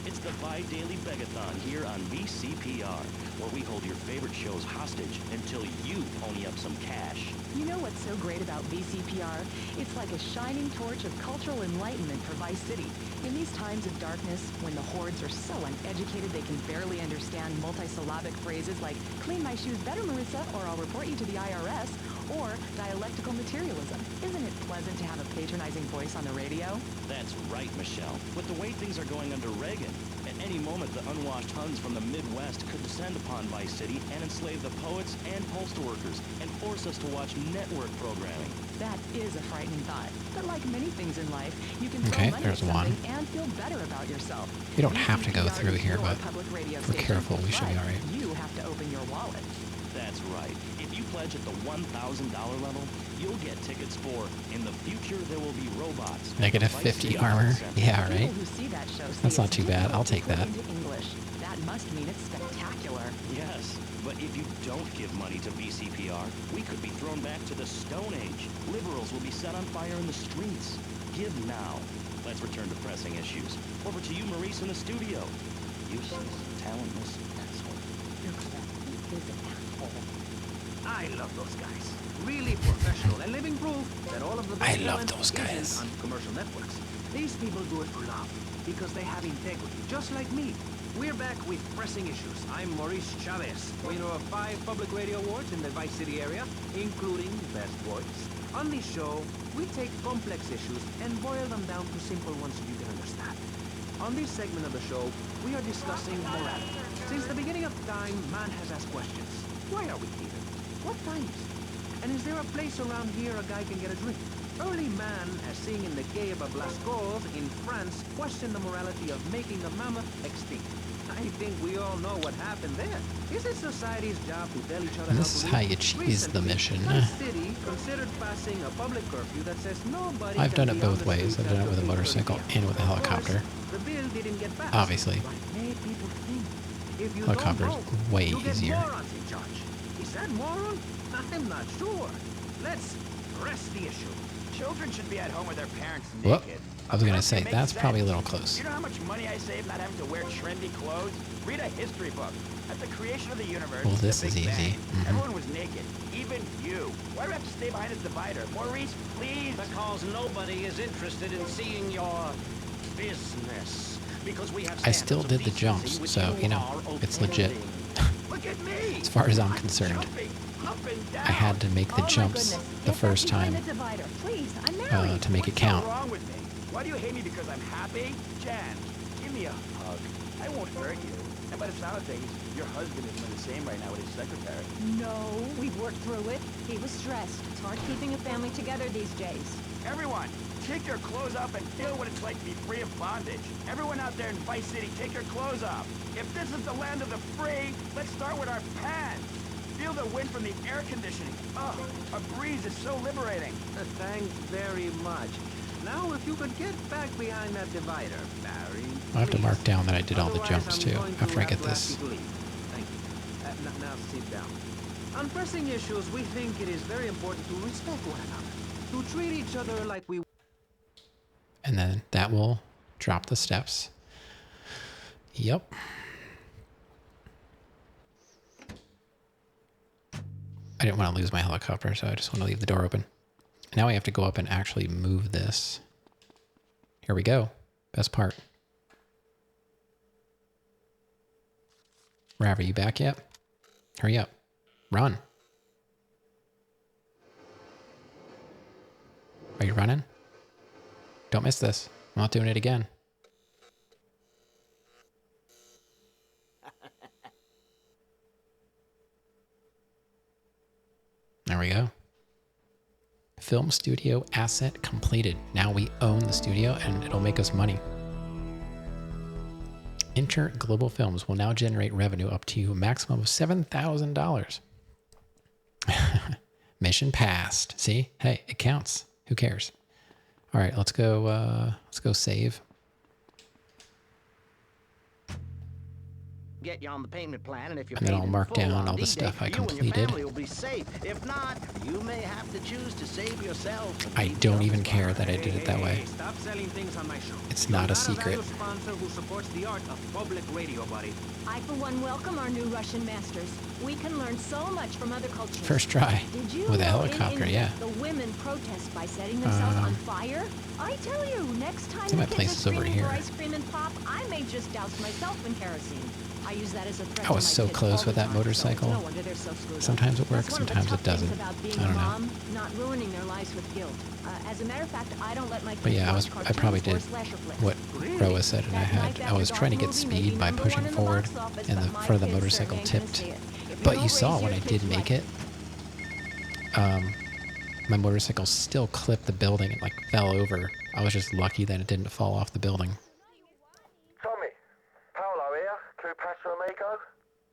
It's the bi-daily begathon here on VCPR, where we hold your favorite shows hostage until you pony up some cash. You know what's so great about VCPR? It's like a shining torch of cultural enlightenment for Vice City. In these times of darkness, when the hordes are so uneducated they can barely understand multisyllabic phrases like, clean my shoes better, Marissa, or I'll report you to the IRS, or dialectical materialism. Isn't it pleasant to have a patronizing voice on the radio? That's right, Michelle. With the way things are going under Reagan, at any moment the unwashed Huns from the Midwest could descend upon Vice City and enslave the poets and postal workers and force us to watch network programming. That is a frightening thought. But like many things in life, you can Okay, throw money there's at something one. and feel better about yourself. You don't have to go VCPR through is here, your but public radio if we're station, careful, we should be but all right. You have to open your wallet. That's right. If you pledge at the $1,000 level, you'll get tickets for In the Future There Will Be Robots. Negative Vice 50 City armor. Center. Yeah, right. People who see that show say That's not it's too bad. I'll difficult take to put that. into English. That must mean it's spectacular. Yes, but if you don't give money to VCPR, we could be thrown back to the Stone Age. Liberals will be set on fire in the streets. Give now. Let's return to pressing issues. Over to you, Maurice, in the studio. Useless, talentless asshole. Is an asshole. I love those guys. Really professional and living proof that all of the I best love talent those guys. isn't on commercial networks. These people do it for love because they have integrity, just like me. We're back with Pressing Issues. I'm Maurice Chavez, winner of 5 public radio awards in the Vice City area, including Best Voice. On this show, we take complex issues and boil them down to simple ones you can understand. On this segment of the show, we are discussing morality. Since the beginning of time, man has asked questions. Why are we here? What times? And is there a place around here a guy can get a drink? Early man, as seen in the Cave of Lascaux in France, questioned the morality of making a mammoth extinct. I think we all know what happened there. Is it society's job to tell each other And how this to is live? how you cheese the Recently, mission. my city considered passing a public curfew that says nobody I've can done it be on both the ways. streets I've done it after with a 8:30 motorcycle p.m. and with a Of course, helicopter. the bill didn't get passed. Obviously. But it made people think. If you Helicopter's don't vote, way you get easier. morons in charge. Is that moron? I'm not sure. Let's press the issue. Children should be at home with their parents Whoop. naked. I was going to say, It makes that's probably a sense. little close. You know how much money I save not having to wear trendy clothes? Read a history book. At the creation of the universe, Well, this the is Big easy. Bang, everyone was naked, even you. Why do we have to stay behind this divider? Maurice, please. Because nobody is interested in seeing your business. Because we have I still standards of did the jumps, decency which so, you know, are it's legit. Look at me. As far as I'm concerned, Jumping up and down. I had to make the Oh my jumps goodness. the Get first back behind time the divider. Please, I'm married. to make it What's count. so wrong with me? Why do you hate me because I'm happy? Jan, give me a hug. I won't hurt you. And by the sound of things, your husband isn't the same right now with his secretary. No, we've worked through it. He was stressed. It's hard keeping a family together these days. Everyone, take your clothes off and feel what it's like to be free of bondage. Everyone out there in Vice City, take your clothes off. If this is the land of the free, let's start with our pants. Feel the wind from the air conditioning. Oh, a breeze is so liberating. Thanks very much. Now, if you could get back behind that divider, Barry. I'll have to please. mark down that I did all the Otherwise, jumps I'm too, going to after I have get to ask this. you to leave. Thank you. Now sit down. On pressing issues, we think it is very important to respect one another, to treat each other like we. And then that will drop the steps. Yep. I didn't want to lose my helicopter, so I just want to leave the door open. Now I have to go up and actually move this. Here we go. Best part. Rav, are you back yet? Hurry up. Run. Are you running? Don't miss this. I'm not doing it again. There we go. Film studio asset completed. Now we own the studio and it'll make us money. Inter Global Films will now generate revenue up to a maximum of $7,000. Mission passed. See? Hey, it counts. Who cares? All right, let's go save. Get you on the payment plan, and if you're And then paid I'll in mark full down on all the D-Day, stuff I you and your completed. family will be safe. If not, you may have to choose to save yourself. I don't even care that I did it that way. Stop selling things on my show. It's not a secret. You're not a valued sponsor who supports the art of public radio, buddy. I, for one, welcome our new Russian masters. We can learn so much from other cultures. First try. Did you with a know helicopter, in India, yeah. the women protest by setting themselves on fire? I tell you, next time my the place kids is are over screaming for here. ice cream and pop, I may just douse myself in kerosene. I use that as a threat I to was my so kids close all with the that time, motorcycle. So it's no wonder they're so screwed up. Sometimes it works, That's one of the sometimes tough it doesn't. things about being I don't a know. mom, not ruining their lives with guilt. As a matter of fact, I don't let my kids But yeah, watch I probably cartoons did or slasher flicks. what Roa said, and I was trying to get speed by pushing forward, and the front of the motorcycle tipped. But you saw when I did make it, my motorcycle still clipped the building and like fell over. I was just lucky that it didn't fall off the building. Tommy, Paolo here, Two Paso Amigo.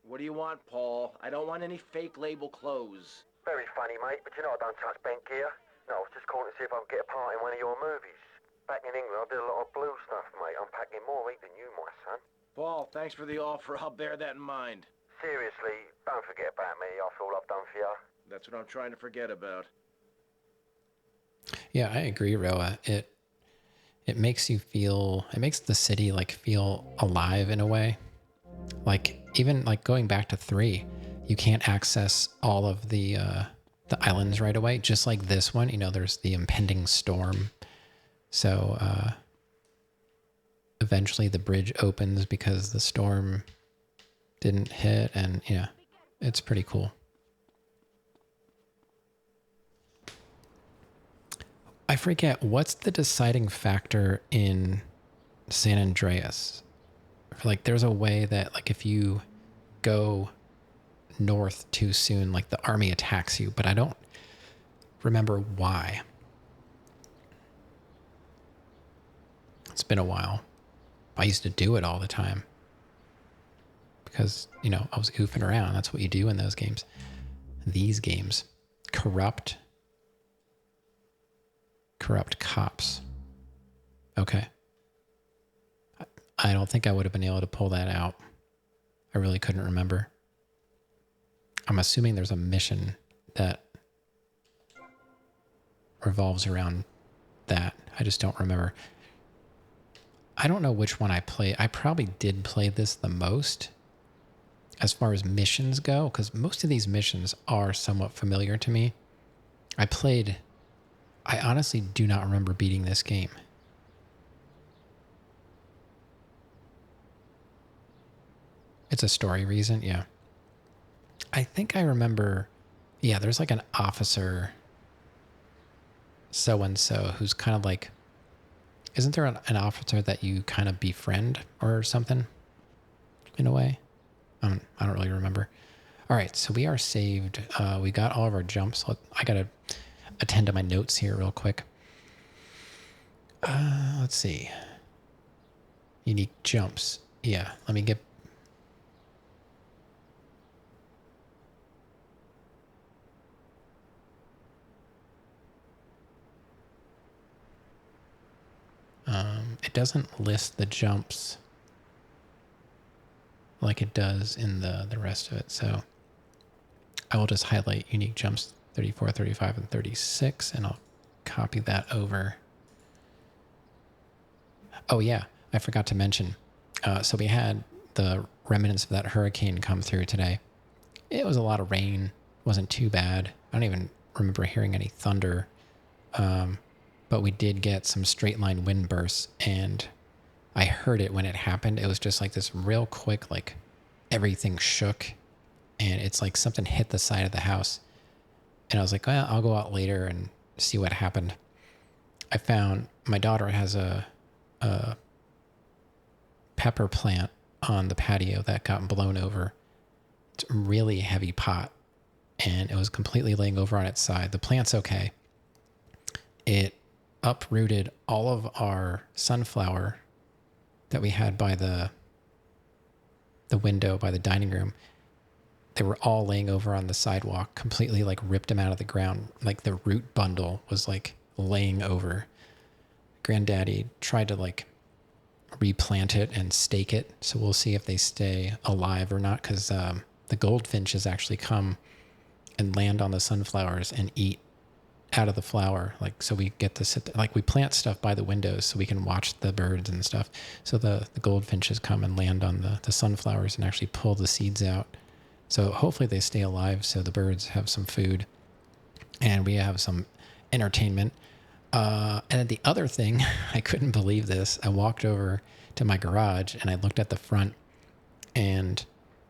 What do you want, Paul? I don't want any fake label clothes. Very funny, mate, but you know I don't touch bent gear. No, I was just calling to see if I could get a part in one of your movies. Back in England, I did a lot of blue stuff, mate. I'm packing more meat than you, my son. Paul, thanks for the offer. I'll bear that in mind. Seriously, don't forget about me after all I've done for you. That's what I'm trying to forget about. Yeah, I agree, Roa. It makes you feel, it makes the city like feel alive in a way. Like even like going back to 3, you can't access all of the islands right away. Just like this one, you know, there's the impending storm. So eventually the bridge opens because the storm didn't hit, and yeah, it's pretty cool. I forget, what's the deciding factor in San Andreas? Like, there's a way that, like, if you go north too soon, like, the army attacks you, but I don't remember why. It's been a while. I used to do it all the time because, you know, I was goofing around. That's what you do in those games. These games. Corrupt cops. Okay. I don't think I would have been able to pull that out. I really couldn't remember. I'm assuming there's a mission that revolves around that. I just don't remember. I don't know which one I played. I probably did play this the most as far as missions go, because most of these missions are somewhat familiar to me. I honestly do not remember beating this game. It's a story reason, yeah. I think I remember, yeah, there's like an officer so-and-so who's kind of like, isn't there an officer that you kind of befriend or something in a way? I don't really remember. All right, so we are saved. We got all of our jumps. I got to attend to my notes here real quick. Let's see. Unique jumps. Yeah, let me get... it doesn't list the jumps like it does in the rest of it, so I will just highlight unique jumps 34, 35, and 36, and I'll copy that over. Oh yeah, I forgot to mention. So we had the remnants of that hurricane come through today. It was a lot of rain. Wasn't too bad. I don't even remember hearing any thunder. But we did get some straight line wind bursts, and I heard it when it happened. It was just like this real quick, like everything shook, and it's like something hit the side of the house. And I was like, well, I'll go out later and see what happened. I found my daughter has a pepper plant on the patio that got blown over. It's a really heavy pot, and it was completely laying over on its side. The plant's okay. It uprooted all of our sunflower that we had by the window by the dining room. They were all laying over on the sidewalk, completely like ripped them out of the ground. Like the root bundle was like laying over. Granddaddy tried to like replant it and stake it. So we'll see if they stay alive or not, because the goldfinches actually come and land on the sunflowers and eat out of the flower. Like, so we get to sit there, like we plant stuff by the windows so we can watch the birds and stuff. So the goldfinches come and land on the sunflowers and actually pull the seeds out. So hopefully they stay alive so the birds have some food and we have some entertainment. And then the other thing, I couldn't believe this. I walked over to my garage and I looked at the front, and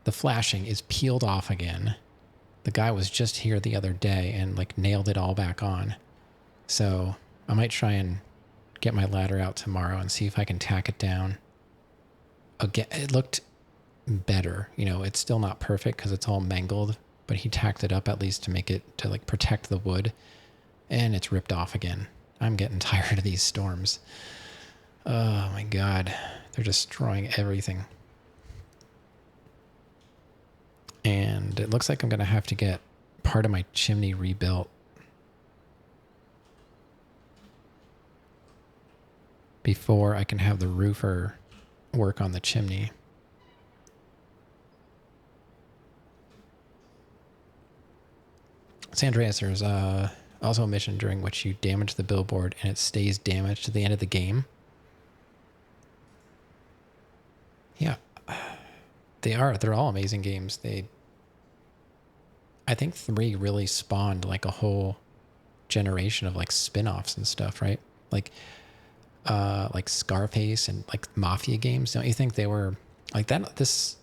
the flashing is peeled off again. The guy was just here the other day and like nailed it all back on. So I might try and get my ladder out tomorrow and see if I can tack it down. Again, it looked better. You know, it's still not perfect because it's all mangled, but he tacked it up at least to make it, to like protect the wood, and it's ripped off again. I'm getting tired of these storms. Oh my God. They're destroying everything. And it looks like I'm going to have to get part of my chimney rebuilt before I can have the roofer work on the chimney. Sandreas, there's also a mission during which you damage the billboard and it stays damaged to the end of the game. Yeah. They're all amazing games. I think 3 really spawned like a whole generation of like spin-offs and stuff, right? Like Scarface and like Mafia games. Don't you think they were like that?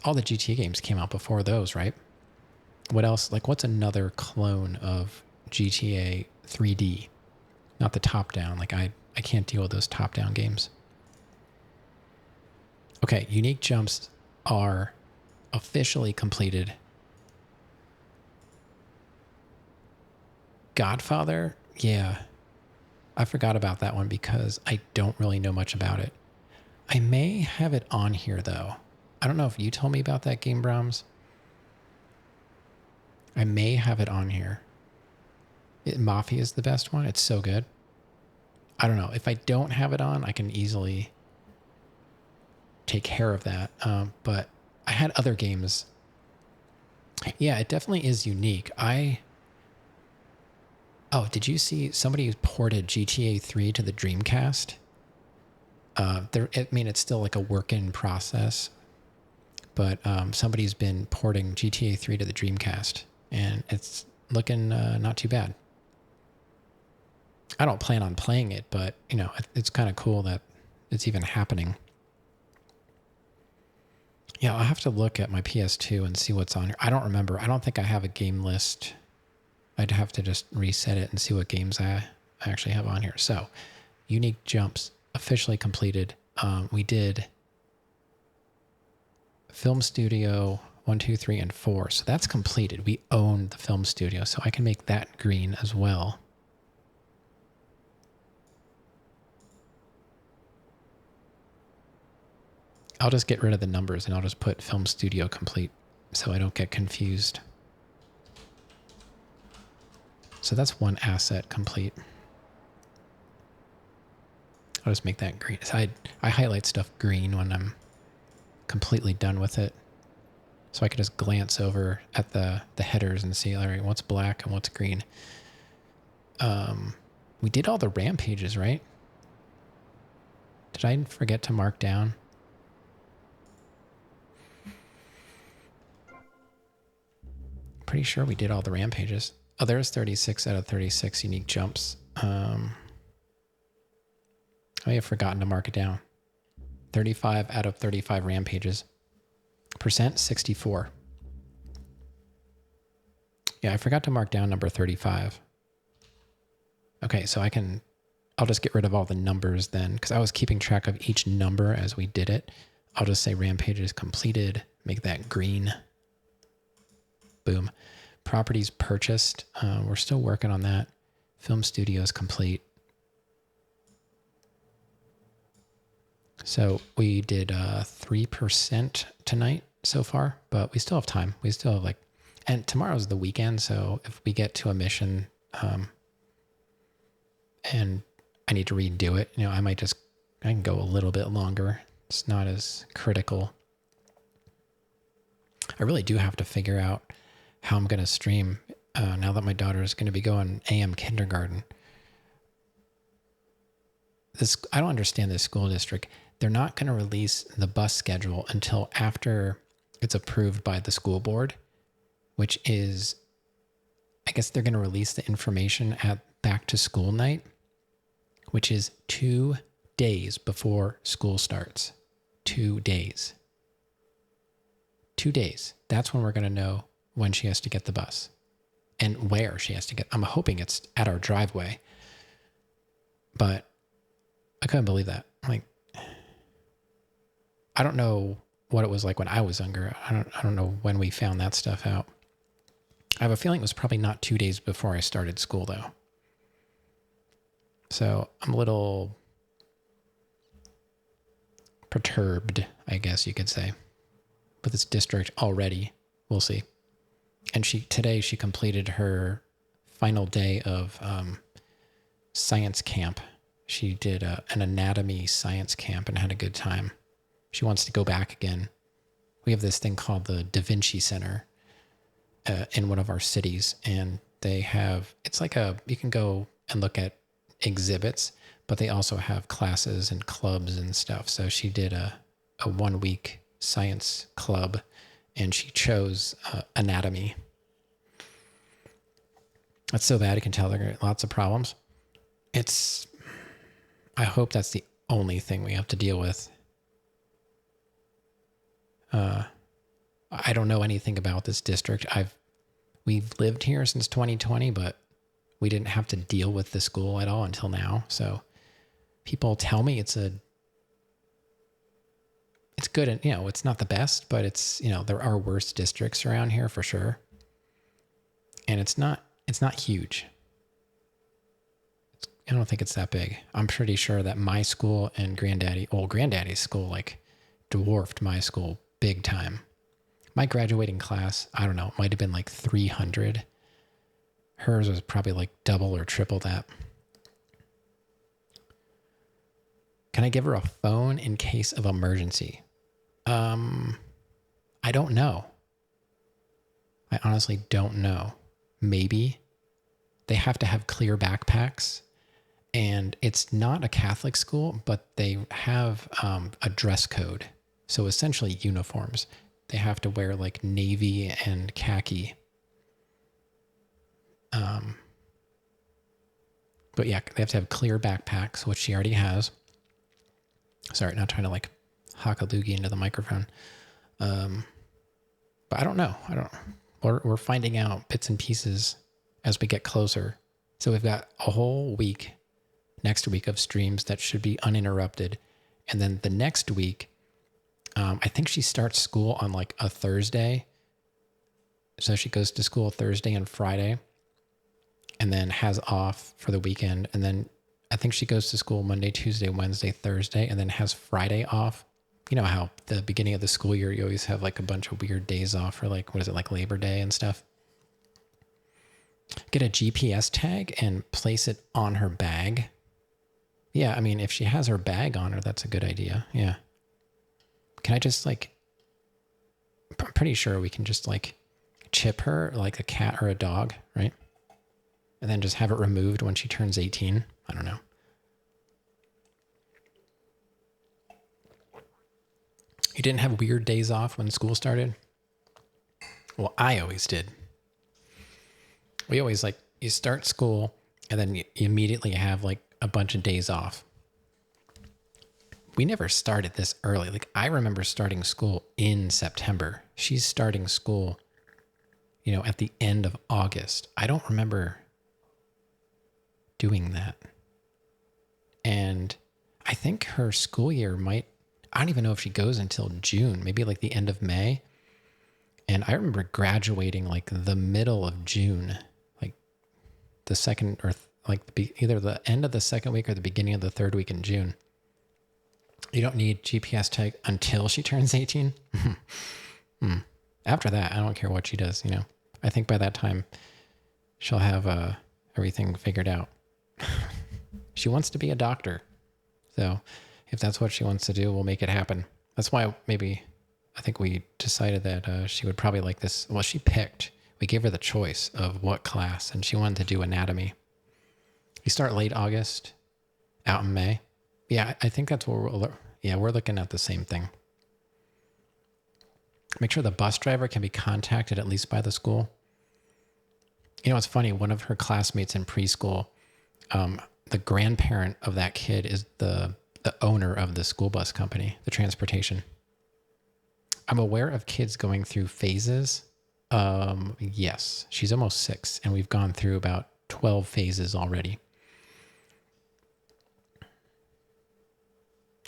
All the GTA games came out before those, right? What else? Like, what's another clone of GTA 3D? Not the top-down. Like, I can't deal with those top-down games. Okay, unique jumps are officially completed. Godfather? Yeah. I forgot about that one because I don't really know much about it. I may have it on here, though. I don't know if you told me about that game, Brahms. I may have it on here. Mafia is the best one. It's so good. I don't know. If I don't have it on, I can easily take care of that. But I had other games. Yeah, it definitely is unique. Oh, did you see somebody ported GTA 3 to the Dreamcast? I mean, it's still like a work in process, but somebody's been porting GTA 3 to the Dreamcast, and it's looking not too bad. I don't plan on playing it, but you know, it's kind of cool that it's even happening. Yeah, I'll have to look at my PS2 and see what's on here. I don't remember. I don't think I have a game list. I'd have to just reset it and see what games I actually have on here. So, unique jumps officially completed. We did Film Studio 1, 2, 3, and 4. So that's completed. We own the film studio, so I can make that green as well. I'll just get rid of the numbers and I'll just put Film Studio Complete so I don't get confused. So that's one asset complete. I'll just make that green. So I highlight stuff green when I'm completely done with it. So I can just glance over at the headers and see, all right, what's black and what's green. We did all the rampages, right? Did I forget to mark down? pretty sure we did all the rampages. Oh, there's 36 out of 36 unique jumps. I may have forgotten to mark it down. 35 out of 35 rampages. Percent 64. Yeah, I forgot to mark down number 35. Okay, so I'll just get rid of all the numbers then, because I was keeping track of each number as we did it. I'll just say rampages completed, make that green. Boom. Properties purchased. We're still working on that. Film studios complete. So we did 3% tonight so far, but we still have time. We still have and tomorrow's the weekend, so if we get to a mission and I need to redo it, I can go a little bit longer. It's not as critical. I really do have to figure out how I'm going to stream now that my daughter is going to be going AM kindergarten. I don't understand this school district. They're not going to release the bus schedule until after it's approved by the school board, which is, I guess they're going to release the information at back to school night, which is 2 days before school starts. 2 days. 2 days. That's when we're going to know when she has to get the bus and where she has to get. I'm hoping it's at our driveway, but I couldn't believe that. I don't know what it was like when I was younger. I don't know when we found that stuff out. I have a feeling it was probably not 2 days before I started school, though. So I'm a little perturbed, I guess you could say, with this district already. We'll see. And today she completed her final day of science camp. She did an anatomy science camp and had a good time. She wants to go back again. We have this thing called the Da Vinci Center in one of our cities, and they have, you can go and look at exhibits, but they also have classes and clubs and stuff. So she did a 1 week science club, and she chose anatomy. That's so bad. You can tell there are lots of problems. I hope that's the only thing we have to deal with. I don't know anything about this district. We've lived here since 2020, but we didn't have to deal with the school at all until now. So people tell me it's good, and it's not the best, but there are worse districts around here for sure. And it's not huge. I don't think it's that big. I'm pretty sure that my school and granddaddy's school dwarfed my school big time. My graduating class, I don't know, it might have been 300. Hers was probably double or triple that. Can I give her a phone in case of emergency? I don't know. I honestly don't know. Maybe. They have to have clear backpacks. And it's not a Catholic school, but they have a dress code. So essentially uniforms. They have to wear navy and khaki. But yeah, they have to have clear backpacks, which she already has. Sorry, not trying to hock a loogie into the microphone. But I don't know. We're finding out bits and pieces as we get closer. So we've got a whole week, next week of streams that should be uninterrupted. And then the next week, I think she starts school on a Thursday. So she goes to school Thursday and Friday and then has off for the weekend. And then I think she goes to school Monday, Tuesday, Wednesday, Thursday, and then has Friday off. You know how the beginning of the school year, you always have a bunch of weird days off for Labor Day and stuff. Get a GPS tag and place it on her bag. Yeah, I mean, if she has her bag on her, that's a good idea. Yeah. Can I just I'm pretty sure we can just chip her like a cat or a dog, right? And then just have it removed when she turns 18. I don't know. You didn't have weird days off when school started? Well, I always did. We always like, you start school and then you immediately have like a bunch of days off. We never started this early. Like, I remember starting school in September. She's starting school, you know, at the end of August. I don't remember doing that. And I think her school year I don't even know if she goes until June, maybe like the end of May. And I remember graduating like the middle of June, like the second or either the end of the second week or the beginning of the third week in June. You don't need GPS tag until she turns 18. After that, I don't care what she does, you know. I think by that time, she'll have everything figured out. She wants to be a doctor. So if that's what she wants to do, we'll make it happen. That's why I think we decided that she would probably like this. Well, we gave her the choice of what class, and she wanted to do anatomy. You start late August, out in May. Yeah, I think that's what we're looking at the same thing. Make sure the bus driver can be contacted at least by the school. You know, it's funny. One of her classmates in preschool, the grandparent of that kid is the owner of the school bus company, the transportation. I'm aware of kids going through phases. Yes, she's almost 6, and we've gone through about 12 phases already.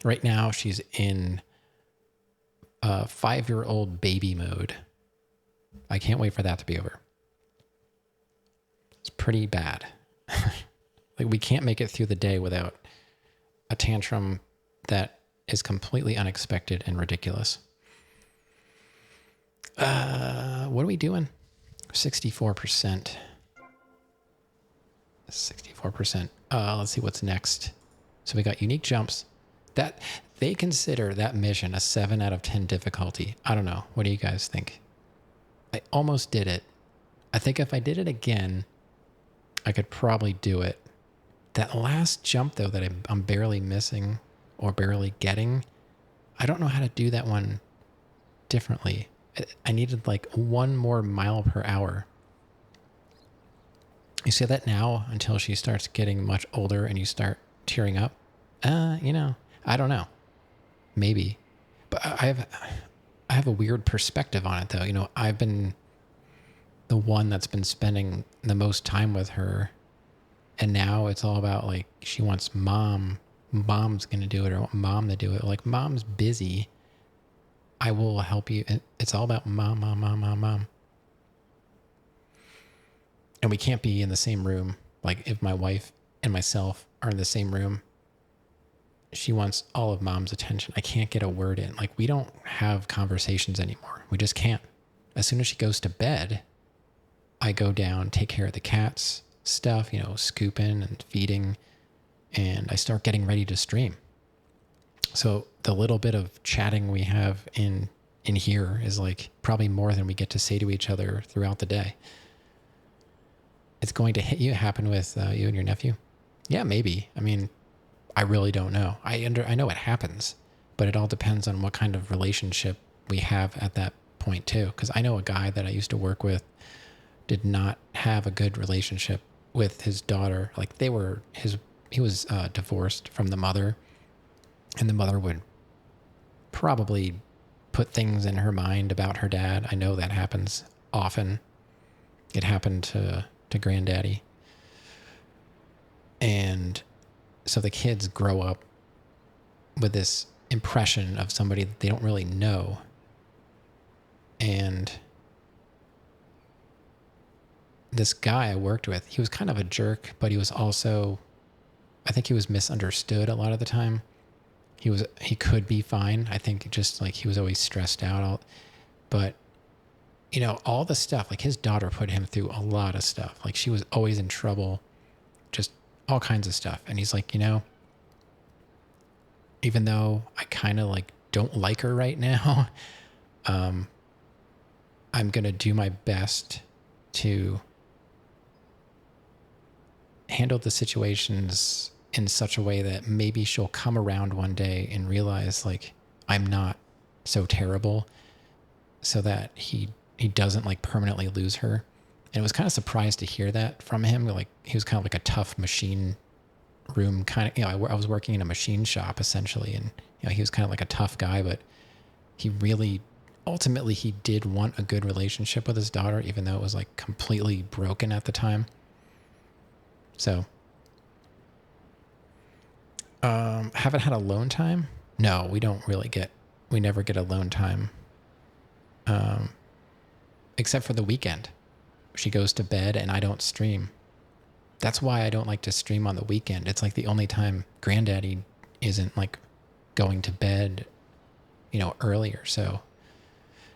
Right now, she's in 5-year-old baby mode. I can't wait for that to be over. It's pretty bad. Like, we can't make it through the day without a tantrum that is completely unexpected and ridiculous. What are we doing? 64%. 64%. Let's see what's next. So we got unique jumps. That they consider that mission a 7 out of 10 difficulty. I don't know. What do you guys think? I almost did it. I think if I did it again, I could probably do it. That last jump, though, that I'm barely missing or barely getting, I don't know how to do that one differently. I needed like 1 more mile per hour. You say that now until she starts getting much older and you start tearing up? You know, I don't know. Maybe. But I have a weird perspective on it, though. You know, I've been the one that's been spending the most time with her. And now it's all about, like, she wants mom's going to do it, or I want mom to do it. Like, mom's busy. I will help you. And it's all about mom. And we can't be in the same room. Like, if my wife and myself are in the same room, she wants all of mom's attention. I can't get a word in. Like, we don't have conversations anymore. We just can't. As soon as she goes to bed, I go down, take care of the cats stuff, you know, scooping and feeding, and I start getting ready to stream. So the little bit of chatting we have in here is like probably more than we get to say to each other throughout the day. It's going to happen with you and your nephew? Yeah, maybe. I mean, I really don't know. I know it happens, but it all depends on what kind of relationship we have at that point too. Because I know a guy that I used to work with did not have a good relationship with his daughter. Like, he was divorced from the mother, and the mother would probably put things in her mind about her dad. I know that happens often. It happened to Granddaddy. And so the kids grow up with this impression of somebody that they don't really know. And this guy I worked with, he was kind of a jerk, but he was also, I think he was misunderstood a lot of the time. He could be fine. I think just like he was always stressed out. But, you know, all the stuff, like his daughter put him through a lot of stuff. Like, she was always in trouble, just all kinds of stuff. And he's like, you know, even though I kind of like don't like her right now, I'm going to do my best to handle the situations in such a way that maybe she'll come around one day and realize, like, I'm not so terrible, so that he doesn't like permanently lose her. And it was kind of surprised to hear that from him. Like, he was kind of like a tough machine room kind of, I was working in a machine shop essentially. And, he was kind of like a tough guy, but he really, ultimately, he did want a good relationship with his daughter, even though it was like completely broken at the time. So, haven't had alone time. No, we never get alone time. Except for the weekend. She goes to bed and I don't stream. That's why I don't like to stream on the weekend. It's like the only time Granddaddy isn't like going to bed, earlier. So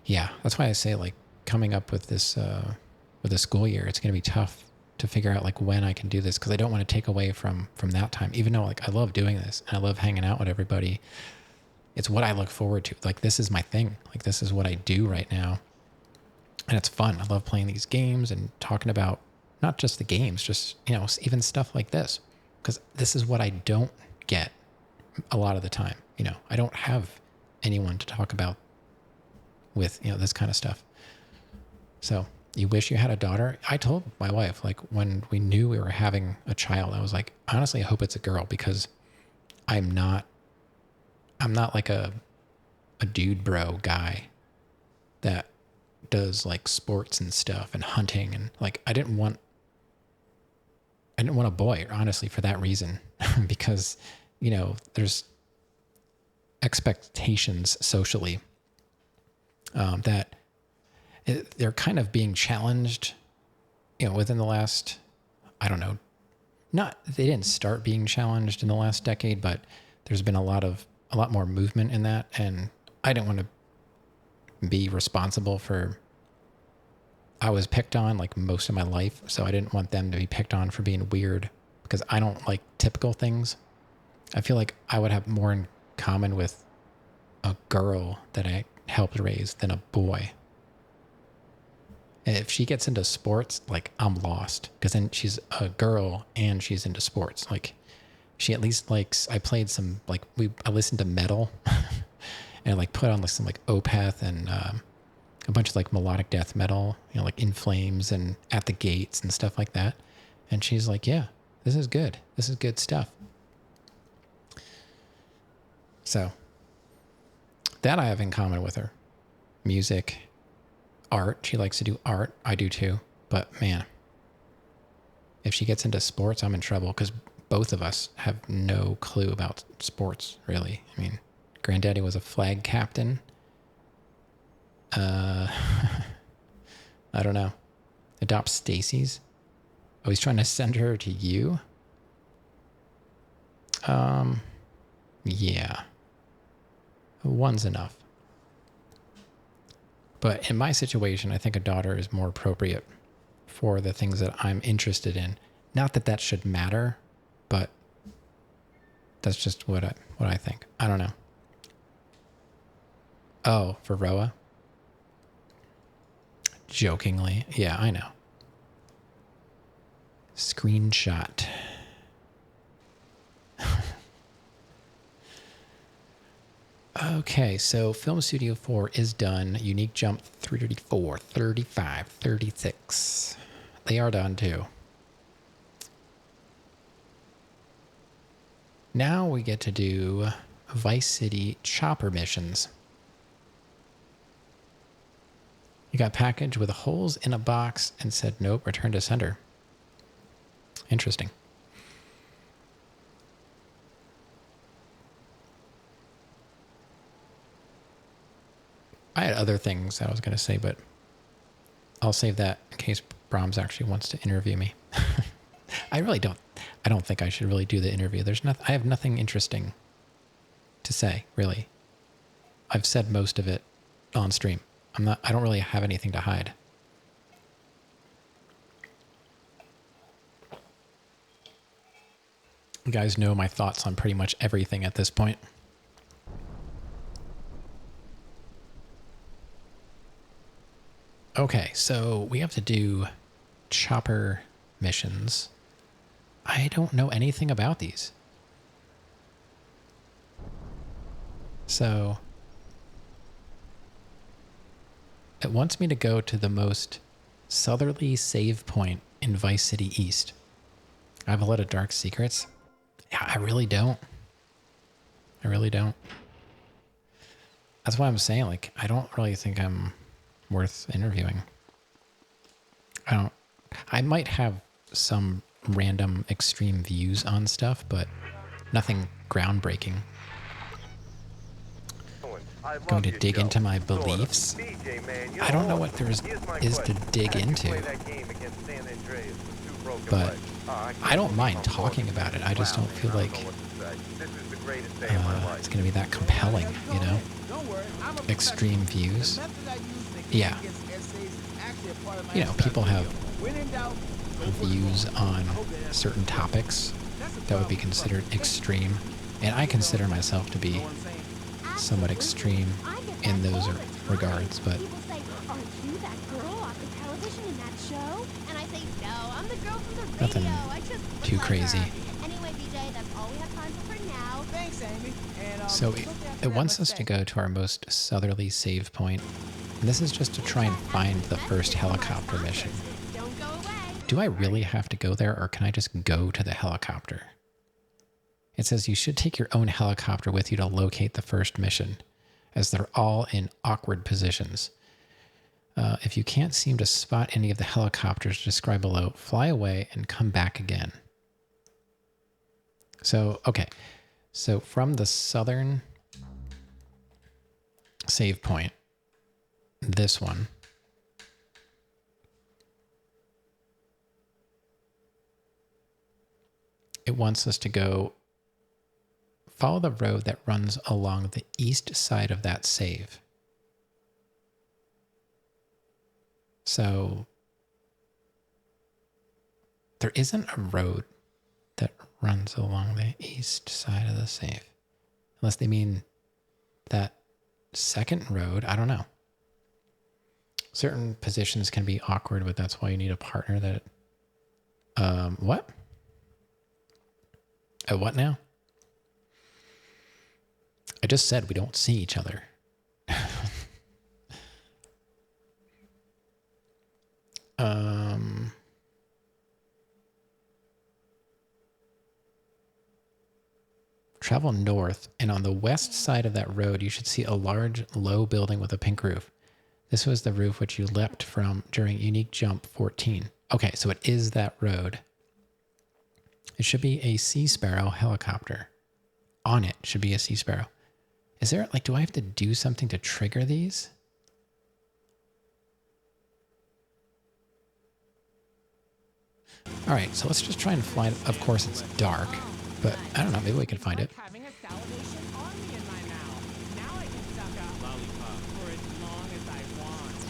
yeah, that's why I say like coming up with this, with the school year, it's going to be tough to figure out like when I can do this. Cause I don't want to take away from that time, even though like I love doing this and I love hanging out with everybody. It's what I look forward to. Like, this is my thing. Like, this is what I do right now. And it's fun. I love playing these games and talking about not just the games, just, even stuff like this. Because this is what I don't get a lot of the time. I don't have anyone to talk about with, this kind of stuff. So, you wish you had a daughter? I told my wife, like, when we knew we were having a child, I was like, honestly, I hope it's a girl, because I'm not like a dude bro guy that does like sports and stuff and hunting, and like I didn't want a boy, honestly, for that reason. Because there's expectations socially that they're kind of being challenged within the last, I don't know, they didn't start being challenged in the last decade, but there's been a lot more movement in that, and I didn't want to be responsible for. I was picked on like most of my life, so I didn't want them to be picked on for being weird, because I don't like typical things. I feel like I would have more in common with a girl that I helped raise than a boy. If she gets into sports, like, I'm lost, because then she's a girl and she's into sports. Like, she at least likes, I played some, like, I listened to metal and like put on like some like Opeth and a bunch of like melodic death metal, like In Flames and At the Gates and stuff like that. And she's like, yeah, this is good. This is good stuff. So that I have in common with her. Music, art. She likes to do art. I do too. But man, if she gets into sports, I'm in trouble, because both of us have no clue about sports, really. I mean, Granddaddy was a flag captain. I don't know. Adopt Stacy's. Oh, he's trying to send her to you? Yeah. One's enough. But in my situation, I think a daughter is more appropriate for the things that I'm interested in. Not that that should matter, but that's just what I think. I don't know. Oh, for Roa? Jokingly. Yeah, I know. Screenshot. Okay, so Film Studio 4 is done. Unique Jump 34, 35, 36. They are done too. Now we get to do Vice City chopper missions. You got packaged with holes in a box and said, nope, return to sender. Interesting. I had other things I was going to say, but I'll save that in case Brahms actually wants to interview me. I don't think I should really do the interview. I have nothing interesting to say, really. I've said most of it on stream. I don't really have anything to hide. You guys know my thoughts on pretty much everything at this point. Okay, so we have to do chopper missions. I don't know anything about these. So it wants me to go to the most Southerly save point in Vice City East. I have a lot of dark secrets. Yeah, I really don't. I really don't. That's why I'm saying, like, I don't really think I'm worth interviewing. I might have some random extreme views on stuff, but nothing groundbreaking. Going to dig into my beliefs? I don't know what there is to dig into. But I don't mind talking about it. I just don't feel like it's going to be that compelling, you know? Extreme views. Yeah. You know, people have views on certain topics that would be considered extreme. And I consider myself to be somewhat extreme in those regards, but People say, "Aren't you that girl off the television in that show?" And I say, "No, I'm the girl from the radio. nothing I just look too like crazy. her." Anyway, BJ, that's all we have time for now. Thanks, Amy. And, So it wants us to go to our most southerly save point. And this is just to try and find the first helicopter mission. Don't go away. Do I really have to go there, or can I just go to the helicopter? It says you should take your own helicopter with you to locate the first mission, as they're all in awkward positions. If you can't seem to spot any of the helicopters described below, fly away and come back again. So, okay. So from the southern save point, this one, it wants us to go follow the road that runs along the east side of that save. So there isn't a road that runs along the east side of the save. Unless they mean that second road. I don't know. Certain positions can be awkward, but that's why you need a partner that... what? What now? I just said we don't see each other. Travel north, and on the west side of that road, you should see a large, low building with a pink roof. This was the roof which you leapt from during Unique Jump 14. Okay, so it is that road. It should be a Sea Sparrow helicopter. On it should be a Sea Sparrow. Is there, like, do I have to do something to trigger these? All right, so let's just try and fly it. Of course, it's dark, but I don't know. Maybe we can find it.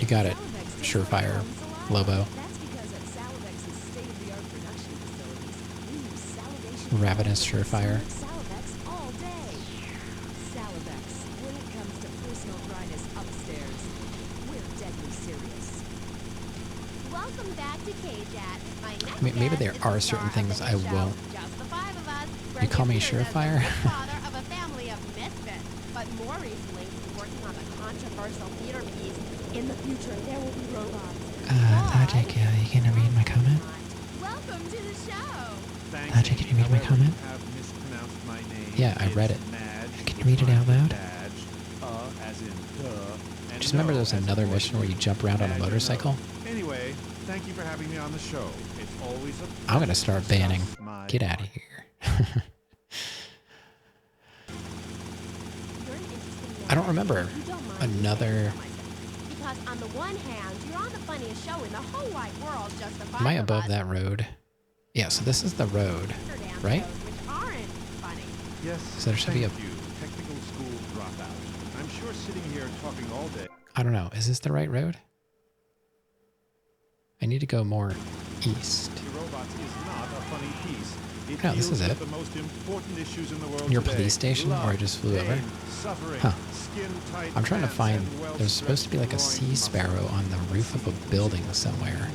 You got it. Surefire. Lobo. Ravenous Surefire. Welcome back to KJAT. My next I mean, maybe there guest are is the certain star of things the I show. won't. Just the five of us. You call me Recognized as the Surefire? father of a family of misfits, but more recently he's working on a controversial theater piece. In the future, there will be robots. Logic, you gonna read my comment? Welcome to the show. Logic, can you read my comment? Yeah, I read it. Can you read it out loud? Just remember there's another mission where you jump around on a motorcycle? Anyway, thank you for having me on the show. It's always a I'm gonna start banning. Get out of here. I don't remember another... Because on the one hand, you're on the funniest show in the whole wide world, just the five Am I of above us. that road? Yeah, so this is the road, right? Which aren't funny. Yes, So there should be a... thank you, technical school dropout. I'm sure sitting here talking all day. I don't know. Is this the right road? I need to go more east. Robots is not a funny piece. It No, this deals is it. with the most important issues in the world Your today. police station where I just flew over? Pain, suffering, Huh. skin-tight I'm trying to pants, find... and There's supposed to be like a sea sparrow on the roof of a building somewhere.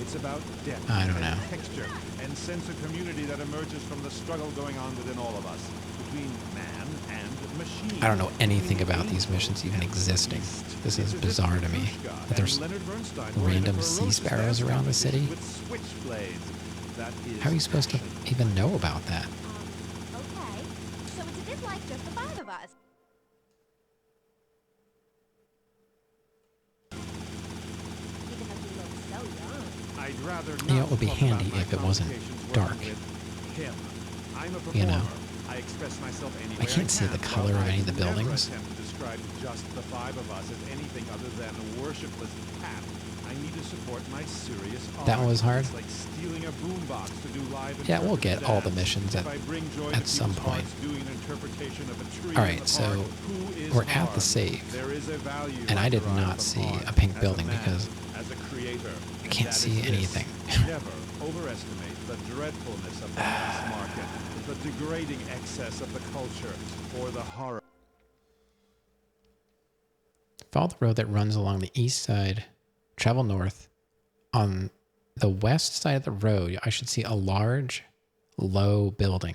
It's about depth, I don't know. and texture, and sense of community that emerges from the struggle going on within all of us. between man and machine. I don't know anything about these missions even existing. This is bizarre to me. That there's random sea sparrows around the city. How are you supposed to even know about that? Okay. So it's a bit like just the five of us. Even though he looks so young. I'd rather not You know, it would be talk about handy my if it wasn't complications dark. working with him. I'm a You know. performer. I express myself any way I can't see the can, color but of any of the I'd never buildings. attempt to describe just the five of us as anything other than a worshipless cat. I need to support my serious art. That was hard. It's like stealing a boombox to do live Yeah, we'll interpretive get all the dance. missions If I bring joy to at some people's point. hearts doing an interpretation of a tree All in right, the so park, who is we're at the harmed? save, There is a value and I did derived not from see art a pink as building man, because as a creator, I and can't that see is this. anything. Never overestimate the dreadfulness of the mass market, the degrading excess of the culture, or the horror. Follow the road that runs along the east side, travel north. On the west side of the road, I should see a large, low building.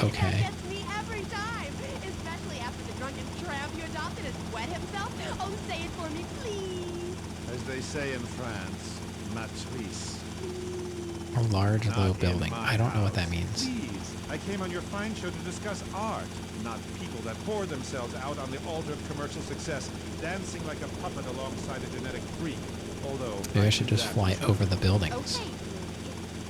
Okay. That gets me every time, especially after the drunken tramp you adopted has wet himself. Oh, say it for me, please. As they say in France, matrice. A large, low Not in building. my I don't know what that house. means. Please, I came on your fine show to discuss art, not people that pour themselves out on the altar of commercial success, dancing like a puppet alongside a genetic freak. Although Maybe I should just fly over the buildings, Okay.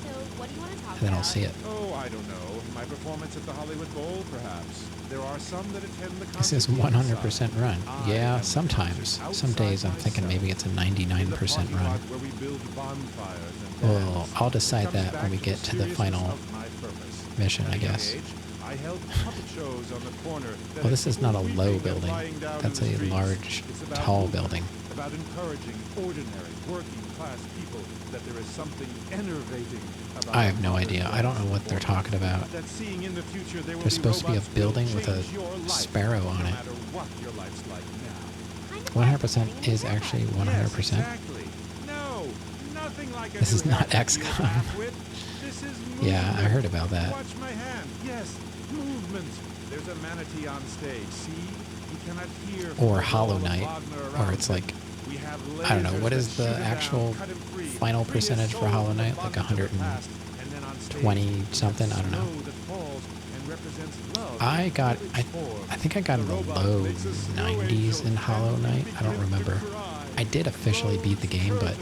So what do you want to talk and then I'll about? see it. Oh, I don't know. My performance at the Hollywood Bowl, perhaps. There are some that attend the This is concert 100% run. Yeah, sometimes. Some days I'm thinking maybe it's a 99% run. where we build bonfires and Well, dance. I'll It decide comes that back when we get to the seriousness final of my purpose. mission, At I a young guess. age, I held puppet shows on the corner that Well, this had is not a people low weeping and building. lying down That's in the a streets. large, It's about tall movement, building. about encouraging ordinary, working class people that there is something enervating about I have no modern idea. I don't know what they're performance. talking about. That seeing in the future there will There's supposed to be a robots will building with a change your life, sparrow on no it. matter what your life's like now. 100% is actually 100%. Yes, exactly. No, nothing like a This is new not hat to be XCOM. laughed with. This is Yeah, I movement. heard about that. Watch my hand. Yes, movement. There's a manatee on stage. See? He cannot hear from Or the Hollow wall of Knight, Wagner or around it's him. like, We have I don't know, lasers what that is the shoot him down, actual cut him free, final free his percentage for soul Hollow from the Knight? Like bondage of the past. And then on stage, 120 we have something? I don't know. snow that falls and represents love I in got, its I form. think I got in the robot low makes a snow 90s angel in Hollow and we Knight. I don't begin to remember. cry. I did officially beat the game, but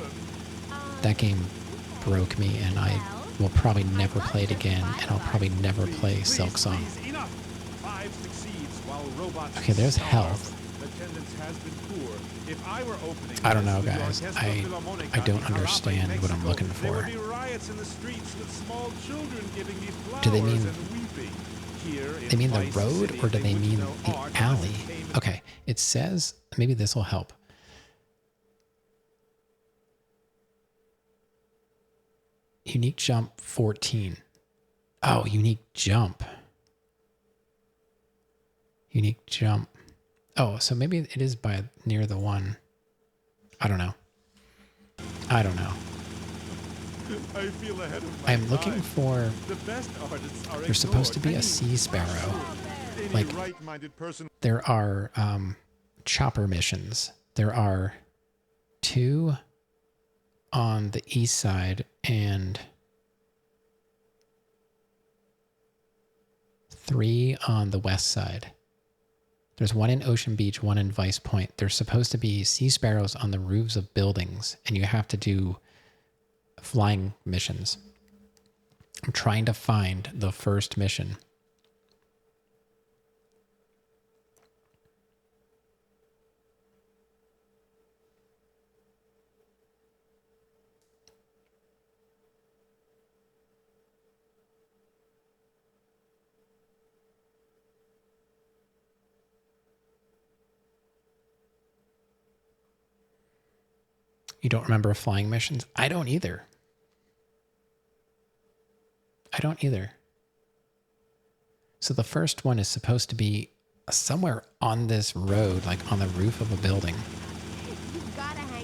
that game broke me, and I will probably never play it again, and I'll probably never play Silk Song. Please, enough. Five succeeds while robots Okay, there's starve. health. Attendance has been poor. If I were opening I don't this, know, the guys. Orquesta Filarmonica I don't di Jarape, understand what I'm Mexico, looking there would for. be riots in the streets with small children giving me flowers Do they mean- and weeping. Here in They mean the Vice road, City, or do they wouldn't mean know the art unless it alley? came in Okay, it says, maybe this will help. Unique jump 14. Oh, unique jump. Unique jump. Oh, so maybe it is by near the one. I don't know. I don't know. I feel ahead of my I'm looking time. for. The best artists are There's supposed to be a ignored. sea sparrow. Any Like, right-minded person. there are chopper missions. There are 2 on the east side and 3 on the west side. There's 1 in Ocean Beach, 1 in Vice Point. There's supposed to be sea sparrows on the roofs of buildings, and you have to do flying missions. I'm trying to find the first mission. You don't remember flying missions? I don't either. I don't either. So the first one is supposed to be somewhere on this road, like on the roof of a building.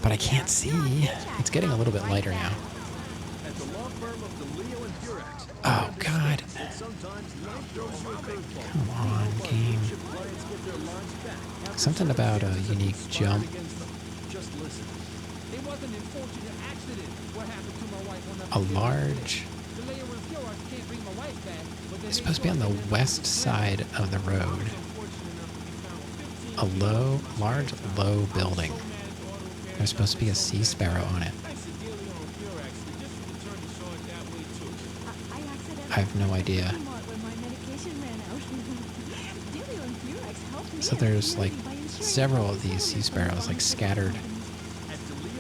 But I can't see. It's getting a little bit lighter now. At the law firm of DeLeo and Durex. Oh, God. It's Sometimes life throws you a curveball. Come on, game. Clients get their lunch back. After Something about a circumstances have unique conspired jump. against them. Just listen. It wasn't an unfortunate accident. What happened to my wife when I A was large. The layer of yours can't bring my wife back, but they It's supposed to be on the west side of the road. A large, low building. There's supposed to be a sea sparrow on it. I have no idea. So there's like several of these sea sparrows like scattered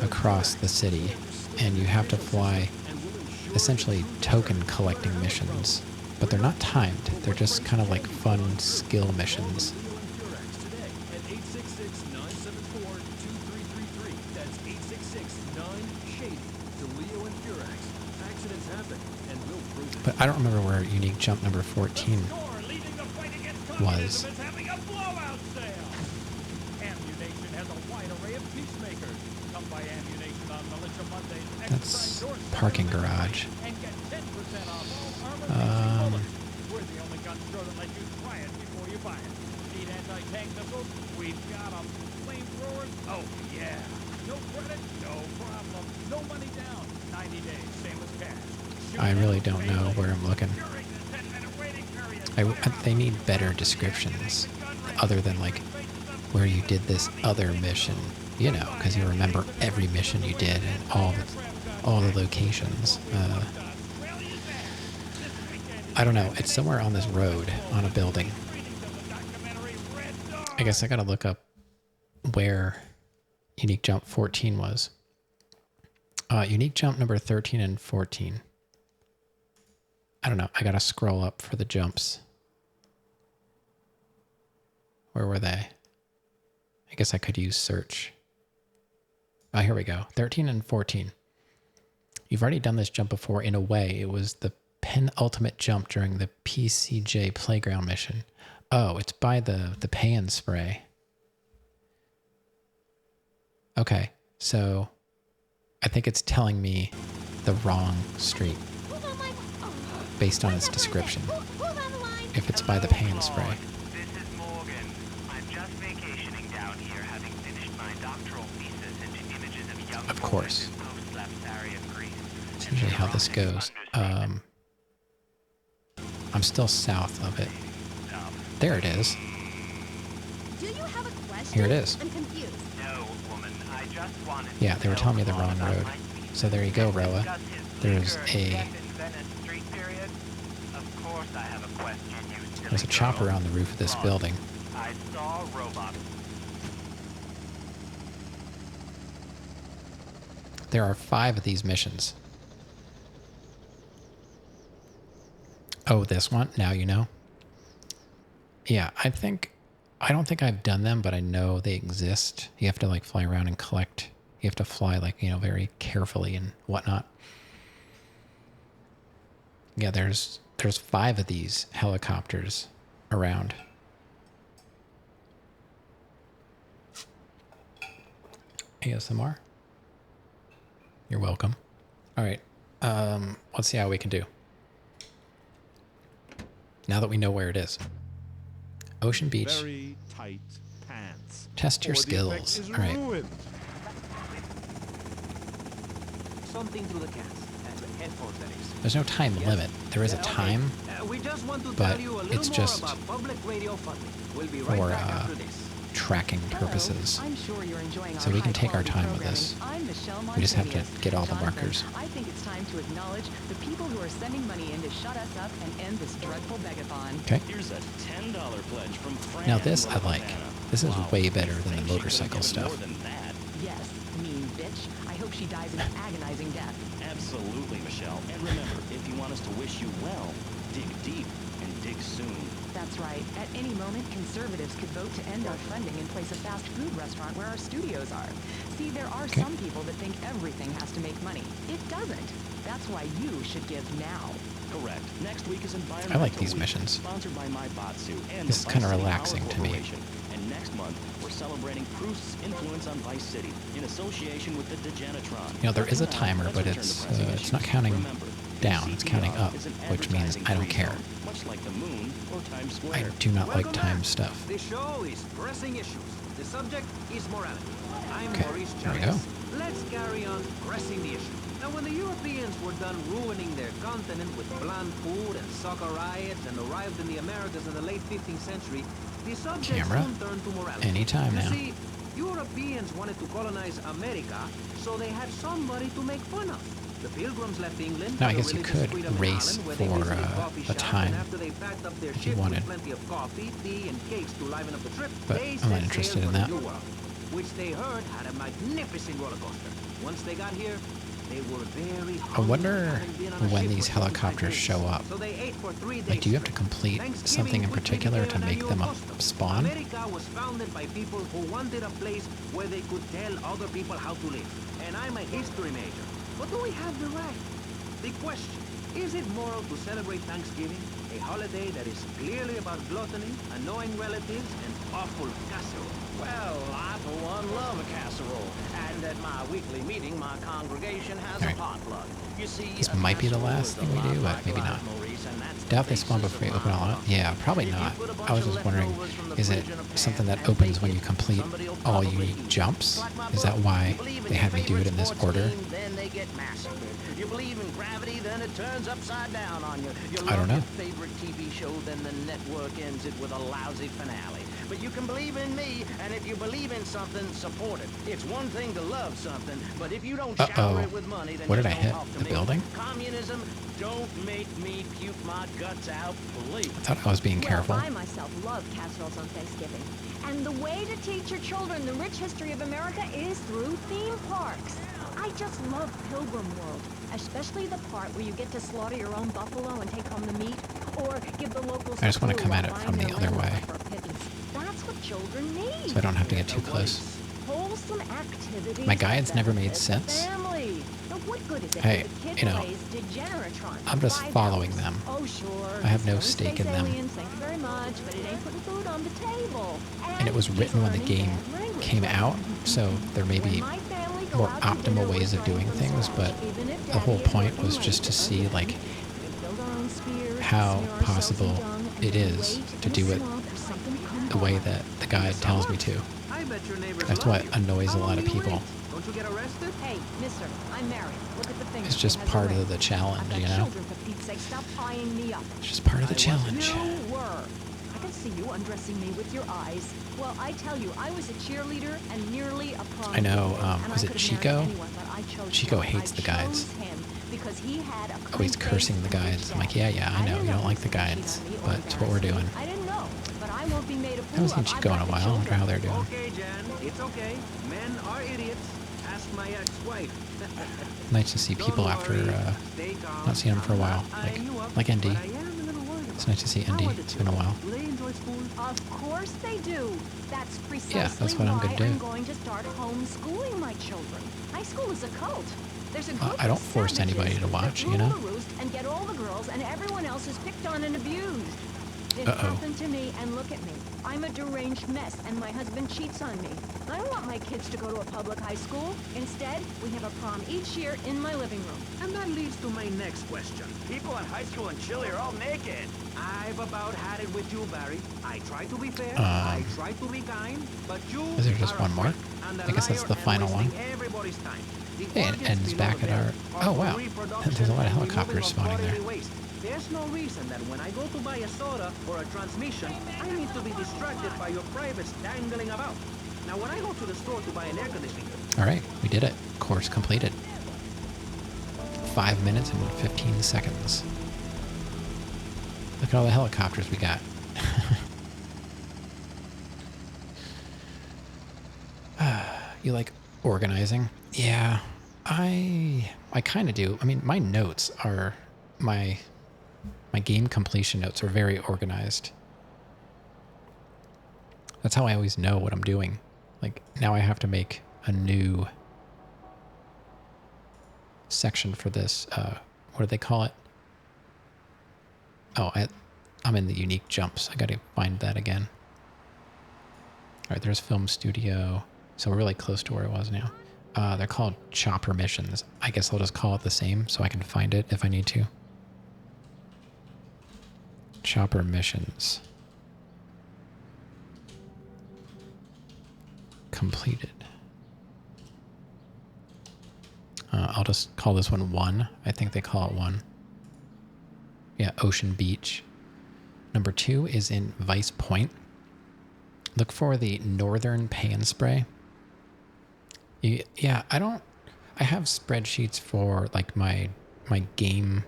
across the city, and you have to fly essentially token collecting missions, but they're not timed. They're just kind of like fun skill missions. But I don't remember where unique jump number 14 was. That's parking garage. We're the only gun store that lets you try it before you buy it. Need anti-tank missiles? We've got them. Flamethrowers? Oh, yeah. No credit? No problem. No money down. 90 days, same as cash. I really don't know where I'm looking. They need better descriptions other than like where you did this other mission, you know, because you remember every mission you did and all the locations. I don't know. It's somewhere on this road on a building. I guess I gotta look up where unique jump 14 was. Unique jump number 13 and 14. I don't know. I gotta scroll up for the jumps. Where were they? I guess I could use search. Oh, here we go. 13 and 14. You've already done this jump before. In a way, it was the penultimate jump during the PCJ playground mission. Oh, it's by the pay and spray. Okay, so I think it's telling me the wrong street based on its description. If it's by the pay and spray. This is Morgan. I'm just vacationing down here, having finished my doctoral thesis into images of young Of course. post-Lapsarian Greece. That's usually how this goes. I'm still south of it. There it is. Do you have a question? Here it is. I'm confused. No, woman. I just wanted Yeah, they were telling me the wrong road. So there you go, Roa. There's a chopper on the roof of this building. I saw a robot. There are 5 of these missions. Oh, this one? Now you know? Yeah, I don't think I've done them, but I know they exist. You have to like fly around and collect. You have to fly like, you know, very carefully and whatnot. Yeah, there's 5 of these helicopters around. ASMR? You're welcome. All right. Let's see how we can do. Now that we know where it is. Ocean Beach. Very tight pants. Test your Or the skills. effect is All right. ruined. Something through the cast. Headphones, that is. There's no time limit. There is a time, We just want to but tell you a little it's more just about public radio funding. We'll be right for back after this. tracking purposes. I'm sure you're enjoying So our we can take our high-quality time with this. programming. I'm Michelle We just have to Montanius. get all the Jonathan, markers. I think it's time to acknowledge the people who are sending money in to shut us up and end this dreadful begathon. Okay. Here's a $10 pledge from Fran. Now this I like. This is Wow. way better than the Think she motorcycle could've given stuff. More than that. Yes, mean bitch. I hope she dies an agonizing death. Absolutely, Michelle. And remember, if you want us to wish you well, dig deep and dig soon. That's right. At any moment, conservatives could vote to end our funding and place a fast food restaurant where our studios are. See, there are some people that think everything has to make money. It doesn't. That's why you should give now. Correct. Next week is I Environmental like these Week, missions. sponsored by My Batsu and This is the kinda Vice City relaxing Power to me. Corporation. And next month, we're celebrating Proust's influence on Vice City in association with the Degenitron. You know, there is a Now, timer, let's but return to it's pressing not issues. counting Remember, down. It's counting up, which means I don't care. Much like the moon or Times I Square. do not like Welcome time back. stuff. The show is pressing issues. The subject is morality. I'm Okay, Maurice there we Chavez. go. Let's carry on pressing the issue. Now, when the Europeans were done ruining their continent with bland food and soccer riots and arrived in the Americas in the late 15th century, the subject Camera? soon turned to morality. Anytime you now. see, Europeans wanted to colonize America, so they had somebody to make fun of. The Pilgrims left England. Now, I to the guess you religious could freedom in race Ireland, where they for visited coffee a shops, time and after they packed up their if you ship wanted. with plenty of coffee, tea, and cakes to liven up the trip, But they I'm not set interested sail in for the that. New World, which they heard had a magnificent roller coaster. Once they got here, they were very I hungry, wonder having been on a when ship these for 25 helicopters days. show up. So they ate for 3 days Like, do you have to straight. complete Thanksgiving something in quickly particular became to an make them annual a custom. spawn? America was founded by people who wanted a place where they could tell other people how to live. And I'm a history major. But do we have the right? The question, is it moral to celebrate Thanksgiving, a holiday that is clearly about gluttony, annoying relatives, and awful casserole? Well, I for one love a casserole. And at my weekly meeting, my congregation has Alright. a potluck. You see, This a might be the casserole last is a thing we lot do, but like maybe life, not. Maurice, and that's the Doubt they spawn basis before you of open my all up. Yeah, probably If you not. put a bunch I was of just wondering, leftovers from the is it fridge in a pan something that and opens bake when it, you complete somebody'll all probably unique eat. jumps? Like my Is that book. why You believe in they your had me do it favorite in this sports order? team, then they get massacred. You believe in gravity, then it turns upside down on you. You I don't love know. your favorite TV show, then the network ends it with a lousy finale. But you can believe in me, and if you believe in something, support it. It's one thing to love something, but if you don't shower it with money, then What did I just don't hit? talk to The me. building? Communism, don't make me puke my guts out, please. I thought I was being careful. Well, I myself love casseroles on Thanksgiving. And the way to teach your children the rich history of America is through theme parks. I just love Pilgrim World, especially the part where you get to slaughter your own buffalo and take home the meat, or give the locals I just want to food come while at it buying from the their other land way, for a pittance. That's what children need. so I don't have to get too close. Wholesome activities. My guides that never made benefit the sense. Family. Now, what good is it Hey, if the kid you know, plays Degeneratron for I'm just 5 following hours? them. Oh, sure. I have no Silly stake space in them. aliens, thank you very much, but it ain't putting food on the table. And it was he's written when the learning game bad language. came out, so there may be When my family go more out to dinner, optimal we're ways of starting doing from things, scratch, but even if the Daddy whole is point working was late just to to see, earn like, it. We build our own spears, how smear ourselves in possible dung, and it then is wait to in a do it swamp for something to come the way by. that the guide tells me to. I bet your neighbors That's love what you. annoys How a lot long of do you people. wait? Don't you get arrested? Hey, mister, I'm married. Look at the finger. It's just It has a part ring. of the challenge, I've got you know? children, for Pete's sake. Stop eyeing me up. It's just part of the challenge. You were. I can see you undressing me with your eyes. Well, I tell you, I was a cheerleader and nearly a prom I know, queen, and was I it could have Chico? married anyone, but I chose Chico him. hates I the guides. chose him because he had a Oh, he's clean cursing face the and guides. rich I'm like, dad. yeah, I know, didn't you don't like he the was gonna cheat guides, on me or but it's what we're embarrass me. doing. I didn't know, but I won't be made a I fool haven't seen of. I've Chico in got a the while. I wonder how they're children. doing. Okay, Jan, it's okay. Men are idiots. Ask my ex-wife. Nice to see people after not seeing them for a while. Like Indy. It's nice to see Indy. It's been a while. Do they enjoy school? Of course they do. That's precisely Yeah, that's what I'm why gonna do. I'm going to start homeschooling my children. High school is a cult. There's a group I don't of force savages anybody to that watch, rule you know? the roost and get all the girls, and everyone else is picked on and abused. It Uh-oh. happened to me, and look at me. I'm a deranged mess, and my husband cheats on me. I don't want my kids to go to a public high school. Instead, we have a prom each year in my living room. And that leads to my next question. People in high school in Chile are all naked. I've about had it with you, Barry. I try to be fair, I try to be kind, but you Is there just are one a more? freak and a I guess that's liar the and final one. wasting everybody's time. The Hey, it organs ends below back the at our... belt are Oh, for wow. reproduction There's a lot of and removal helicopters of spawning bodily there. waste. There's no reason that when I go to buy a soda or a transmission, I need to be distracted by your privates dangling about. Now, when I go to the store to buy an air conditioner, All right, we did it. Course completed. 5 minutes and 15 seconds. Look at all the helicopters we got. You like organizing? Yeah, I kind of do. I mean, my notes are my game completion notes are very organized. That's how I always know what I'm doing. Like now I have to make a new section for this. What do they call it? Oh, I'm in the unique jumps. I got to find that again. All right, there's film studio. So we're really close to where I was now. They're called chopper missions. I guess I'll just call it the same so I can find it if I need to. Chopper missions. Completed. I'll just call this one 1. I think they call it 1. Yeah, Ocean Beach. Number 2 is in Vice Point. Look for the Northern Pan Spray. Yeah, I have spreadsheets for like my game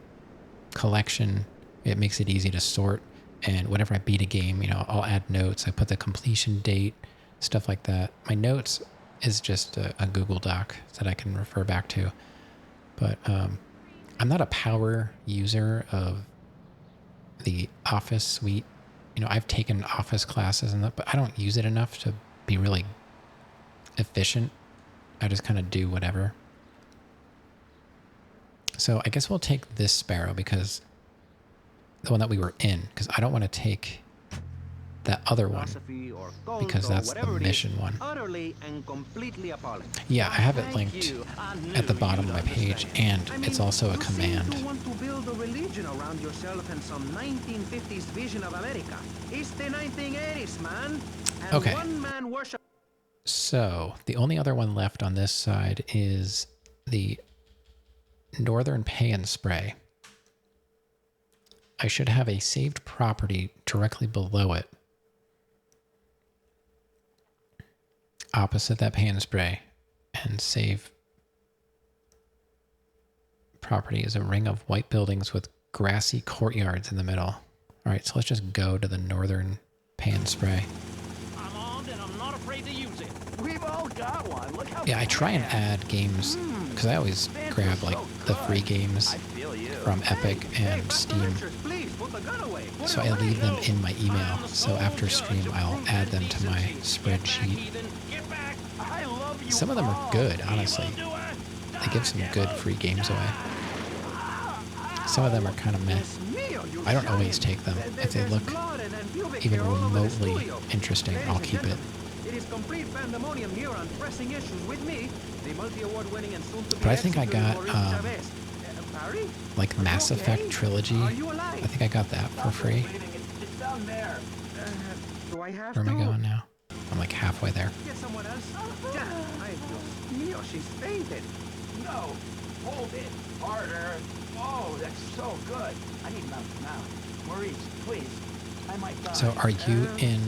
collection. It makes it easy to sort, and whenever I beat a game, I'll add notes. I put the completion date, stuff like that. My notes is just a Google Doc that I can refer back to. But I'm not a power user of the Office suite. I've taken Office classes and that, but I don't use it enough to be really efficient. I just kind of do whatever. So I guess we'll take this sparrow because the one that we were in, because I don't want to take that other one because that's the mission one. Yeah, I have it linked at the bottom of my page, and it's also a command. You want to build a religion around yourself and some 1950s vision of America. It's the 1980s, man. And Okay. one man worship. So the only other one left on this side is the Northern Pay and Spray. I should have a saved property directly below it. Opposite that Pay and Spray. And save property is a ring of white buildings with grassy courtyards in the middle. All right, so let's just go to the Northern Pay and Spray. I'm armed and I'm not afraid to use it. We've all got one. Look how Yeah, I try and add games because I always grab like the free games from Epic and Steam. So I leave them in my email. So after stream, I'll add them to my spreadsheet. Some of them are good, honestly. They give some good free games away. Some of them are kind of meh. I don't always take them. If they look even remotely interesting, I'll keep it. It is complete pandemonium here on Pressing Issues with me, the multi-award-winning and soon-to-be But I think I got executed Maurice Chavez. like Mass Effect Trilogy. I think I got that for free. It's down there. Do I have Where am to? I going now? I'm like halfway there. Get someone else. Yeah, ay, Dios mío, she's fainted. No, hold it. Harder. Oh, that's so good. I need mounts now. Maurice, please. I might die. So are you in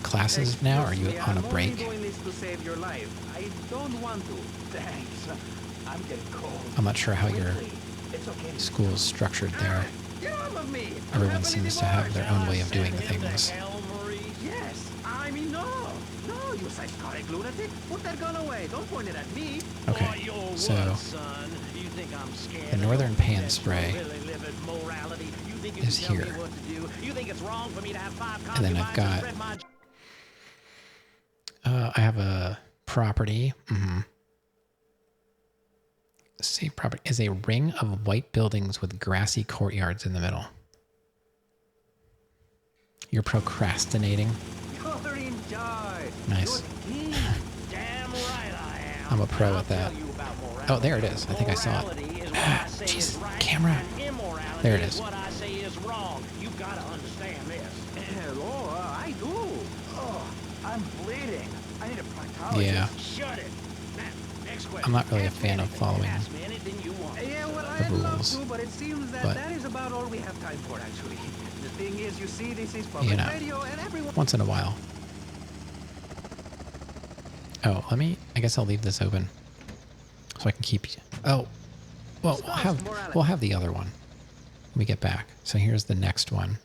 classes now? Or are you on a break? I'm only doing this to save your life. I don't want to. Thanks. I'm getting cold. I'm not sure how your It's okay. school's structured there. Get off of me. Everyone seems to have their own way of doing things. Yes, I mean, no, you psychotic lunatic. Put that gun away. Don't point it at me. Okay, so the Northern Pan Spray is here. And then I've got, I have a property. Save property is a ring of white buildings with grassy courtyards in the middle. You're procrastinating. You're in charge. Nice. Damn right I am. I'm a pro at that. Oh, there it is. I think I saw it. Jesus, camera. There it is. What I say is wrong. You've got to understand this. Oh, I do. Oh, I'm bleeding. I need a proctologist. Yeah. Shut it. Now, next question. I'm not really a fan of following Ask me anything you want. Yeah, well, the I'd love rules. to, but it seems that But- that is about all we have time for, actually. The thing is, you see, this is public You know, radio, and everyone... once in a while. Oh, I guess I'll leave this open so I can keep. Oh, well, we'll have the other one when we get back. So here's the next one.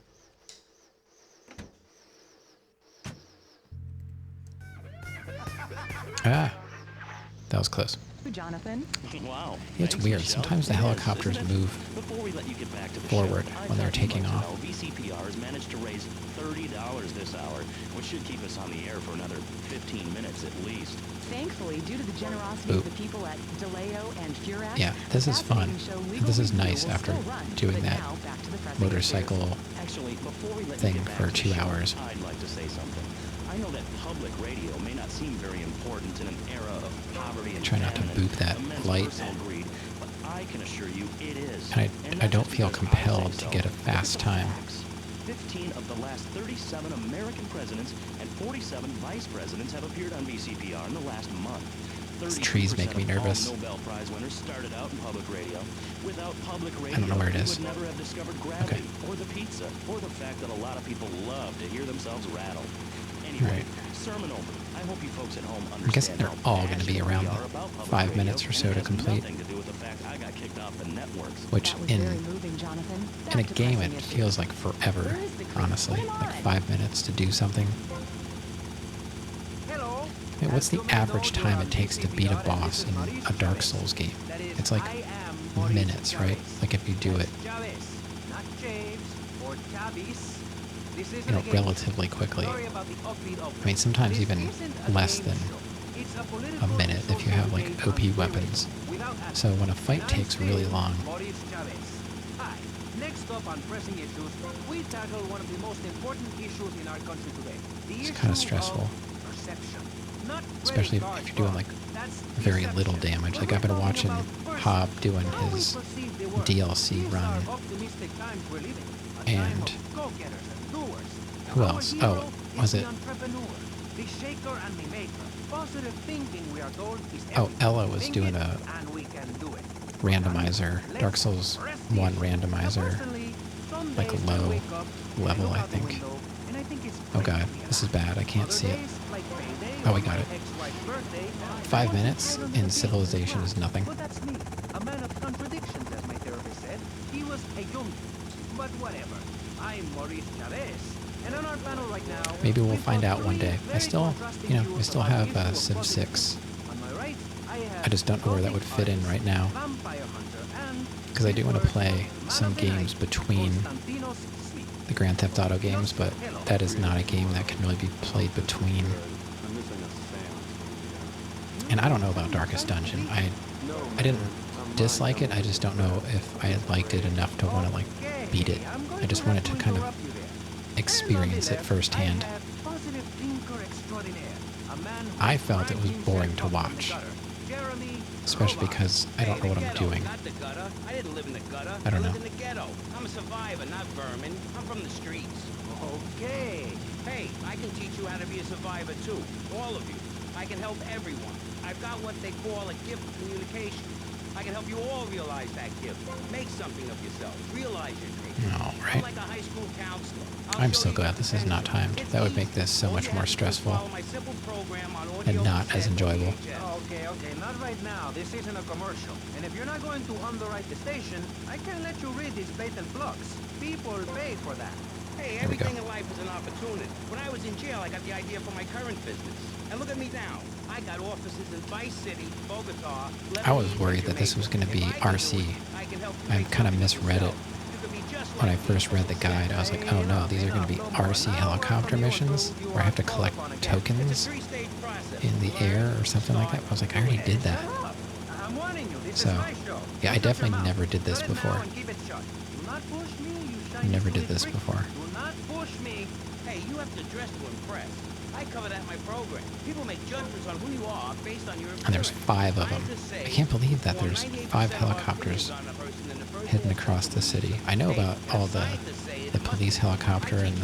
Ah, that was close. Jonathan. Wow. Yeah, it's weird. Sometimes the helicopters move Before we let you get back to the forward show, I when they're thought you taking might off. know VCPR has managed to raise $30 this hour, which should keep us on the air for another 15 minutes at least. Thankfully, due to the generosity of the people at DeLeo and Furax, Yeah, this is fun. And this is nice after doing that motorcycle Actually, before we let thing you get back for to the 2 show, hours. I'd like to say something. I know that public radio may not seem very important in an era of poverty and Try not to famine boop that and immense light. personal greed, but I can assure you it is. And I that's don't just feel because I compelled say to so. get a Look at fast the time. facts. 15 of the last 37 American presidents and 47 vice presidents have appeared on VCPR in the last month. These trees make me nervous. All Nobel Prize winners started out in public radio. Without public radio, I don't know where it we is. would never have discovered gravity, or the pizza, or the fact that a lot of people love to hear themselves rattle. Anyway, sermon over. I hope you folks at home understand. I'm guessing they're all going to be around how passionate we are about public 5 radio, minutes or and so it to has complete. nothing to do with the fact I got kicked off the networks. Which That was in very moving, Jonathan. in a Back to game it pressing issues. feels like forever, Where is the creep? honestly. What am Like I? 5 minutes to do something. Hello. Hey, what's the As you may average know, time you're it on takes to beat a VCPR, and boss this is in Maurice a Dark Chavez. Souls game? That is, It's like I am Maurice minutes, right? Chavez. Like if you do it, Chavez, not Chaves or Chavis. This isn't you know, a game relatively show. quickly. Sorry about the upbeat I opening. mean, sometimes This even isn't a less game than show. It's a a political minute if you have like social OP debate on weapons. free radio, without ads. So when a fight And I'm takes really still long, Maurice Chavez. Hi. Next up on Pressing Issues, we tackle one of the most important issues in our country today. The it's issue kind of stressful, of perception. Not especially credit card if you're doing fraud. like That's very little deception. damage. When Like I've been we're talking watching about Hob perception, doing how we his perceive the world. DLC These run, are optimistic times we're living. A time and of go-getters and doers. who Our else? hero Oh, is was the it? entrepreneur, the shaker and the maker. Positive thinking, we are told, is Oh, everything. Ella was Think doing it, a and we can do it. randomizer, Dark Souls 1 randomizer, Personally, some like days low I wake up, level, look I out the think. window, and I think it's Oh great god, to be this is alive. bad. I can't Other see it. days, like payday Oh, or we got my it. ex-wife's birthday, 5 minutes in Civilization is nothing. But that's me, a man of contradictions, as my therapist said. He was a young, but whatever. I'm Maurice Chavez, and on our panel right now, Maybe we'll we've find got out one three day. I very still, contrasting you know, I views still about the have issue of Civ public 6. opinion. On my right, I have I just don't know where that would fit in right now, vampire hunter and because I do want to play man some of the night, games between Konstantinos Smith. the Grand Theft Auto games, but that is not a game that can really be played between. And I don't know about Darkest Dungeon. I didn't dislike it. I just don't know if I liked it enough to want to like beat it. I just wanted to kind of experience it firsthand. Positive thinker extraordinaire, a man who I felt it was finds boring himself to up in the watch, gutter. Jeremy especially Robot. because I don't know what I'm doing. Not the gutter. I didn't live in the gutter. I don't lived know. in the ghetto. I'm a survivor, not vermin. I'm from the streets. Okay. Hey, I can teach you how to be a survivor too. All of you. I can help everyone. I've got what they call a gift of communication. I can help you all realize that gift. Make something of yourselves. Realize your dreams. All I'm right. like a high school counselor. I'm so glad this is not timed. That would make this so much more stressful and not as enjoyable. Okay, not right now. This isn't a commercial. And if you're not going to underwrite the station, I can let you read these blatant plugs. People pay for that. Hey, There we go. everything in life is an opportunity. When I was in jail, I got the idea for my current business. And look at me now. I got offices in Vice City, Bogota, I was Lebanese, worried and that this was going to be Jamaica. If I can RC. do it, I can help you I make kind of something misread it yourself. You could be just when I like me. first read the guide. I was like, oh no, these are going to be RC helicopter missions where I have to collect tokens in the air or something like that. I was like, I already did that. I'm warning you. This So, is my show. yeah, I Shut your definitely mouth. never did this Shut it now before. and keep it shut. Do not push me, you shiny Never did silly this freak. before. Do not push me. Hey, you have to dress to impress. I cover that in my program. People make judgments on who you are based on your And there's appearance. 5 of them. I can't believe that there's 5 helicopters hidden across the city. I know about all the police helicopter and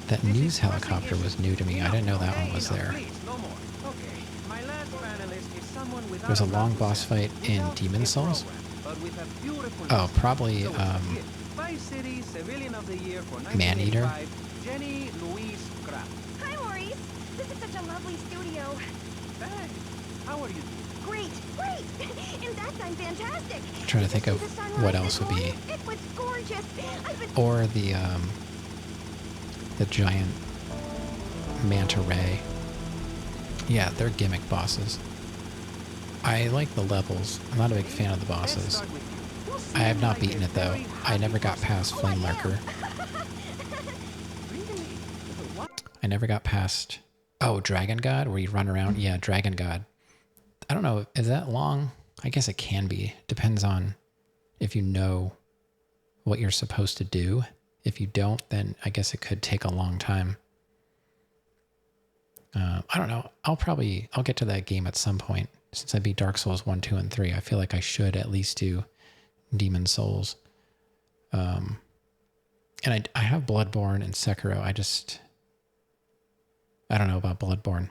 that news helicopter was new to me. I didn't know that one was there. Please, no more. Okay. My last panelist is someone without There's a lot long to boss say, fight in without Demon a Souls. program, but with a beautiful Oh, message. probably So it's a gift. Vice City Civilian of the Year for Maneater. 1985, Jenny Louise Kraft. Hi, Maurice. This is such a lovely studio. Thanks. How are you doing? Great. In fact, I'm fantastic. I'm trying to think of what else would be, It was gorgeous. I've been... or the giant manta ray. Yeah, they're gimmick bosses. I like the levels. I'm not a big fan of the bosses. I have not beaten it though. I never got past Flame Lurker. I never got past... Oh, Dragon God, where you run around? Yeah, Dragon God. I don't know, is that long? I guess it can be. Depends on if you know what you're supposed to do. If you don't, then I guess it could take a long time. I don't know. I'll get to that game at some point. Since I beat Dark Souls 1, 2, and 3, I feel like I should at least do Demon Souls. And I have Bloodborne and Sekiro. I don't know about Bloodborne.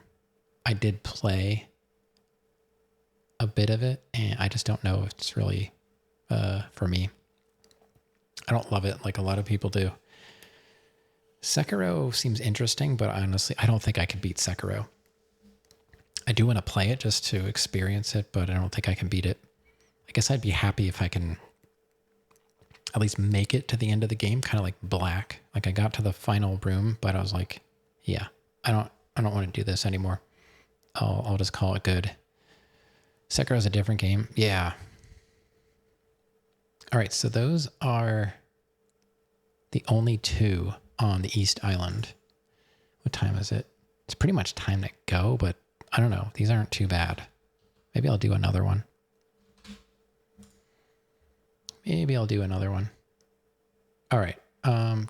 I did play a bit of it, and I just don't know if it's really for me. I don't love it like a lot of people do. Sekiro seems interesting, but honestly, I don't think I could beat Sekiro. I do want to play it just to experience it, but I don't think I can beat it. I guess I'd be happy if I can at least make it to the end of the game, kind of like Black. Like I got to the final room, but I was like, yeah, I don't want to do this anymore. I'll just call it good. Sekiro's a different game. Yeah. All right, so those are the only two on the East Island. What time is it? It's pretty much time to go, but I don't know. These aren't too bad. Maybe I'll do another one. All right.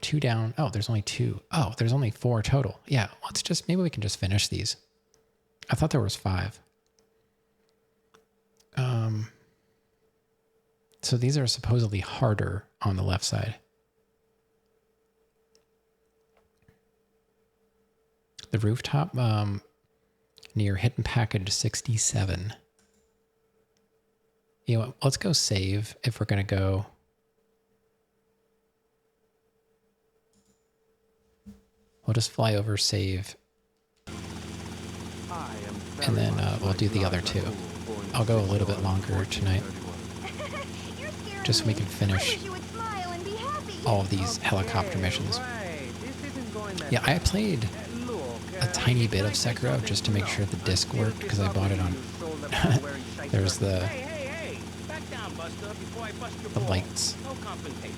2 down. Oh, there's only 2. Oh, there's only 4 total. Yeah, maybe we can just finish these. I thought there was 5. So these are supposedly harder on the left side. The rooftop near hidden package 67. You know what? Let's go save if we're going to go. We'll just fly over, save, and then we'll do the other 2. I'll go a little bit longer tonight, just so we can finish all of these helicopter missions. Yeah, I played a tiny bit of Sekiro just to make sure the disc worked, because I bought it on... There's the lights. No confrontation.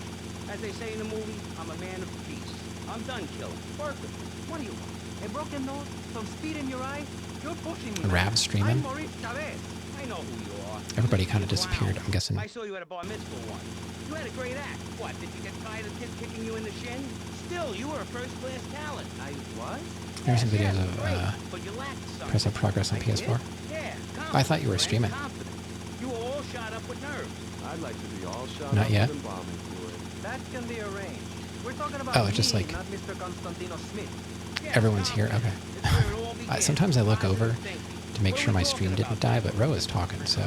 As they say in the movie, I'm a man of peace. I'm done killing. Work with me. What do you want? A broken nose? Some speed in your eye? You're pushing me. Rav streaming. I know who you are. Everybody kind of disappeared, I'm guessing. I saw you at a bar mitzvah once. You had a great act. What, did you get tired of kids kicking you in the shin? Still, you were a first-class talent. I was? There's some videos of press of progress on PS4. Yeah, I thought you were streaming. You were all shot up with nerves. I'd like to be all shot Not up yet. with embalming fluid. That can be arranged. We're talking about Oh, it's just like not Mr. Constantino Smith. everyone's here. Okay. Sometimes I look over to make sure my stream didn't die, but Ro is talking, so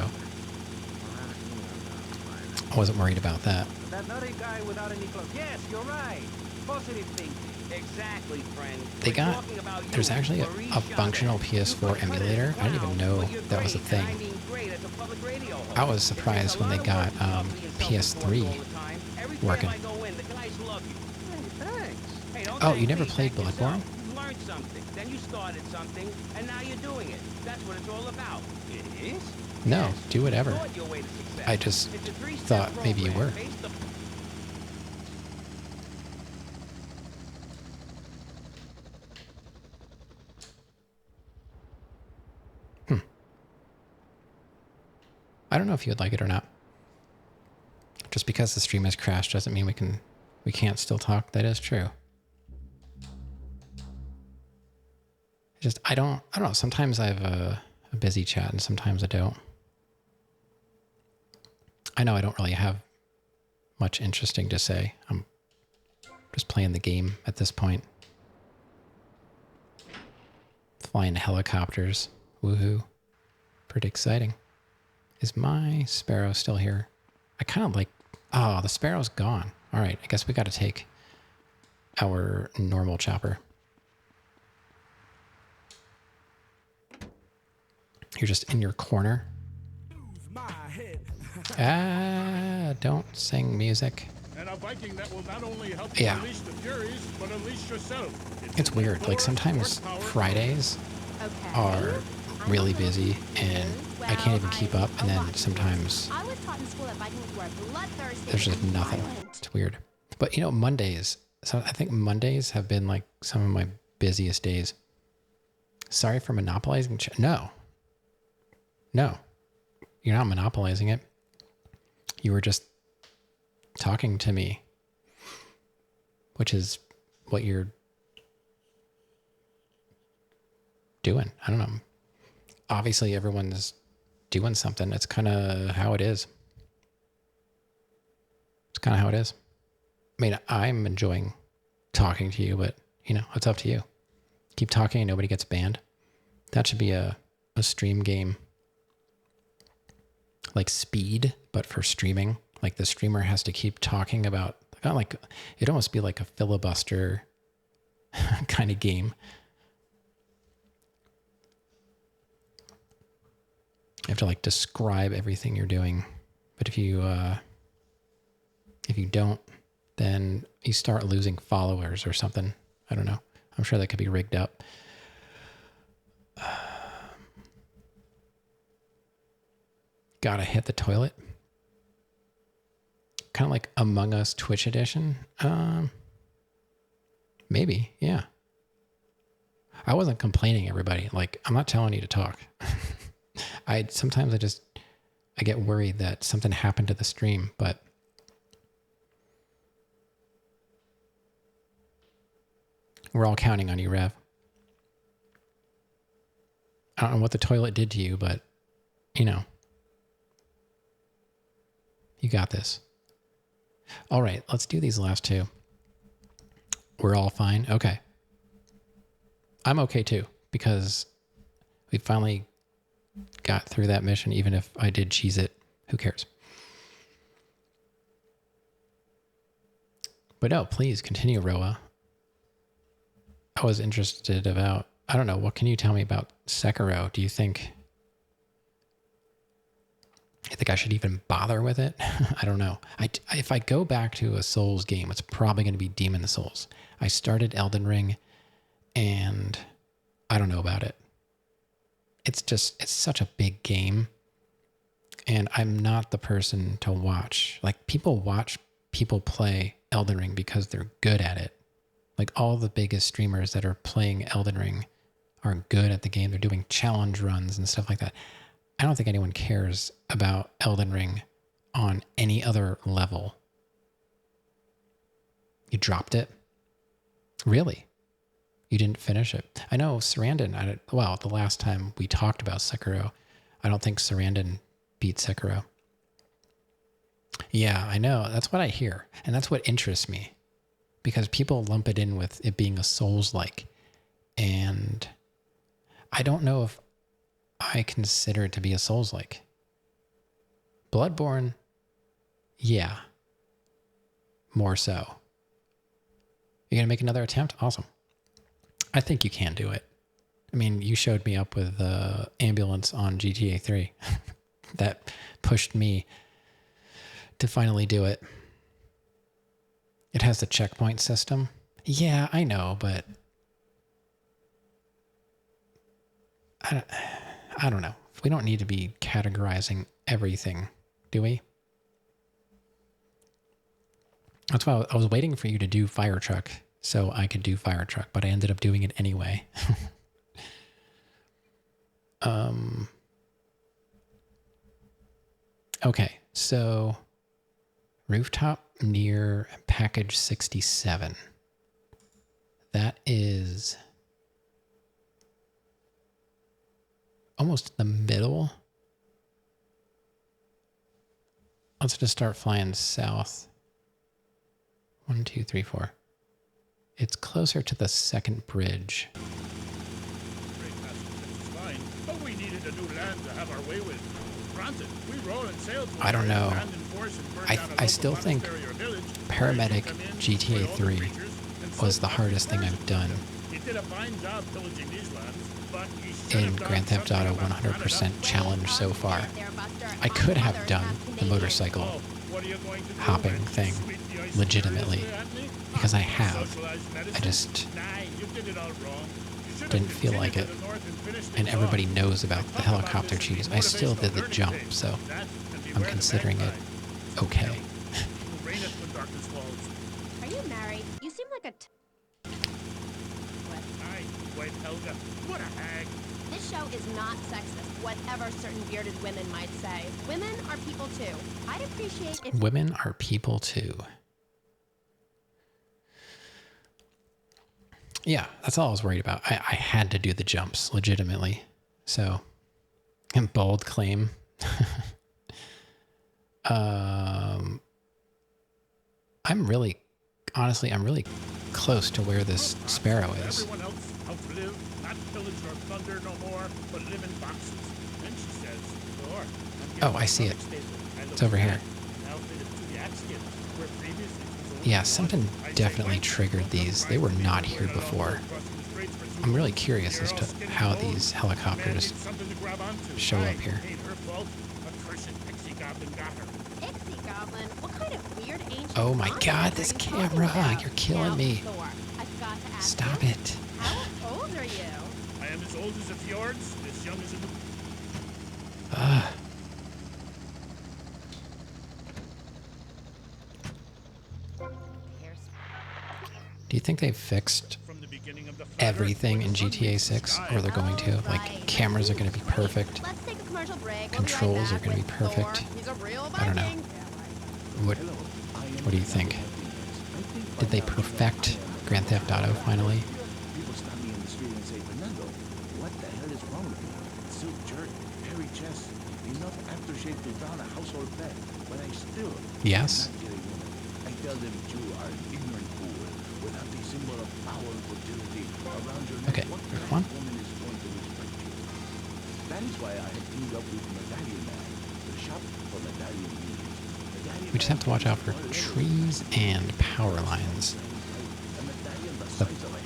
I wasn't worried about that. That nutty guy without any clothes. Yes, you're right. Positive thinking. Exactly, friend. They got, there's actually a functional PS4 emulator. I didn't even know that was a thing. I was surprised when they got PS3 working. Oh, you never played Bloodborne? You learned something, then you started something, and now you're doing it. That's what it's all about. It is? No, do whatever. I just thought maybe you were. I don't know if you would like it or not. Just because the stream has crashed doesn't mean we can't still talk. That is true. I don't know. Sometimes I have a busy chat and sometimes I don't. I know I don't really have much interesting to say. I'm just playing the game at this point. Flying helicopters. Woohoo. Pretty exciting. Is my sparrow still here? I kind of like... Oh, the sparrow's gone. All right, I guess we got to take our normal chopper. You're just in your corner. Don't sing music. And a Viking that will not only help Yeah. unleash the Furies, but unleash yourself. It's weird. Like sometimes Fridays are really busy and I can't even keep up. And then sometimes I was taught in school that Vikings were bloodthirsty. there's just nothing. It's weird. But you know, Mondays. So I think Mondays have been like some of my busiest days. Sorry for monopolizing. No. You're not monopolizing it. You were just talking to me, which is what you're doing. I don't know. Obviously, everyone's doing something. It's kind of how it is. It's kind of how it is. I mean, I'm enjoying talking to you, but, you know, it's up to you. Keep talking and nobody gets banned. That should be a stream game. Like Speed, but for streaming. Like the streamer has to keep talking about, kind of like, it'd almost be like a filibuster kind of game. You have to like describe everything you're doing. But if you don't, then you start losing followers or something. I don't know. I'm sure that could be rigged up. Gotta hit the toilet. Kind of like Among Us Twitch edition. Maybe, yeah. I wasn't complaining, everybody. Like, I'm not telling you to talk. Sometimes I get worried that something happened to the stream, but we're all counting on you, Rev. I don't know what the toilet did to you, but, you know, you got this. All right, let's do these last two. We're all fine? Okay. I'm okay too, because we finally got through that mission, even if I did cheese it. Who cares? But no, please continue, Roa. I was interested about, I don't know, what can you tell me about Sekiro? Do you think I should even bother with it? I don't know. If I go back to a Souls game, it's probably going to be Demon Souls. I started Elden Ring, and I don't know about it. It's such a big game, and I'm not the person to watch. Like, people watch people play Elden Ring because they're good at it. Like, all the biggest streamers that are playing Elden Ring are good at the game. They're doing challenge runs and stuff like that. I don't think anyone cares about Elden Ring on any other level. You dropped it? Really? You didn't finish it? I know Sarandon, well, the last time we talked about Sekiro, I don't think Sarandon beat Sekiro. Yeah, I know. That's what I hear. And that's what interests me. Because people lump it in with it being a Souls-like. And I don't know if I consider it to be a Souls-like. Bloodborne, yeah. More so. You're going to make another attempt? Awesome. I think you can do it. I mean, you showed me up with ambulance on GTA 3. That pushed me to finally do it. It has the checkpoint system. Yeah, I know, but I don't know. We don't need to be categorizing everything, do we? That's why I was waiting for you to do Fire Truck so I could do Fire Truck, but I ended up doing it anyway. Okay, so rooftop near package 67. That is almost the middle. Let's just start flying south. 1, 2, 3, 4. It's closer to the second bridge. Fine, but we needed a new land to have our way with. Granted, we roll and sail. I don't know. I still think Paramedic GTA 3 was the hardest thing I've done in Grand Theft Auto 100% challenge so far. I could have done the motorcycle hopping thing legitimately, because I have. I just didn't feel like it. And everybody knows about the helicopter cheese. I still did the jump, so I'm considering it okay. Are you married? You seem like a Helga, what a hag. This show is not sexist, whatever certain bearded women might say. Women are people too. I'd appreciate if women are people too. Yeah, that's all I was worried about. I had to do the jumps legitimately. So, and bold claim. Honestly, I'm really close to where this sparrow is. Everyone else outlive, not pillage nor plunder no more, but live in boxes. Then she says, Thor, Oh, I see it. It's over here. Yeah, something definitely triggered these. They were not here before. I'm really curious as to how these helicopters show up here. Pixie goblin? What kind of weird ancient Oh my monster god, are this you talking camera! about? You're killing Now, me. Thor, I've got to ask Stop you, it. How old are you? I am as old as the fjords, as young as a... Do you think they've fixed everything in GTA 6? Or they're going to? Like, cameras are going to be perfect. Let's take a commercial break. Controls are going to be perfect. He's a real I don't know. Viking. What do you think? Did they perfect Grand Theft Auto finally? People stop me in the street and say, Fernando, what the hell is wrong with you? Silk shirt, hairy chest, enough aftershave to drown a household pet, but I still Yes. cannot get a woman. I tell them you are an ignorant fool. Without the symbol of power and fertility around your neck, Okay, what here's kind one. of woman is going to respect you? That is why I have teamed up with Medallion Man, the shop for Medallion Needs. We just have to watch out for trees and power lines.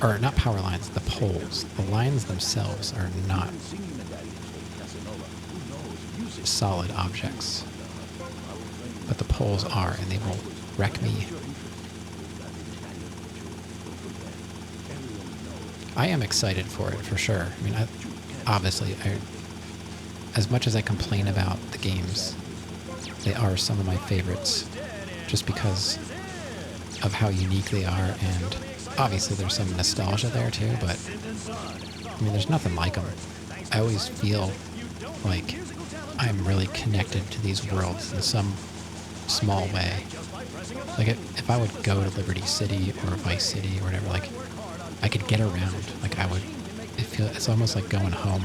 Or not power lines, the poles. The lines themselves are not solid objects. But the poles are, and they will wreck me. I am excited for it, for sure. I mean, obviously, as much as I complain about the games, they are some of my favorites, just because of how unique they are, and obviously there's some nostalgia there too, but I mean, there's nothing like them. I always feel like I'm really connected to these worlds in some small way. Like, if I would go to Liberty City or Vice City or whatever, like, I could get around. Like, it's almost like going home.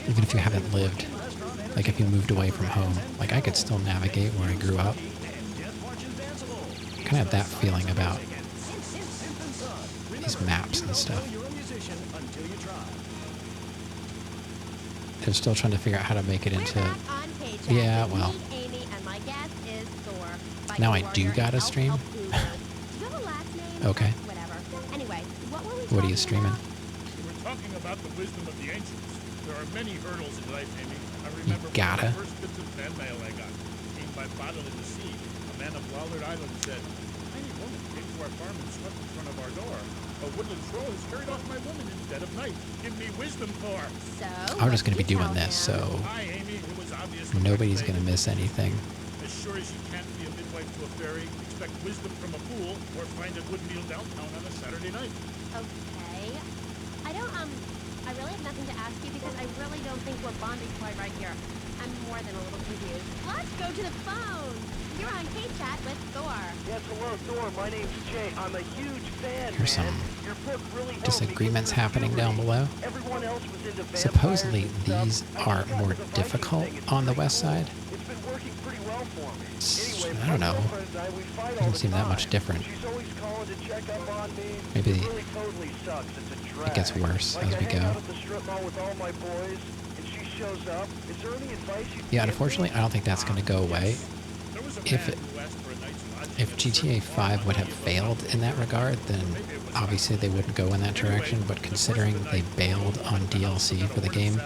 Even if you haven't lived, like if you moved away from home, like I could still navigate where I grew up. Kind of have that feeling about these maps and stuff. They're still trying to figure out how to make it into... Yeah, well... Now I do gotta stream? Okay. What are you streaming? We're talking about the wisdom of the ancients. There are many hurdles in life, Amy. I You remember gotta. one of the first bits of fan mail I got came by bottle in the sea. A man of Wallard Island said, "Tiny woman came to our farm and slept in front of our door. A woodland troll has carried off my woman in the dead of night. Give me wisdom, Thor." I'm just going to be doing this, so Hi, Amy. It was obvious. nobody's going to miss anything. As sure as you can't be a midwife to a fairy, expect wisdom from a fool, or find a good meal downtown on a Saturday night. Okay. I really have nothing to ask you because I really don't think we're bonding quite right here. I'm more than a little confused. Let's go to the phone. You're on K-Chat with Thor. Yes, hello, Thor. My name's Jay. I'm a huge fan, Here's man. some Your book really helped me disagreements get through happening down puberty. below. Everyone else was into vampires Supposedly and stuff. these I are just got more into the Viking difficult thing. It's on the pretty west cool. side. It's been working pretty well for me. Anyway, I don't my know. girlfriend and I, we fight all Doesn't the seem that time. much different. She's always calling to check up on me. Maybe It really totally sucks. It's a drag. it gets worse like as we I hang go. out at the strip mall with all my boys, and she shows up. Is there any advice you can Yeah, give unfortunately, me? I don't think that's going to go away. If GTA 5 would have failed in that regard, then obviously they wouldn't go in that direction, but considering they bailed on DLC for the game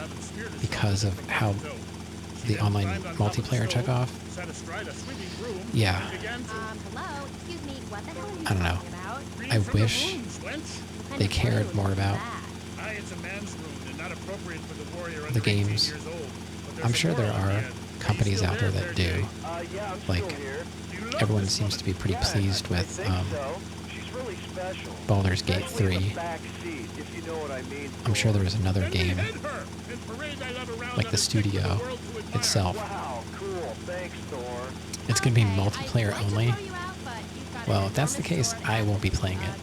because of how the online multiplayer took off, yeah, Hello. Excuse me. What the hell are you I don't know. talking about? I wish they cared more about the games. I'm sure there are companies out there that do. Like, everyone seems to be pretty pleased with Baldur's Gate 3. I'm sure there is another game, like the studio itself. It's going to be multiplayer only. Well, if that's the case, I won't be playing it.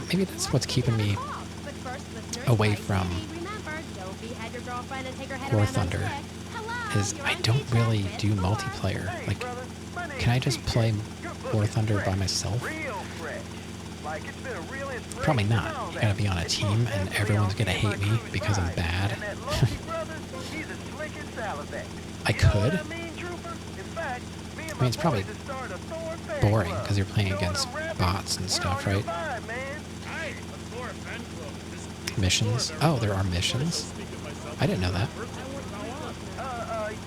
maybe that's what's keeping me But first, listeners, away Vice from City, remember, don't behead your girlfriend and take her head War around on Thunder. stick. Hello, Is you're I on don't K-Chat really with do Thor. multiplayer. Like, can I just play War Thunder by myself? Probably not. You gotta be on a team, and everyone's gonna hate me because I'm bad. I could. I mean, it's probably boring because you're playing against bots and stuff, right? Missions. Oh, there are missions. I didn't know that.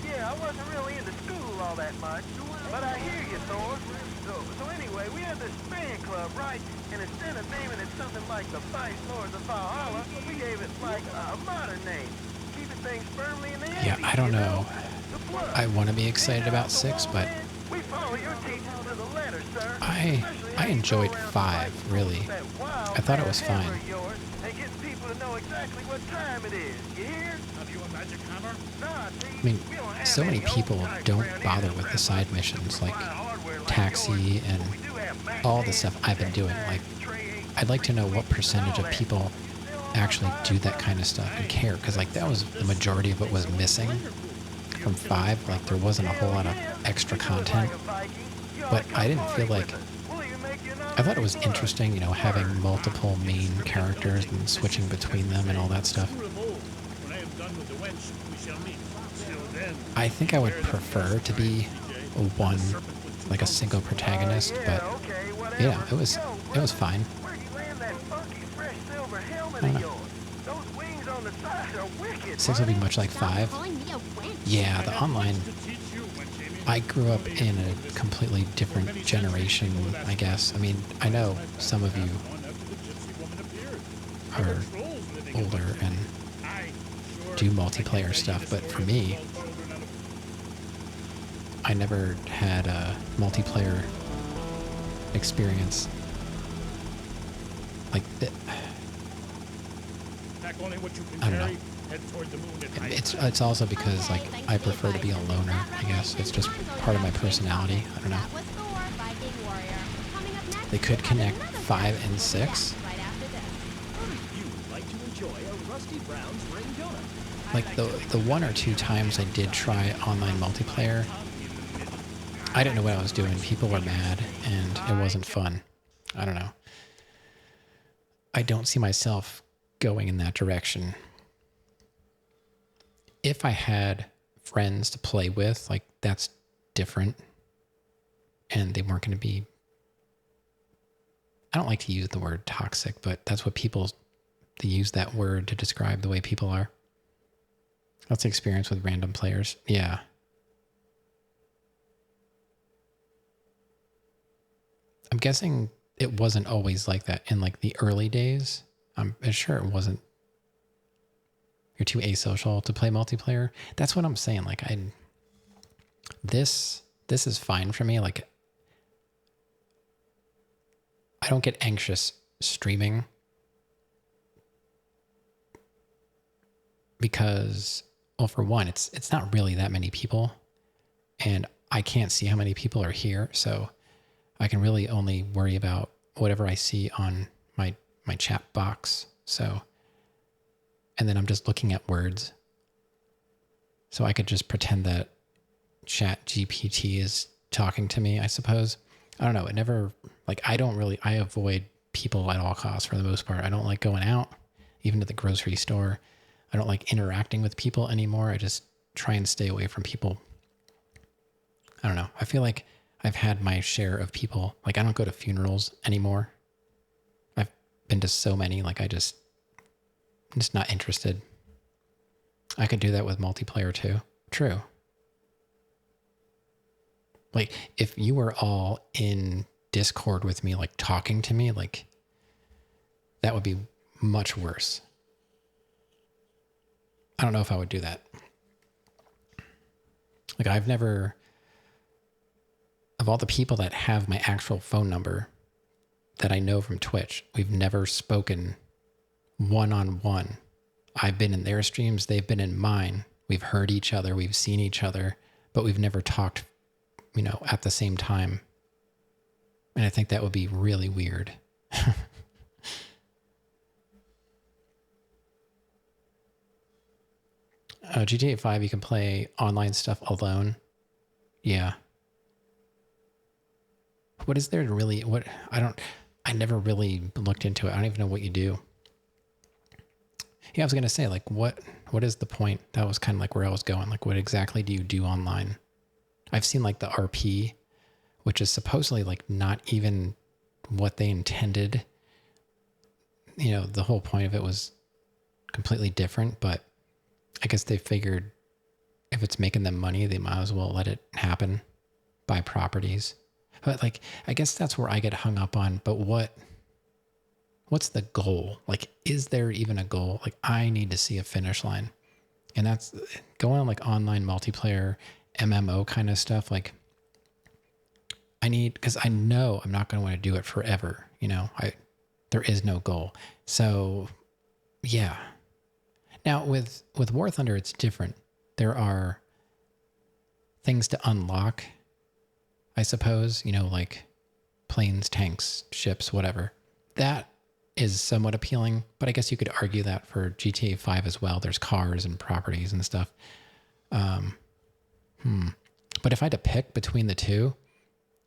Yeah, I wasn't really into school all that much, but I hear you, Thor. So anyway, we have this fan club, right? And instead of naming it something like the Vice Lords of Valhalla, we gave it like a modern name, keeping things firmly in the 80s. Yeah, I don't know. I want to be excited about 6, but We follow your teachings to the letter, sir. I enjoyed 5, really. I thought it was fine. And getting people to know exactly what time it is. You hear? Have you a magic hammer? I mean, so many people don't bother with the side missions, like Taxi and all the stuff I've been doing. Like, I'd like to know what percentage of people actually do that kind of stuff and care, because like that was the majority of what was missing from 5. Like, there wasn't a whole lot of extra content, but I didn't feel like, I thought it was interesting, you know, having multiple main characters and switching between them and all that stuff. I think I would prefer to be like a single protagonist, but yeah, it was fine. I don't know. 6 will be much like 5. Yeah, the online. I grew up in a completely different generation, I guess. I mean, I know some of you are older and do multiplayer stuff, but for me, I never had a multiplayer experience like that. I don't know. It's also because like I prefer to be a loner, I guess. It's just part of my personality. I don't know. They could connect 5 and 6. Like the 1 or 2 times I did try online multiplayer, I didn't know what I was doing. People were mad and it wasn't fun. I don't know. I don't see myself going in that direction. If I had friends to play with, like, that's different. And they weren't going to be, I don't like to use the word toxic, but that's what they use that word to describe the way people are. That's the experience with random players. Yeah. I'm guessing it wasn't always like that in like the early days. I'm sure it wasn't. You're too asocial to play multiplayer. That's what I'm saying. Like, this is fine for me. Like, I don't get anxious streaming because, well, for one, it's not really that many people, and I can't see how many people are here, so I can really only worry about whatever I see on my chat box. So, and then I'm just looking at words. So I could just pretend that Chat GPT is talking to me, I suppose. I don't know. It never, like, I avoid people at all costs for the most part. I don't like going out, even to the grocery store. I don't like interacting with people anymore. I just try and stay away from people. I don't know. I feel like I've had my share of people. Like, I don't go to funerals anymore. I've been to so many, like, I'm just not interested. I could do that with multiplayer too. True. Like, if you were all in Discord with me, like, talking to me, like, that would be much worse. I don't know if I would do that. Like, I've never, of all the people that have my actual phone number that I know from Twitch, we've never spoken one-on-one. I've been in their streams, they've been in mine. We've heard each other, we've seen each other, but we've never talked, you know, at the same time. And I think that would be really weird. GTA 5, you can play online stuff alone. Yeah. What is there to really, I never really looked into it. I don't even know what you do. Yeah, I was going to say, like, what is the point? That was kind of like where I was going. Like, what exactly do you do online? I've seen like the RP, which is supposedly like not even what they intended. You know, the whole point of it was completely different, but I guess they figured if it's making them money, they might as well let it happen, buy properties. But like, I guess that's where I get hung up on, but what's the goal? Like, is there even a goal? Like, I need to see a finish line. And that's going on like online multiplayer, MMO kind of stuff. Like, because I know I'm not going to want to do it forever. You know, there is no goal. So yeah. Now with War Thunder, it's different. There are things to unlock, I suppose, you know, like planes, tanks, ships, whatever. That is somewhat appealing, but I guess you could argue that for GTA 5 as well. There's cars and properties and stuff. But if I had to pick between the two,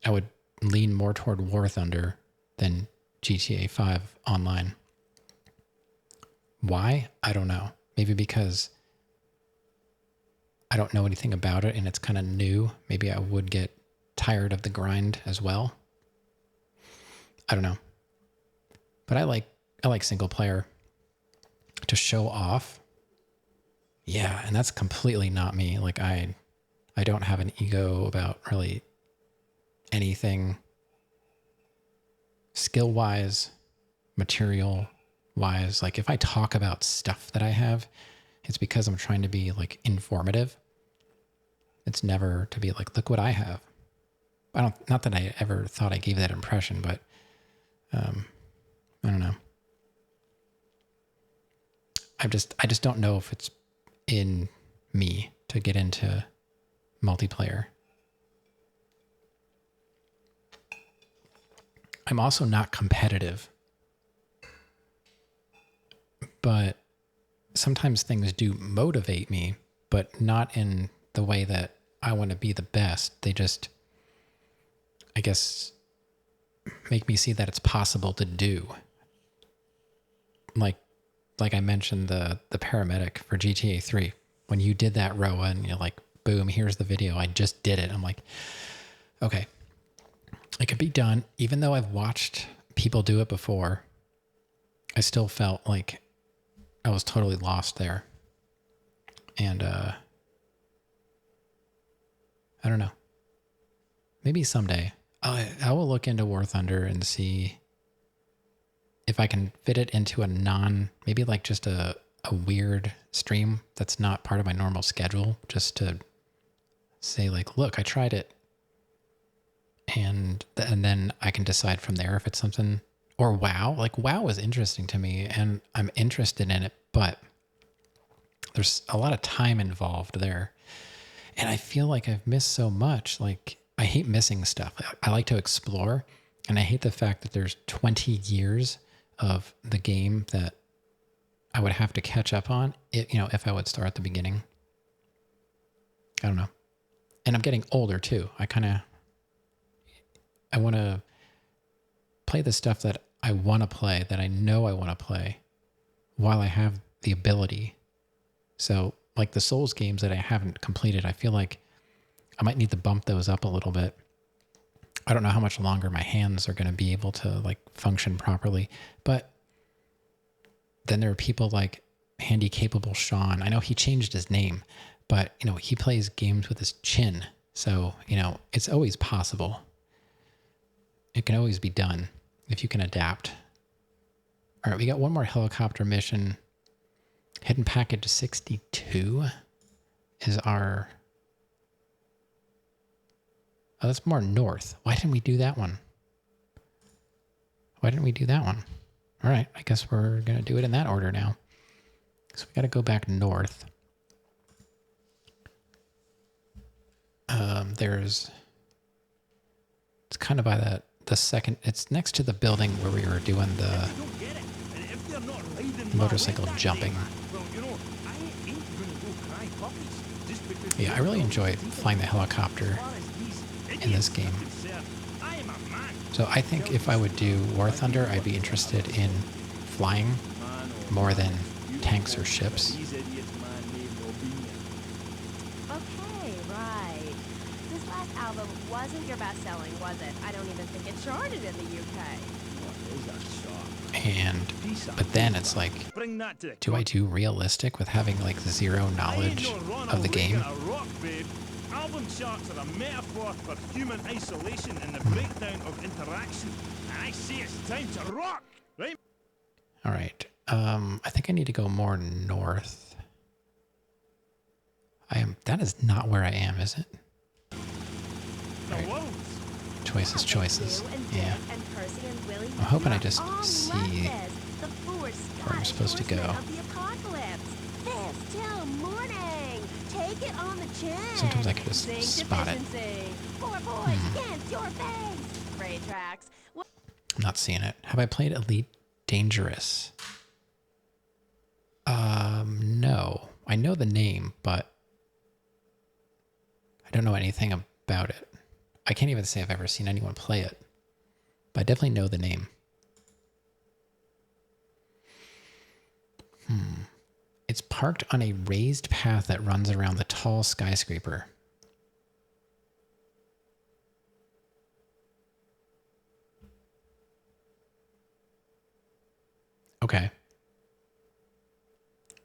I would lean more toward War Thunder than GTA 5 online. Why? I don't know. Maybe because I don't know anything about it and it's kind of new. Maybe I would get tired of the grind as well. I don't know. But I like single player to show off. Yeah, and that's completely not me. Like I don't have an ego about really anything skill-wise, material-wise. Like if I talk about stuff that I have, it's because I'm trying to be like informative. It's never to be like, look what I have. Not that I ever thought I gave that impression, but I don't know. I just don't know if it's in me to get into multiplayer. I'm also not competitive, but sometimes things do motivate me, but not in the way that I want to be the best. They just, I guess, make me see that it's possible to do. Like I mentioned the paramedic for GTA 3. When you did that, Roa, and you're like, boom, here's the video. I just did it. I'm like, okay, it could be done. Even though I've watched people do it before, I still felt like I was totally lost there. And I don't know. Maybe someday I will look into War Thunder and see if I can fit it into maybe like just a weird stream that's not part of my normal schedule, just to say like, look, I tried it. And then I can decide from there if it's something, or WoW. Like WoW is interesting to me and I'm interested in it, but there's a lot of time involved there. And I feel like I've missed so much. Like I hate missing stuff. I like to explore, and I hate the fact that there's 20 years of the game that I would have to catch up on, if I would start at the beginning. I don't know. And I'm getting older too. I want to play the stuff that I want to play, that I know I want to play, while I have the ability. So like the Souls games that I haven't completed, I feel like I might need to bump those up a little bit. I don't know how much longer my hands are going to be able to like function properly, but then there are people like Handy Capable Sean. I know he changed his name, but he plays games with his chin. So, it's always possible. It can always be done if you can adapt. All right, we got one more helicopter mission. Hidden package 62 is our... Oh, that's more north. Why didn't we do that one? All right, I guess we're going to do it in that order now. So we got to go back north. It's kind of by it's next to the building where we were doing the motorcycle jumping. Yeah, I really enjoy flying the helicopter in this game. So I think if I would do War Thunder, I'd be interested in flying more than tanks or ships. Okay, right. This last album wasn't your best selling, was it? I don't even think it charted in the UK. But then it's like, do I do realistic with having like zero knowledge of the game? Album charts are a metaphor for human isolation and the breakdown of interaction. And I say it's time to rock, right? All right. I think I need to go more north. That is not where I am, is it? Right. Choices. Yeah. I'm hoping I just see where I'm supposed to go. Sometimes I can just spot it. I'm not seeing it. Have I played Elite Dangerous? No. I know the name, but I don't know anything about it. I can't even say I've ever seen anyone play it, but I definitely know the name. It's parked on a raised path that runs around the tall skyscraper. Okay.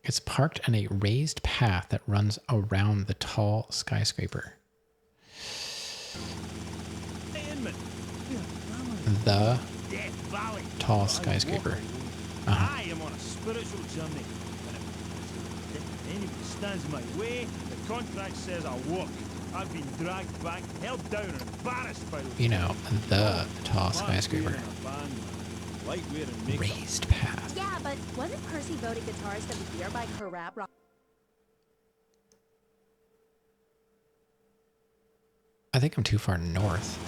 It's parked on a raised path that runs around the tall skyscraper. The tall skyscraper. I am on a spiritual journey. If anyone stands in my way, the contract says I'll walk. I've been dragged back, held down, and embarrassed by those. You know, the tall skyscraper. Raised path. Yeah, but wasn't Percy voted guitarist of the year by Corrap Rock? I think I'm too far north.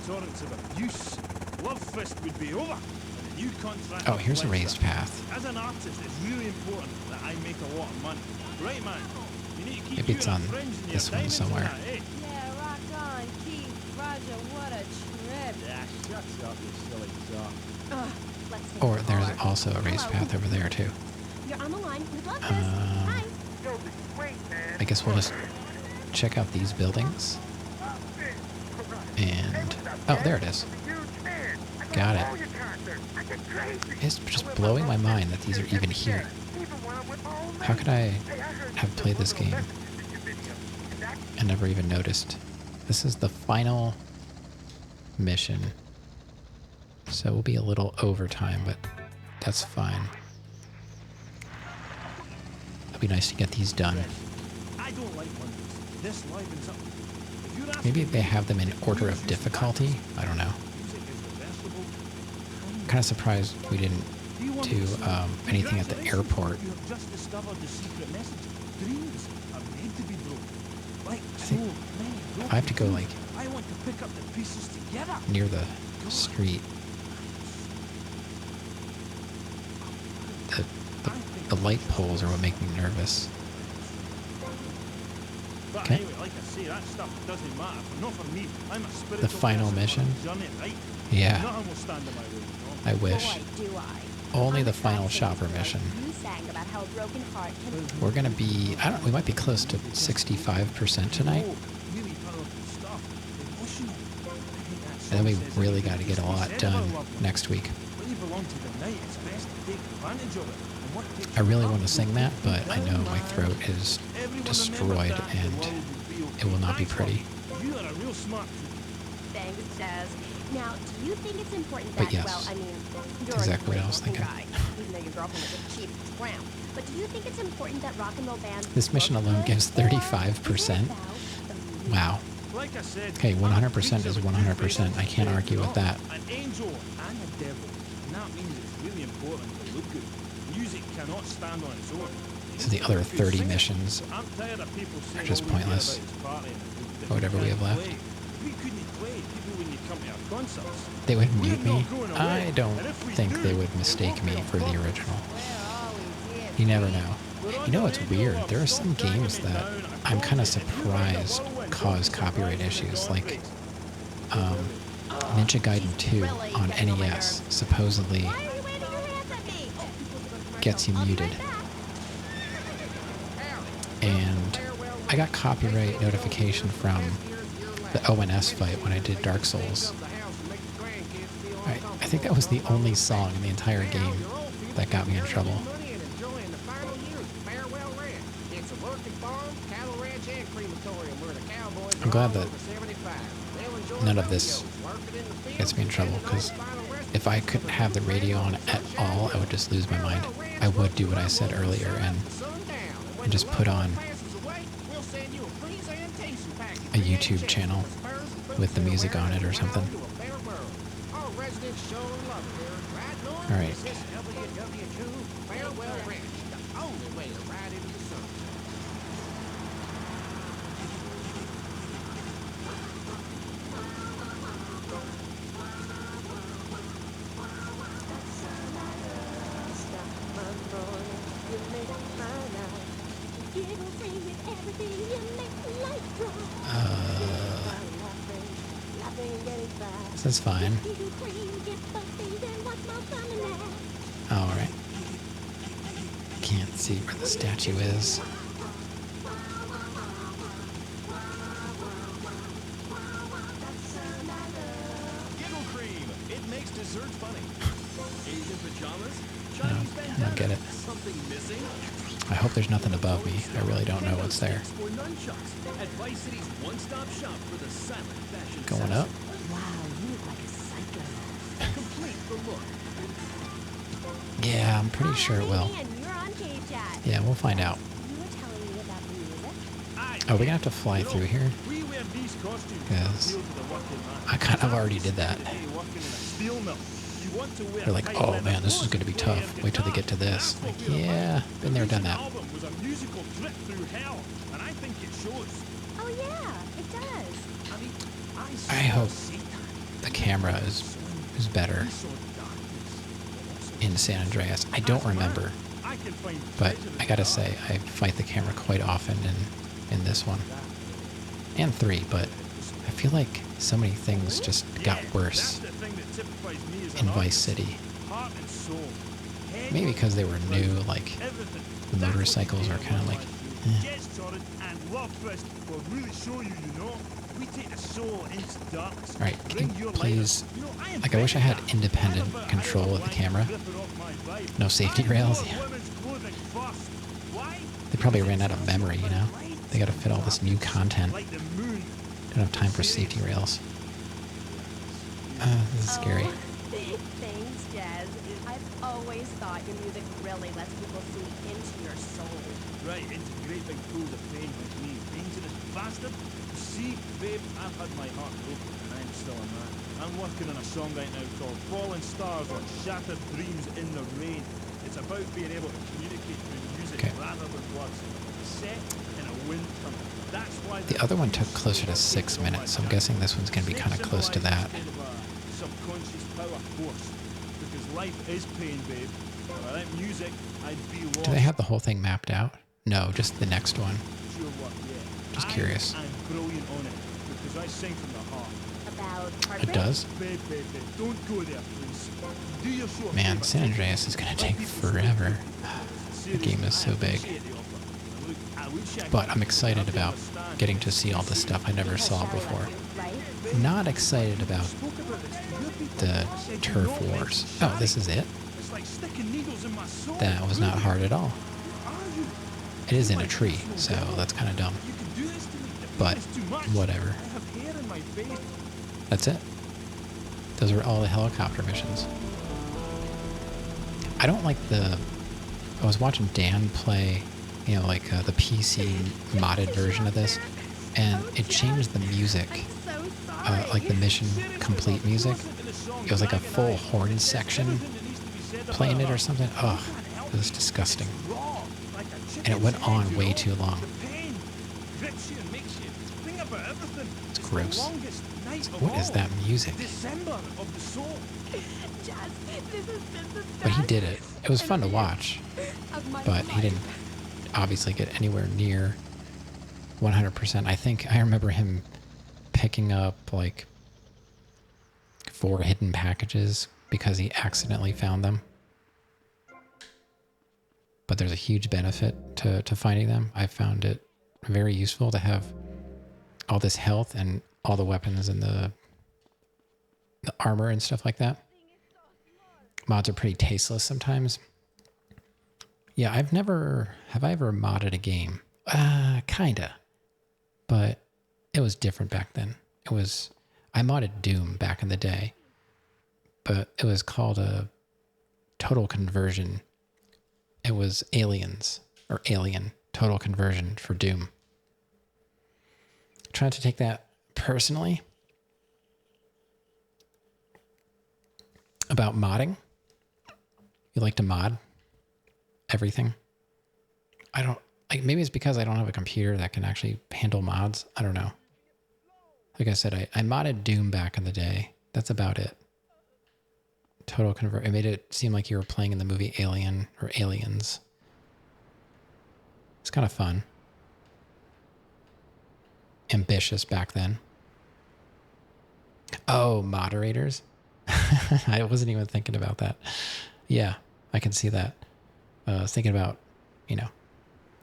Torrents of abuse. Love Fist would be over. And a new contract. Oh, here's a raised path. As an artist, it's really important that I make a lot of money. Right, man? You need to keep Maybe it's on this one somewhere. Yeah, rock on, Keith. Roger, what a trip. Yeah, shut up, you silly sock. Or there's also a raised path over there, too. You're on the line with Love Fist. Hi. I guess we'll just check out these buildings. And... oh, there it is. Got it. It's just blowing my mind that these are even here. How could I have played this game and never even noticed? This is the final mission. So we'll be a little over time, but that's fine. It'd be nice to get these done. Maybe they have them in order of difficulty. I don't know. I'm kind of surprised we didn't do anything at the airport. I think I have to go like near the street. The light poles are what make me nervous. Okay. The final mission? Yeah. I wish. Only the final shopper mission. We're gonna be, we might be close to 65% tonight. And then we really got to get a lot done next week. I really want to sing that, but I know my throat is destroyed and it will not be pretty. Thanks, Jazz. Now, do you think it's important that, But yes, well, I mean, you're exactly what I was thinking. guy, even though your girlfriend is a cheap tramp, but do you think it's important that rock and roll bands... This mission alone gives 35%. Wow. Okay, 100% is 100%. I can't argue with that. An angel and a devil. And that means it's really important to look good. Music cannot stand on its own. So the other 30 missions are just pointless. Or whatever we have left. They would mute me? I don't think they would mistake me for the original. You never know. You know, it's weird. There are some games that I'm kind of surprised cause copyright issues, like Ninja Gaiden 2 on NES supposedly gets you muted. And I got copyright notification from the ONS fight when I did Dark Souls. I think that was the only song in the entire game that got me in trouble. I'm glad that none of this gets me in trouble, because if I couldn't have the radio on at all, I would just lose my mind. I would do what I said earlier and just put on a YouTube channel with the music on it or something. Alright. This is fine. Alright. Can't see where the statue is. Giggle cream. It makes dessert funny. Asian pajamas. I don't get it. Something missing. I hope there's nothing above me. I really don't know what's there. Or nunchucks at Vice City's one-stop shop for the silent fashion. Going up. Wow, you look like a psycho. Complete the look. Yeah, I'm pretty sure it will. Yeah, we'll find out. Oh, we're gonna have to fly through here? Because I kind of already did that. They're like, oh man, this is gonna be tough. Wait till they get to this. Like, yeah, been there, done that. Oh yeah, it does. I hope the camera is better in San Andreas. I don't remember, but I gotta say, I fight the camera quite often in this one. And 3, but I feel like so many things just got worse in Vice City. Maybe because they were new, like the motorcycles are kind of like, Alright, can you please, like I wish I had independent control of the camera. No safety rails. Yeah. They probably ran out of memory, you know? They gotta fit all this new content. Don't have time for safety rails. This is scary. Thanks, Jazz. I've always thought your music really lets people see into your soul. Right, into great big pools of pain like me. Dangerous bastard. See, babe, I've had my heart broken and I'm still a man. I'm working on a song right now called Fallen Stars on Shattered Dreams in the Rain. It's about being able to communicate through music rather than words. Set in a wind tunnel. That's why the other one took closer to 6 minutes, so I'm guessing this one's going to be kind of close to that. Subconscious power force. Because life is pain, babe. Without music, I'd be lost. Do they have the whole thing mapped out? No, just the next one. Sure what, yeah. Just curious. I'm brilliant on it because I sing from the heart. About it does? Babe, don't go there, please. Do yourself a Man, favor. San Andreas is going to take forever. The game is so big. But I'm excited about getting to see all the stuff I never saw before. Not excited about the turf wars. Oh, this is it? That was not hard at all. It is in a tree, so that's kind of dumb. But whatever. That's it. Those are all the helicopter missions. I don't like the... I was watching Dan play, you know, like the PC modded version of this, and it changed the music, like the mission complete music. It was like a full horn section playing it or something. Ugh, it was disgusting. And it went on way too long. It's gross. What is that music? But he did it. It was fun to watch, but he didn't obviously get anywhere near 100%. I think I remember him picking up like 4 hidden packages because he accidentally found them. But there's a huge benefit to finding them. I found it very useful to have all this health and all the weapons and the armor and stuff like that. Mods are pretty tasteless sometimes. Yeah, have I ever modded a game? Kinda. But it was different back then. I modded Doom back in the day, but it was called a total conversion. It was Aliens, or Alien, total conversion for Doom. Trying to take that personally. About modding. You like to mod everything? I don't, like, maybe it's because I don't have a computer that can actually handle mods. I don't know. Like I said, I modded Doom back in the day. That's about it. Total convert. It made it seem like you were playing in the movie Alien or Aliens. It's kind of fun. Ambitious back then. Oh, moderators? I wasn't even thinking about that. Yeah, I can see that. I was thinking about,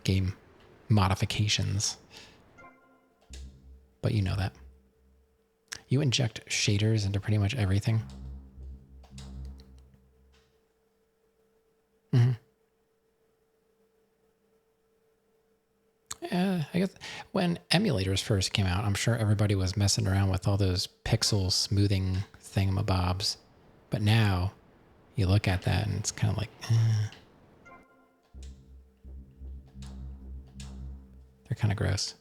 game modifications. But you know that. You inject shaders into pretty much everything. I guess when emulators first came out, I'm sure everybody was messing around with all those pixel smoothing thingamabobs. But now, you look at that and it's kind of like, they're kind of gross.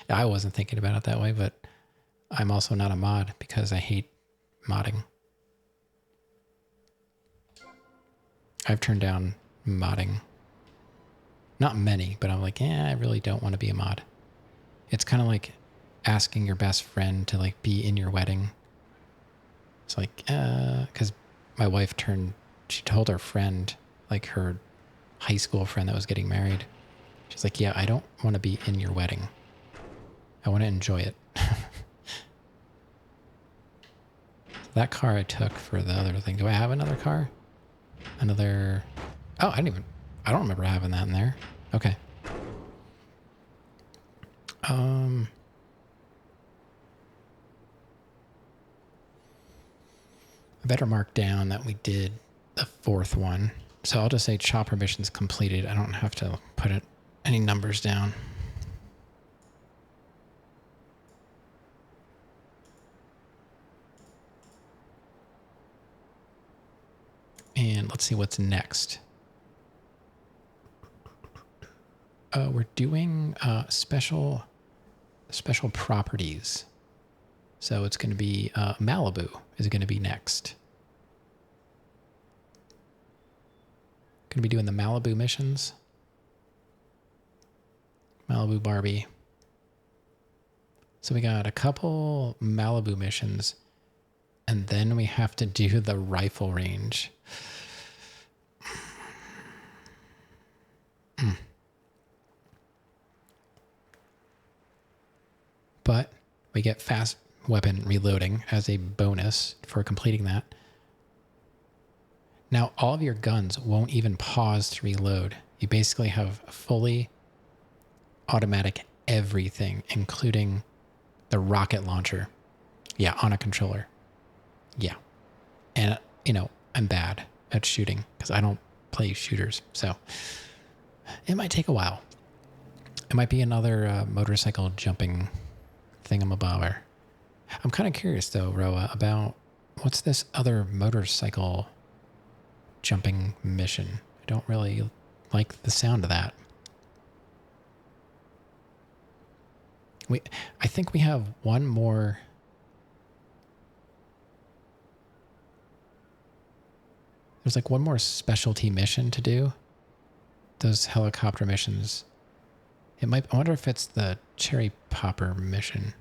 I wasn't thinking about it that way, but I'm also not a mod because I hate modding. I've turned down modding. Not many, but I'm like, I really don't want to be a mod. It's kind of like asking your best friend to like be in your wedding. It's like, because my wife she told her friend, like her high school friend that was getting married. She's like, yeah, I don't want to be in your wedding. I want to enjoy it. That car I took for the other thing. Do I have another car? Another... Oh, I don't remember having that in there. Okay. I better mark down that we did the 4th one. So I'll just say chopper missions completed. I don't have to put any numbers down. And let's see what's next. We're doing special properties. So it's going to be Malibu is going to be next. Going to be doing the Malibu missions. Malibu Barbie. So we got a couple Malibu missions, and then we have to do the rifle range. But we get fast weapon reloading as a bonus for completing that. Now, all of your guns won't even pause to reload. You basically have fully automatic everything, including the rocket launcher. Yeah, on a controller. Yeah. And, I'm bad at shooting because I don't play shooters. So it might take a while. It might be another motorcycle jumping thingamabobber. I'm kind of curious, though, Roa, about what's this other motorcycle jumping mission? I don't really like the sound of that. I think we have one more. There's like one more specialty mission to do. Those helicopter missions. I wonder if it's the cherry popper mission.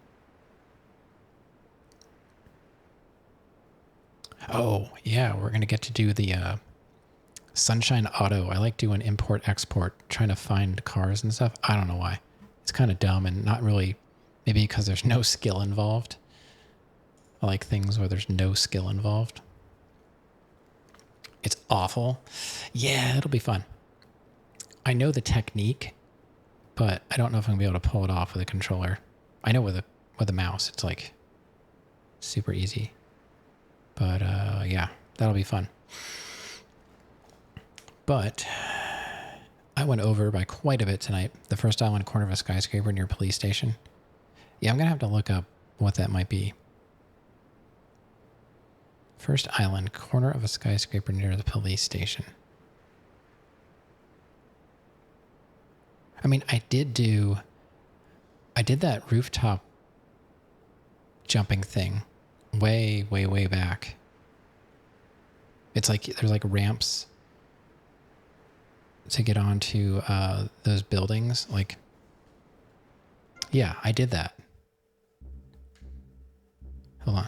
Oh, yeah, we're going to get to do the Sunshine Auto. I like doing import-export, trying to find cars and stuff. I don't know why. It's kind of dumb and not really, maybe because there's no skill involved. I like things where there's no skill involved. It's awful. Yeah, it'll be fun. I know the technique, but I don't know if I'm going to be able to pull it off with a controller. I know with a mouse, it's like super easy. But yeah, that'll be fun. But I went over by quite a bit tonight. The first island, corner of a skyscraper near a police station. Yeah, I'm going to have to look up what that might be. First island, corner of a skyscraper near the police station. I mean, I did that rooftop jumping thing way, way, way back. It's like, there's like ramps to get onto those buildings. Like, yeah, I did that. Hold on.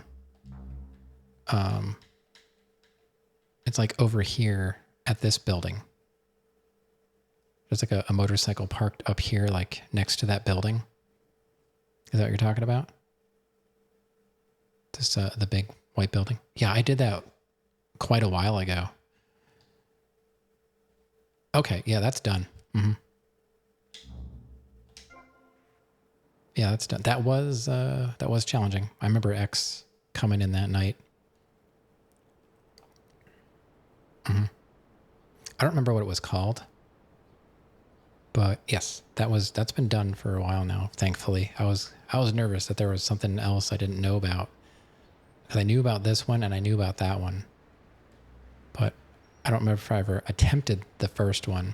It's like over here at this building. There's like a motorcycle parked up here, like next to that building. Is that what you're talking about? This the big white building. Yeah, I did that quite a while ago. Okay, yeah, that's done. Mm-hmm. Yeah, that's done. That was challenging. I remember X coming in that night. Mm-hmm. I don't remember what it was called. But yes, that's been done for a while now, thankfully. I was nervous that there was something else I didn't know about. Because I knew about this one and I knew about that one. But I don't remember if I ever attempted the first one.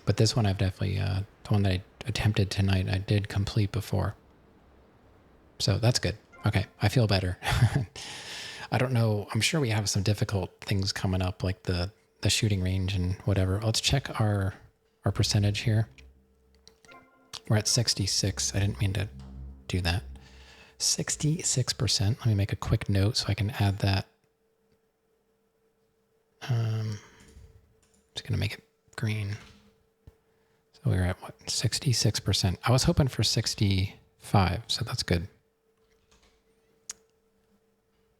But this one I've definitely, the one that I attempted tonight, I did complete before. So that's good. Okay, I feel better. I don't know. I'm sure we have some difficult things coming up, like the shooting range and whatever. Let's check our percentage here. We're at 66. I didn't mean to do that. 66%. Let me make a quick note so I can add that. Just going to make it green. So we're at what? 66%. I was hoping for 65, so that's good.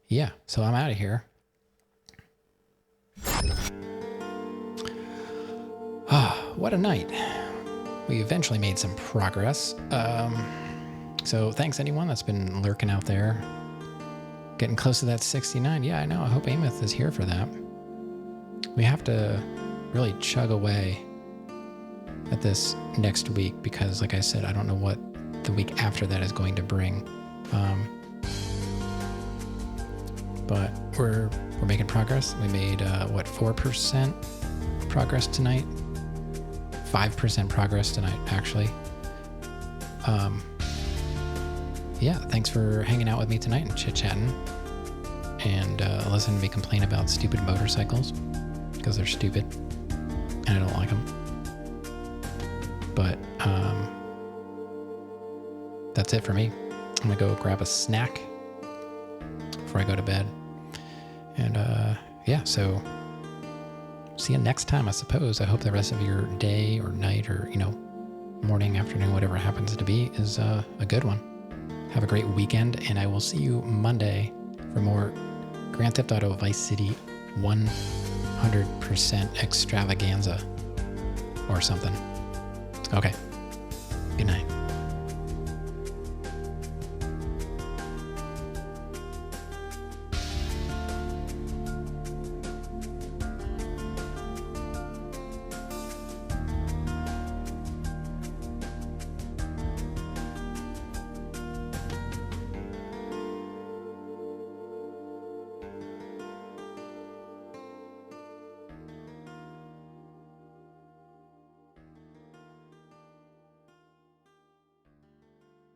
Yeah, so I'm out of here. Ah, what a night. We eventually made some progress. So thanks anyone that's been lurking out there. Getting close to that 69. Yeah, I know. I hope Ameth is here for that. We have to really chug away at this next week because, like I said, I don't know what the week after that is going to bring. But we're making progress. We made, 4% progress tonight? 5% progress tonight, actually. Yeah, thanks for hanging out with me tonight and chit-chatting. And listening to me complain about stupid motorcycles. Because they're stupid. And I don't like them. But that's it for me. I'm going to go grab a snack before I go to bed. And yeah, so see you next time, I suppose. I hope the rest of your day or night or, morning, afternoon, whatever it happens to be is a good one. Have a great weekend, and I will see you Monday for more Grand Theft Auto Vice City 100% extravaganza or something. Okay. Good night.